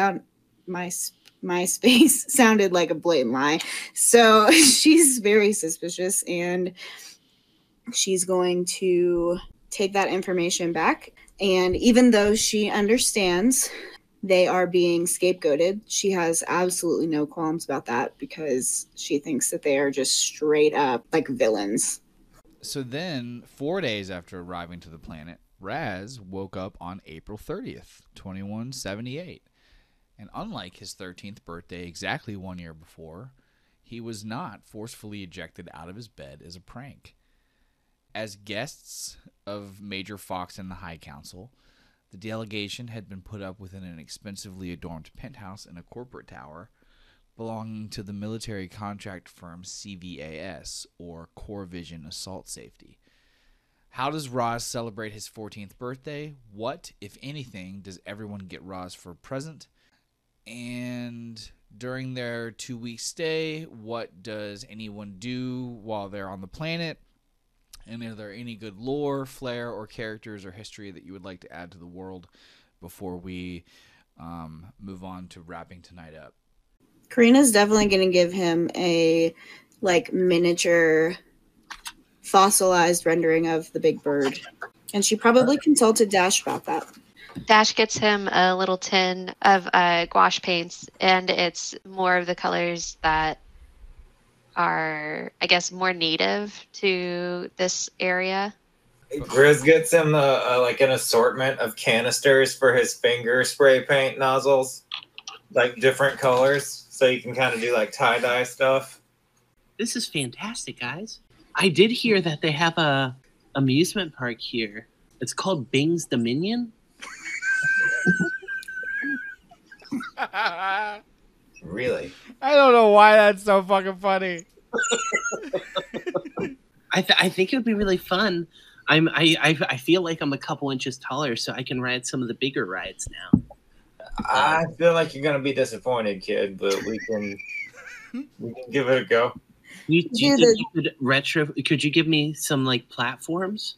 MySpace sounded like a blatant lie. So she's very suspicious, and she's going to take that information back. And even though she understands they are being scapegoated, she has absolutely no qualms about that because she thinks that they are just straight up like villains. So then, 4 days after arriving to the planet, Raz woke up on April 30th, 2178. And unlike his 13th birthday exactly 1 year before, he was not forcefully ejected out of his bed as a prank. As guests of Major Fox and the High Council, the delegation had been put up within an expensively adorned penthouse in a corporate tower belonging to the military contract firm CVAS, or Core Vision Assault Safety. How does Roz celebrate his 14th birthday? What, if anything, does everyone get Roz for a present? And during their 2-week stay, what does anyone do while they're on the planet? And are there any good lore, flair, or characters or history that you would like to add to the world before we move on to wrapping tonight up? Karina's definitely going to give him a like miniature fossilized rendering of the big bird. And she probably consulted Dash about that. Dash gets him a little tin of gouache paints, and it's more of the colors that are, I guess, more native to this area. Grizz gets him like an assortment of canisters for his finger spray paint nozzles, like different colors, so you can kind of do like tie-dye stuff. This is fantastic, guys. I did hear that they have a amusement park here. It's called Bing's Dominion. Really? I don't know why that's so fucking funny. I think it would be really fun. I feel like I'm a couple inches taller, so I can ride some of the bigger rides now. I feel like you're gonna be disappointed, kid, but we can give it a go. Could you give me some like platforms?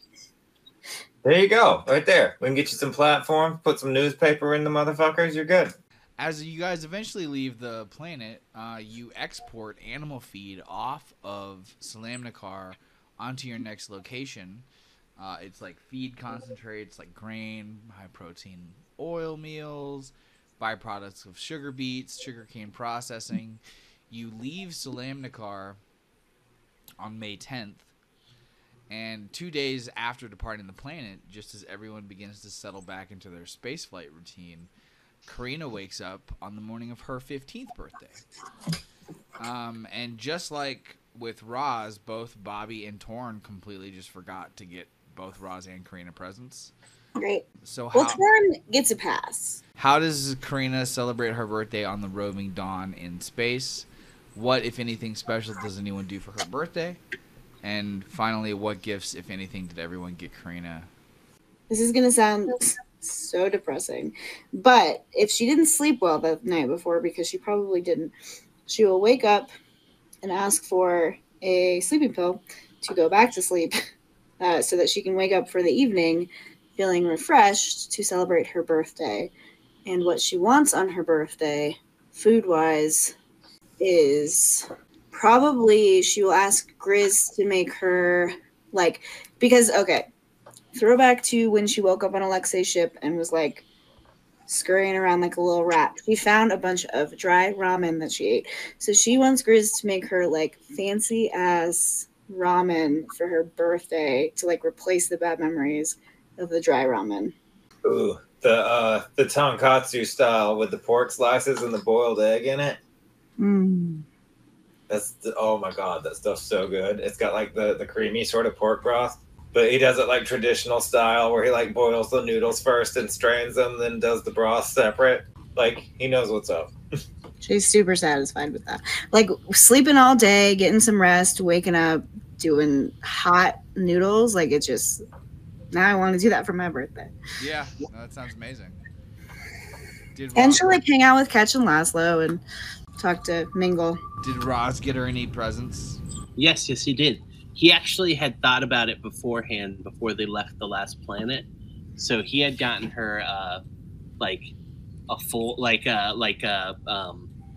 There you go, right there. We can get you some platforms, put some newspaper in the motherfuckers. You're good. As you guys eventually leave the planet, you export animal feed off of Salamnikar onto your next location. It's like feed concentrates, like grain, high-protein oil meals, byproducts of sugar beets, sugarcane processing. You leave Salamnikar on May 10th, and 2 days after departing the planet, just as everyone begins to settle back into their spaceflight routine, Karina wakes up on the morning of her 15th birthday. And just like with Roz, both Bobby and Torn completely just forgot to get both Roz and Karina presents. Great. So Torn gets a pass. How does Karina celebrate her birthday on the roving dawn in space? What, if anything, special does anyone do for her birthday? And finally, what gifts, if anything, did everyone get Karina? This is going to sound so depressing. But if she didn't sleep well the night before, because she probably didn't, she will wake up and ask for a sleeping pill to go back to sleep so that she can wake up for the evening feeling refreshed to celebrate her birthday. And what she wants on her birthday, food-wise, is probably she will ask Grizz to make her, like, because, okay, throwback to when she woke up on Alexei's ship and was, like, scurrying around like a little rat. She found a bunch of dry ramen that she ate. So she wants Grizz to make her, like, fancy-ass ramen for her birthday to, like, replace the bad memories of the dry ramen. Ooh, the tonkatsu style with the pork slices and the boiled egg in it. Oh my god, that stuff's so good. It's got like the creamy sort of pork broth, but he does it like traditional style where he like boils the noodles first and strains them, then does the broth separate. Like, he knows what's up. She's super satisfied with that. Like, sleeping all day, getting some rest, waking up, doing hot noodles. Like, it just, now I want to do that for my birthday. Yeah, no, that sounds amazing. And she'll like hang out with Ketch and Laszlo and talk to Mingle. Did Roz get her any presents? Yes, he did. He actually had thought about it beforehand, before they left the last planet. So he had gotten her like a full, like a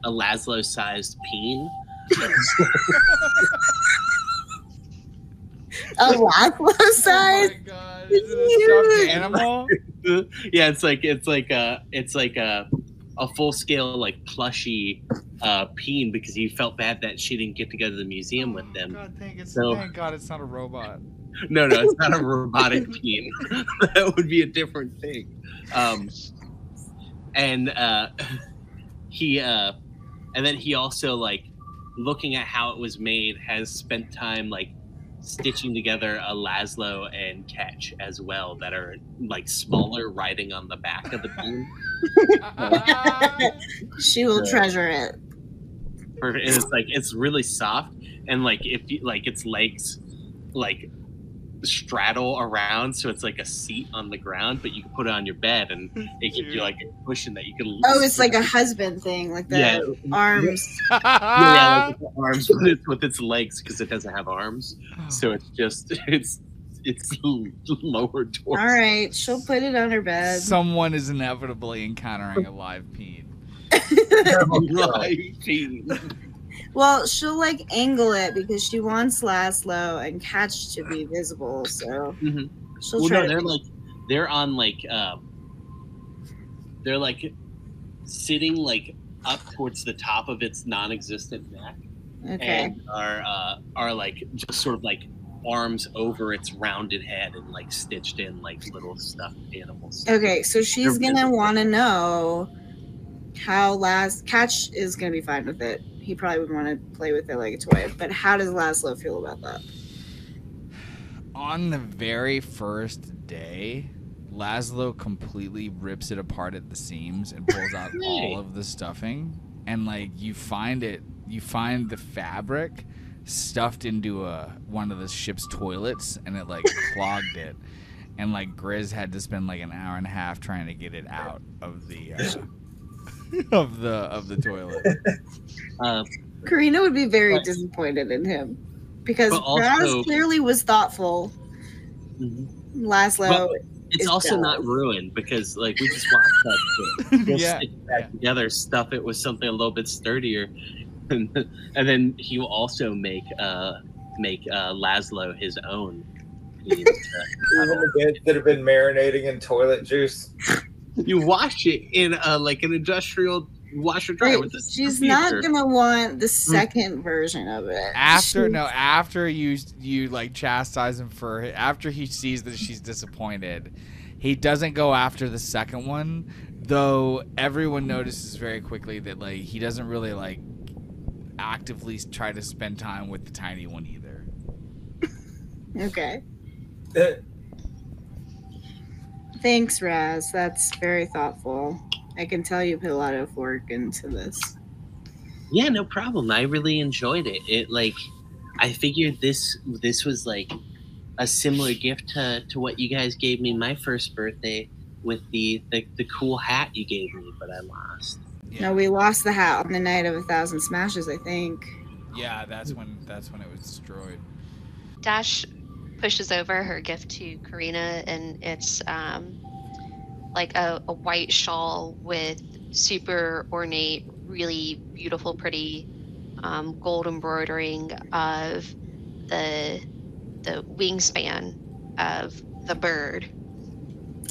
Laszlo-sized peen. A Laszlo size? Oh my god! Is it a stuffed animal? Yeah, it's like a full scale like plushy peen, because he felt bad that she didn't get to go to the museum with them. God, So- thank God it's not a robot. No, it's not a robotic peen. That would be a different thing. And then he also, like, looking at how it was made, has spent time like stitching together a Laszlo and Ketch as well, that are like smaller, riding on the back of the beam. She will treasure it. And it's really soft, and like if you, like, its legs like straddle around, so it's like a seat on the ground, but you can put it on your bed, and it gives you like a cushion that you can. Oh, it's like a husband thing, like the arms. Yeah, like the arms, but it's with its legs, because it doesn't have arms, so it's just it's lower torso. All right, she'll put it on her bed. Someone is inevitably encountering a live peen. Live peen. Well, she'll like angle it because she wants Laszlo and Ketch to be visible. So she'll Well, try. no, they're on like they're like sitting like up towards the top of its non-existent neck, Okay. and are like just sort of like arms over its rounded head and like stitched in like little stuffed animals. Okay, so she's They're gonna visible. want to know how Ketch is gonna be fine with it. He probably would want to play with it like a toy. But how does Laszlo feel about that? On the very first day, Laszlo completely rips it apart at the seams and pulls out all of the stuffing. And like you find the fabric stuffed into one of the ship's toilets, and it like clogged it. And like Grizz had to spend like an hour and a half trying to get it out of the of the toilet. Karina would be very disappointed in him because But also- Raz clearly was thoughtful. Laszlo, It's is also dumb. not ruined, because like we just watched that shit. He'll Yeah, stick it back together, stuff it with something a little bit sturdier, and then he will also make Laszlo his own. Even the bits that have been marinating in toilet juice. You wash it in like an industrial washer dryer with this. she's not gonna want the second version of it. After you like chastise him for it, after he sees that she's disappointed, he doesn't go after the second one, though everyone notices very quickly that like he doesn't really like actively try to spend time with the tiny one either. Okay. Thanks, Raz. That's very thoughtful. I can tell you put a lot of work into this. Yeah, no problem. I really enjoyed it. It like, I figured this was like a similar gift to what you guys gave me my first birthday with the cool hat you gave me, but I lost. No, we lost the hat on the night of 1,000 smashes, I think. Yeah, that's when it was destroyed. Dash pushes over her gift to Karina, and it's like a white shawl with super ornate, really beautiful, pretty gold embroidering of the wingspan of the bird.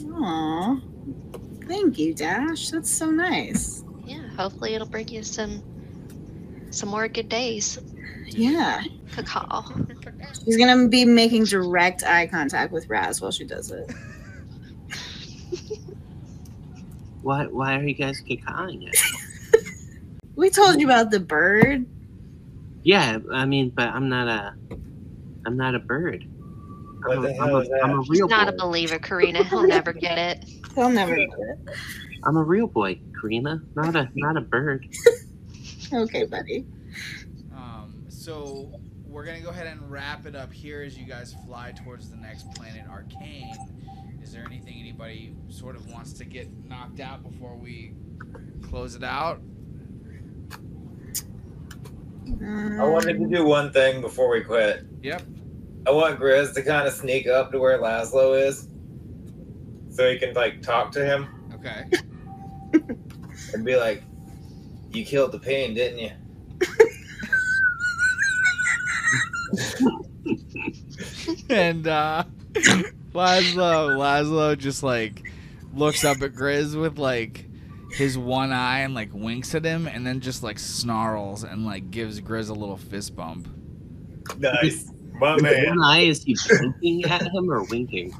Aw. Thank you, Dash. That's so nice. Yeah, hopefully it'll bring you some more good days. Yeah. Cacao. She's gonna be making direct eye contact with Raz while she does it. Why are you guys cacaing it? We told you about the bird. Yeah, I mean, but I'm not a bird. What the hell is that? I'm a He's real not boy. a believer, Karina. He'll never get it. He'll never do it. I'm a real boy, Karina, not a bird. Okay, buddy. So we're gonna go ahead and wrap it up here as you guys fly towards the next planet, Arcane. Is there anything anybody sort of wants to get knocked out before we close it out. I wanted to do one thing before we quit. Yep. I want Grizz to kind of sneak up to where Laszlo is, so he can like talk to him Okay. and be like, "You killed the pain, didn't you?" And Laszlo just like looks up at Grizz with like his one eye and like winks at him, and then just like snarls and like gives Grizz a little fist bump. Nice, my man. One eye, is he blinking at him or winking?